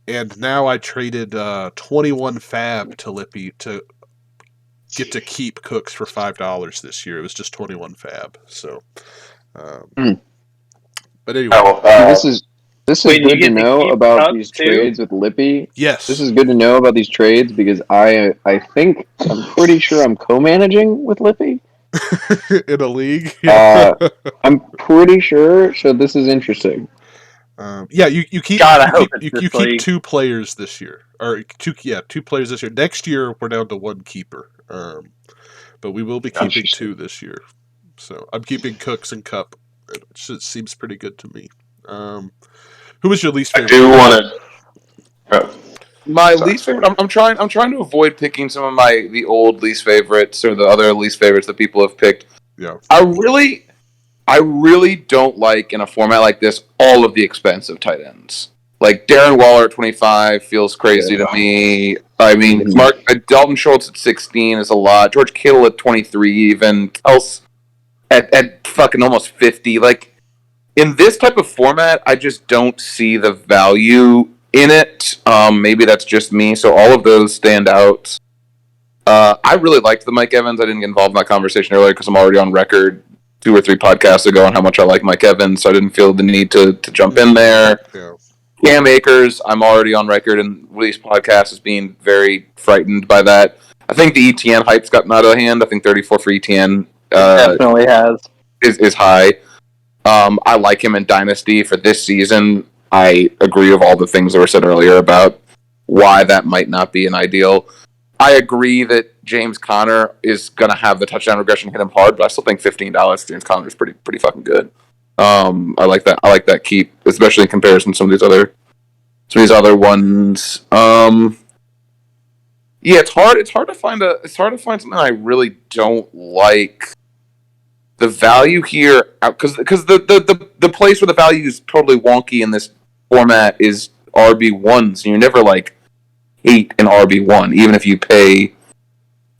And now I traded 21 fab to Lippy to get to keep Cooks for $5 this year. It was just 21 fab. So, but anyway, this is Wait, you good to get to know keep about Cubs these too? trades with Lippy. yes, This is good to know about these trades because I think I'm pretty sure I'm co-managing with Lippy. in a league. I'm pretty sure. So this is interesting. You keep God, I you hope keep, it's you, this you keep league. 2 players this year, or two players this year. Next year we're down to 1 keeper, but we will be keeping 2 this year. So I'm keeping Cooks and Cup. It seems pretty good to me. Who was your least I favorite? do want to. My least favorite. I'm trying to avoid picking some of the old least favorites or the other least favorites that people have picked. Yeah. I really don't like in a format like this all of the expensive tight ends. Like Darren Waller at 25 feels crazy to me. I mean, Dalton Schultz at 16 is a lot. George Kittle at 23 even. Else at fucking almost 50. Like in this type of format, I just don't see the value in it. Maybe that's just me. So all of those stand out. I really liked the Mike Evans. I didn't get involved in that conversation earlier because I'm already on record 2 or 3 podcasts ago on how much I like Mike Evans, so I didn't feel the need to jump in there. Yeah. Cam Akers, I'm already on record in Willie's podcast as being very frightened by that. I think the ETN hype's gotten out of hand. I think 34 for ETN Definitely has. is high. I like him in Dynasty for this season. I agree with all the things that were said earlier about why that might not be an ideal. I agree that James Conner is going to have the touchdown regression hit him hard, but I still think $15 James Conner is pretty fucking good. I like that. I like that keep, especially in comparison to some of these other ones. Yeah, it's hard to find something I really don't like. The value here, because the place where the value is totally wonky in this format is RB1s, and you're never like 8 in RB1, even if you pay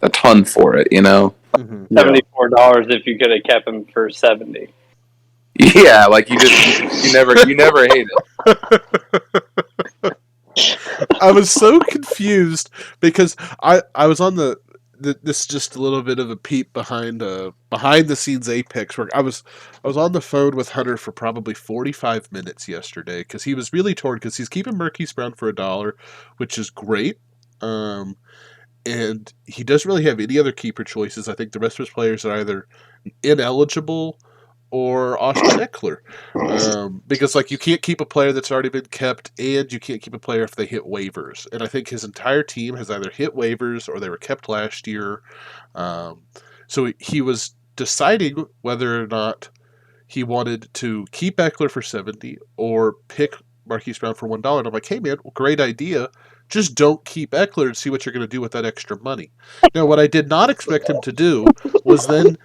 a ton for it, you know? Mm-hmm. $74 if you could have kept him for 70. Yeah, like you never hate it. I was so confused because I was on this is just a little bit of a peep behind the scenes Apex work. I was on the phone with Hunter for probably 45 minutes yesterday because he was really torn because he's keeping Marquise Brown for $1, which is great. And he doesn't really have any other keeper choices. I think the rest of his players are either ineligible or Austin Eckler. Because like you can't keep a player that's already been kept, and you can't keep a player if they hit waivers. And I think his entire team has either hit waivers or they were kept last year. So he was deciding whether or not he wanted to keep Eckler for 70 or pick Marquise Brown for $1. And I'm like, hey man, great idea. Just don't keep Eckler and see what you're going to do with that extra money. Now, what I did not expect him to do was then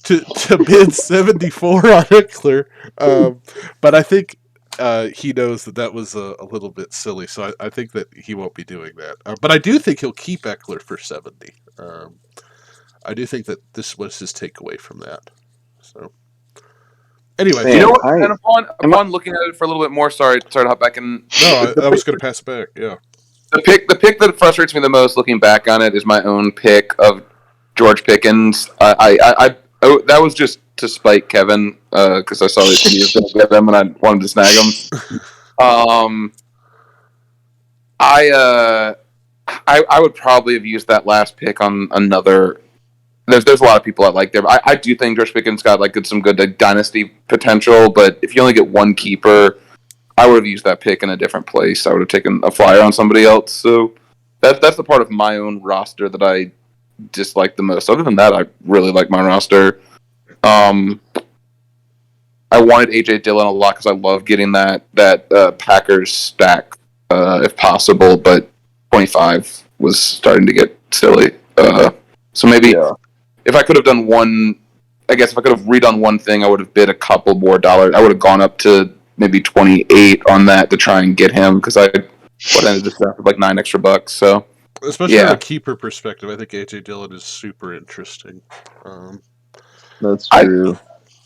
to bid 74 on Eckler. But I think he knows that was a little bit silly, so I think that he won't be doing that. But I do think he'll keep Eckler for 70. I do think that this was his takeaway from that. So. Anyway, you know what? And upon looking at it for a little bit more, sorry to hop back in. No, I was going to pass it back. Yeah. The pick that frustrates me the most, looking back on it, is my own pick of George Pickens. That was just to spite Kevin because I saw that he was going to get them and I wanted to snag him. I would probably have used that last pick on another. There's a lot of people I like there. But I do think George Pickens got some good dynasty potential. But if you only get one keeper, I would have used that pick in a different place. I would have taken a flyer on somebody else. So that's the part of my own roster that I dislike the most. Other than that, I really like my roster. I wanted AJ Dillon a lot because I love getting that Packers stack if possible, but 25 was starting to get silly. So maybe if I could have done one, I guess if I could have redone one thing, I would have bid a couple more dollars. I would have gone up to maybe 28 on that to try and get him because I would ended this draft with like $9 extra. So especially from a keeper perspective, I think AJ Dillon is super interesting. That's true.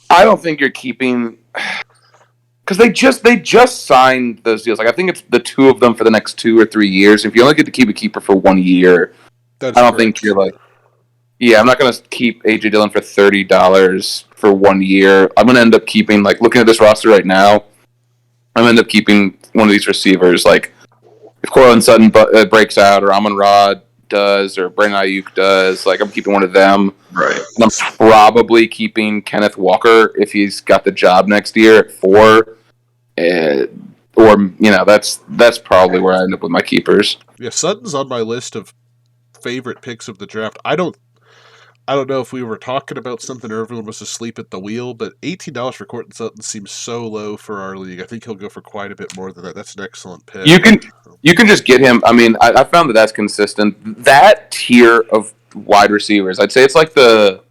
I don't think you're keeping because they just signed those deals. Like I think it's the two of them for the next 2 or 3 years. If you only get to keep a keeper for 1 year, I don't think you're like. Yeah, I'm not going to keep AJ Dillon for $30 for 1 year. I'm going to end up keeping, like, looking at this roster right now, I'm going to end up keeping one of these receivers. Like, if Cortland Sutton breaks out, or Amon-Ra does, or Brandon Ayuk does, like, I'm keeping one of them. Right. And I'm probably keeping Kenneth Walker if he's got the job next year at 4. Or, that's probably where I end up with my keepers. Yeah, Sutton's on my list of favorite picks of the draft. I don't know if we were talking about something or everyone was asleep at the wheel, but $18 for Cortland Sutton seems so low for our league. I think he'll go for quite a bit more than that. That's an excellent pick. You can just get him. I mean, I found that's consistent. That tier of wide receivers, I'd say it's like what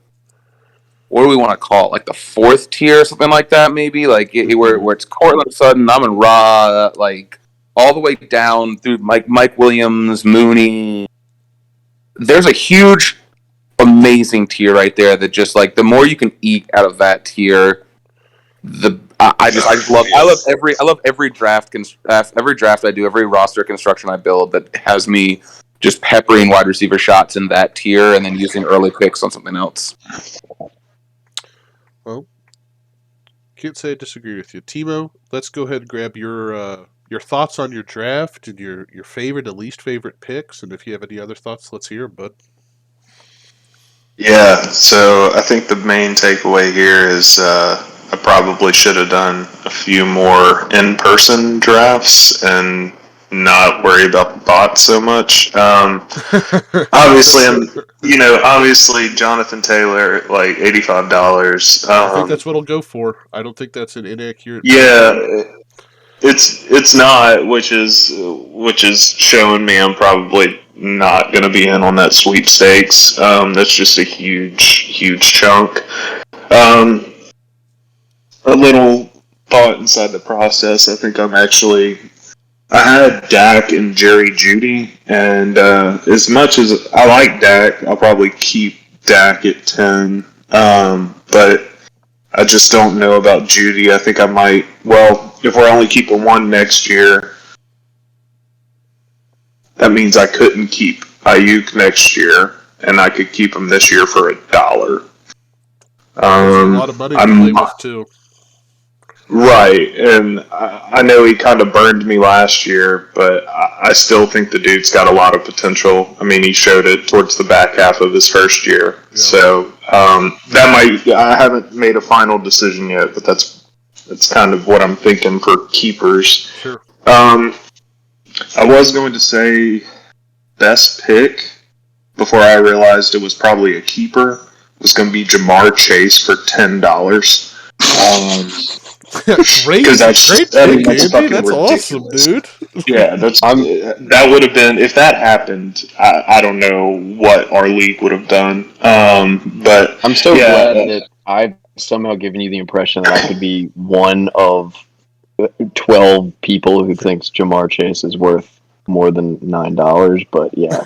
do we want to call it? Like the 4th tier or something like that, maybe? Like where it's Cortland Sutton, Amon-Ra, like all the way down through Mike Williams, Mooney. There's a huge, amazing tier right there that just like the more you can eke out of that tier, I love every draft I do, every roster construction I build that has me just peppering wide receiver shots in that tier and then using early picks on something else. Well, can't say I disagree with you, Timo. Let's go ahead and grab your thoughts on your draft and your favorite and least favorite picks, and if you have any other thoughts, let's hear them, bud. Yeah, so I think the main takeaway here is I probably should have done a few more in-person drafts and not worry about the bots so much. Obviously, obviously Jonathan Taylor, like $85. I think that's what I'll go for. I don't think that's an inaccurate. Yeah, it's not, which is showing me I'm probably not going to be in on that sweepstakes. That's just a huge chunk. A little thought inside the process. I think I had Dak and Jerry Jeudy, and as much as I like Dak, I'll probably keep Dak at 10. But I just don't know about Jeudy. I think I might. Well, if we're only keeping one next year, that means I couldn't keep Ayuk next year, and I could keep him this year for $1. That's a lot of money to play with too. Right, and I know he kind of burned me last year, but I still think the dude's got a lot of potential. I mean, he showed it towards the back half of his first year. Yeah. So I haven't made a final decision yet, but that's kind of what I'm thinking for keepers. Sure. I was going to say best pick before I realized it was probably a keeper. It was going to be Jamar Chase for $10. Great that's pick, Andy. That's awesome, dude. Yeah, that would have been, if that happened, I don't know what our league would have done. But I'm so glad that I've somehow given you the impression that I could be one of 12 people who thinks Jamar Chase is worth more than $9, but yeah,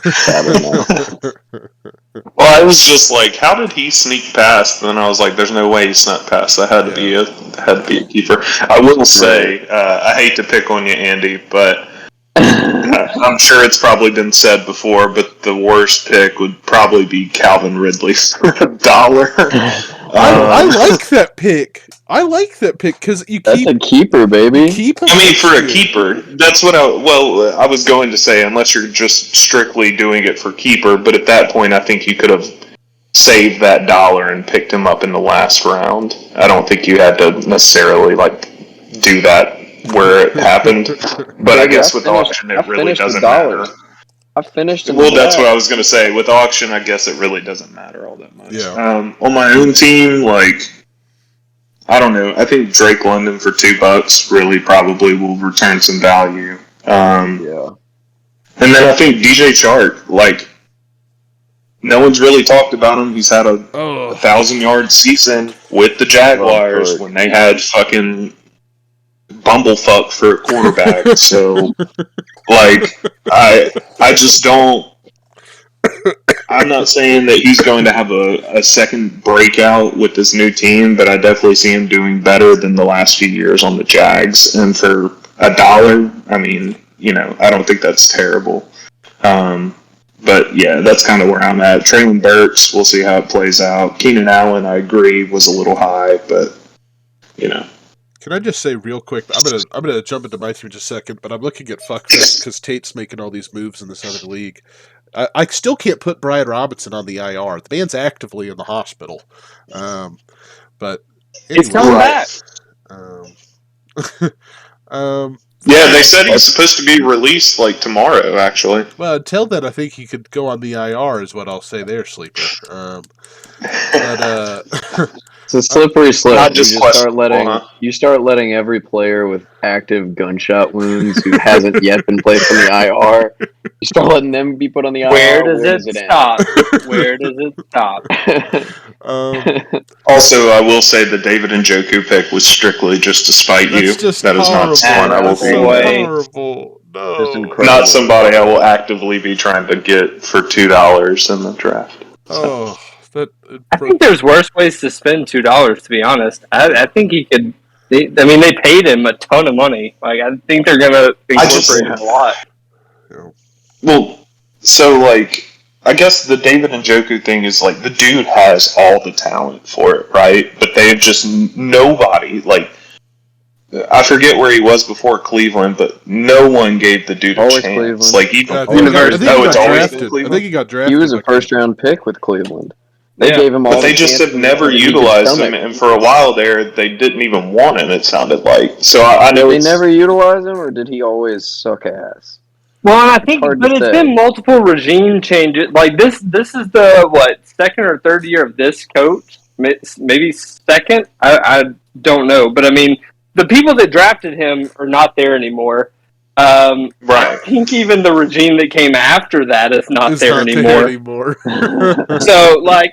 well, I was just like, how did he sneak past? And then I was like, there's no way he snuck past. That had to be a keeper. I will say, I hate to pick on you, Andy, but I'm sure it's probably been said before, but the worst pick would probably be Calvin Ridley for $1. I like that pick. I like that pick because That's a keeper, baby. Keep him I mean, for a year. keeper, that's what I was going to say, unless you're just strictly doing it for keeper, but at that point, I think you could have saved that $1 and picked him up in the last round. I don't think you had to necessarily, do that where it happened. But I guess with auction, it really doesn't matter. I finished in Well, that's what I was going to say. With auction, I guess it really doesn't matter all that much. Yeah. On my own team, I don't know. I think Drake London for $2 really probably will return some value. Yeah. And then I think DJ Chark, no one's really talked about him. He's had a 1,000-yard season with the Jaguars when they had fucking bumblefuck for a quarterback. So, I just don't. I'm not saying that he's going to have a second breakout with this new team, but I definitely see him doing better than the last few years on the Jags. And for $1, I mean, I don't think that's terrible. But yeah, that's kind of where I'm at. Traylon Burks, we'll see how it plays out. Keenan Allen, I agree, was a little high, but Can I just say real quick? I'm gonna jump into my team in just a second, but I'm looking at FuckFest because Tate's making all these moves in this other league. I still can't put Brian Robinson on the IR. The man's actively in the hospital. But anyway, It's coming back. Yeah, they said he's supposed to be released tomorrow, actually. Well, until then, I think he could go on the IR, is what I'll say there, Sleeper. It's a slippery slope. Not just You start letting every player with active gunshot wounds who hasn't yet been placed on the IR. You start letting them be put on the IR. Where does it stop? Where does it stop? Also, I will say the David Njoku pick was strictly just to spite you. That is not someone I will be. Horrible. No. Not somebody I will actively be trying to get for $2 in the draft. Oh, I think there's worse ways to spend $2. To be honest, I think he could. They paid him a ton of money. I think they're gonna incorporate him a lot. Well, so I guess the David Njoku thing is the dude has all the talent for it, right? But they've just nobody I forget where he was before Cleveland, but no one gave the dude a chance. Cleveland. I think he got drafted. He was a first-round pick with Cleveland. They gave him all. But they just have never utilized him, and for a while there, they didn't even want him. It sounded like. So I know they never utilized him, or did he always suck ass? Well, I think, but it's been multiple regime changes. This is the second or third year of this coach, maybe second. I don't know, but the people that drafted him are not there anymore. Right. I think even the regime that came after that is not there anymore. So, I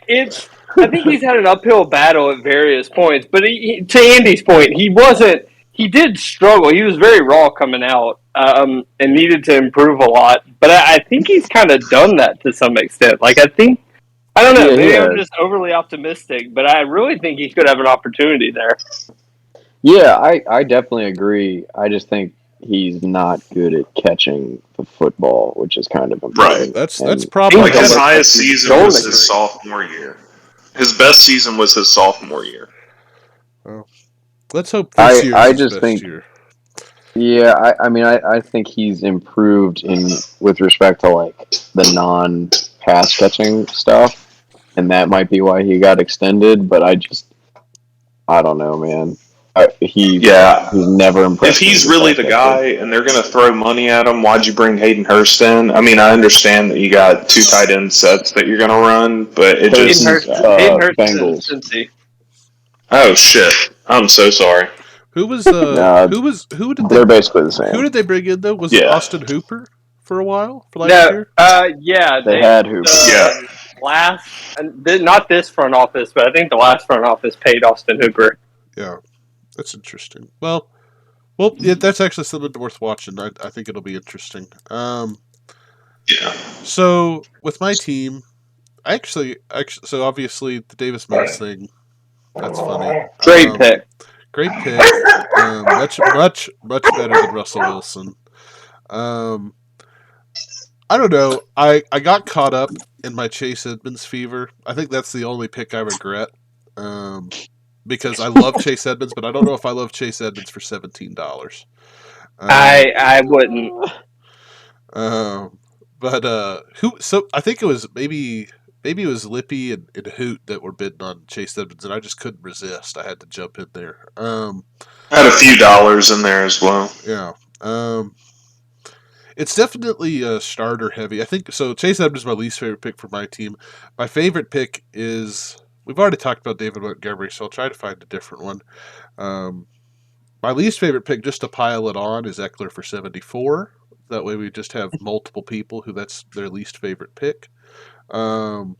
think he's had an uphill battle at various points. But to Andy's point, he did struggle. He was very raw coming out and needed to improve a lot. But I think he's kind of done that to some extent. I don't know. Maybe I'm just overly optimistic, but I really think he could have an opportunity there. Yeah, I definitely agree. I just think he's not good at catching the football, which is kind of important. Right. That's probably his highest season was his sophomore year. His best season was his sophomore year. Well, let's hope this year is his best year. Yeah, I think he's improved with respect to the non-pass catching stuff, and that might be why he got extended. But I don't know, man. He's never impressed. If he's really the guy and they're going to throw money at him, why'd you bring Hayden Hurst in? I understand that you got 2 tight end sets that you're going to run, but it just Hayden Hurst Bengals. Oh shit! I'm so sorry. Who was who did they're basically the same. Who did they bring in though? Was it Austin Hooper for a while for last year? They had Hooper. Not this front office, but I think the last front office paid Austin Hooper. Yeah. That's interesting. Well, yeah, that's actually something worth watching. I think it'll be interesting. So with my team, so obviously the Davis Mills thing. That's funny. Great pick. Much better than Russell Wilson. I don't know. I got caught up in my Chase Edmonds fever. I think that's the only pick I regret. Because I love Chase Edmonds, but I don't know if I love Chase Edmonds for $17. I wouldn't. Who? So I think it was maybe it was Lippy and Hoot that were bidding on Chase Edmonds, and I just couldn't resist. I had to jump in there. Had a few dollars in there as well. Yeah. It's definitely starter heavy. I think so. Chase Edmonds is my least favorite pick for my team. My favorite pick is we've already talked about David Montgomery, so I'll try to find a different one. My least favorite pick, just to pile it on, is Eckler for 74. That way we just have multiple people who that's their least favorite pick. Man.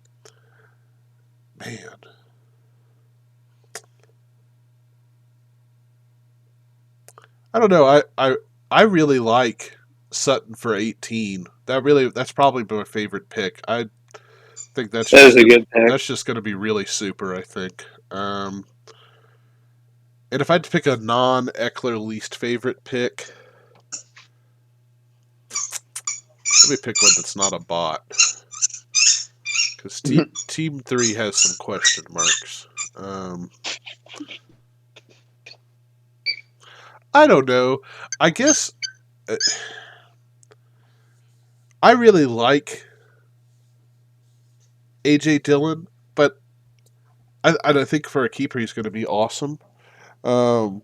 I don't know. I really like Sutton for 18. That's probably my favorite pick. I think That is a good pick. that's just going to be really super, I think. And if I had to pick a non-Eckler least favorite pick, let me pick one that's not a bot. Because Team 3 has some question marks. I don't know. I guess I really like AJ Dillon, but I think for a keeper he's going to be awesome. But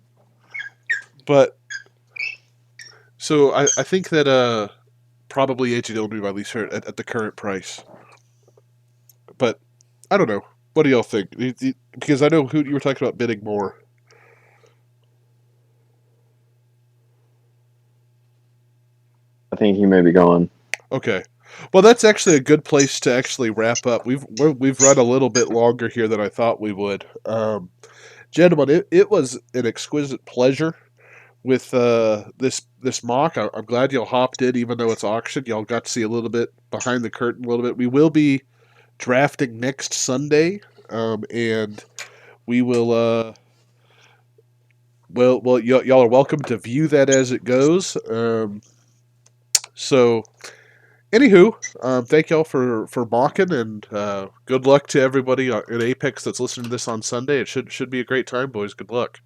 so I think that probably AJ Dillon will be my least favorite at the current price. But I don't know. What do y'all think? Because I know who you were talking about bidding more. I think he may be gone. Okay. Well, that's actually a good place to actually wrap up. We've run a little bit longer here than I thought we would. Gentlemen, it was an exquisite pleasure with this mock. I'm glad y'all hopped in, even though it's auction. Y'all got to see a little bit behind the curtain a little bit. We will be drafting next Sunday, and we will. Y'all are welcome to view that as it goes. So, anywho, thank y'all for mocking, and good luck to everybody in Apex that's listening to this on Sunday. It should be a great time, boys. Good luck.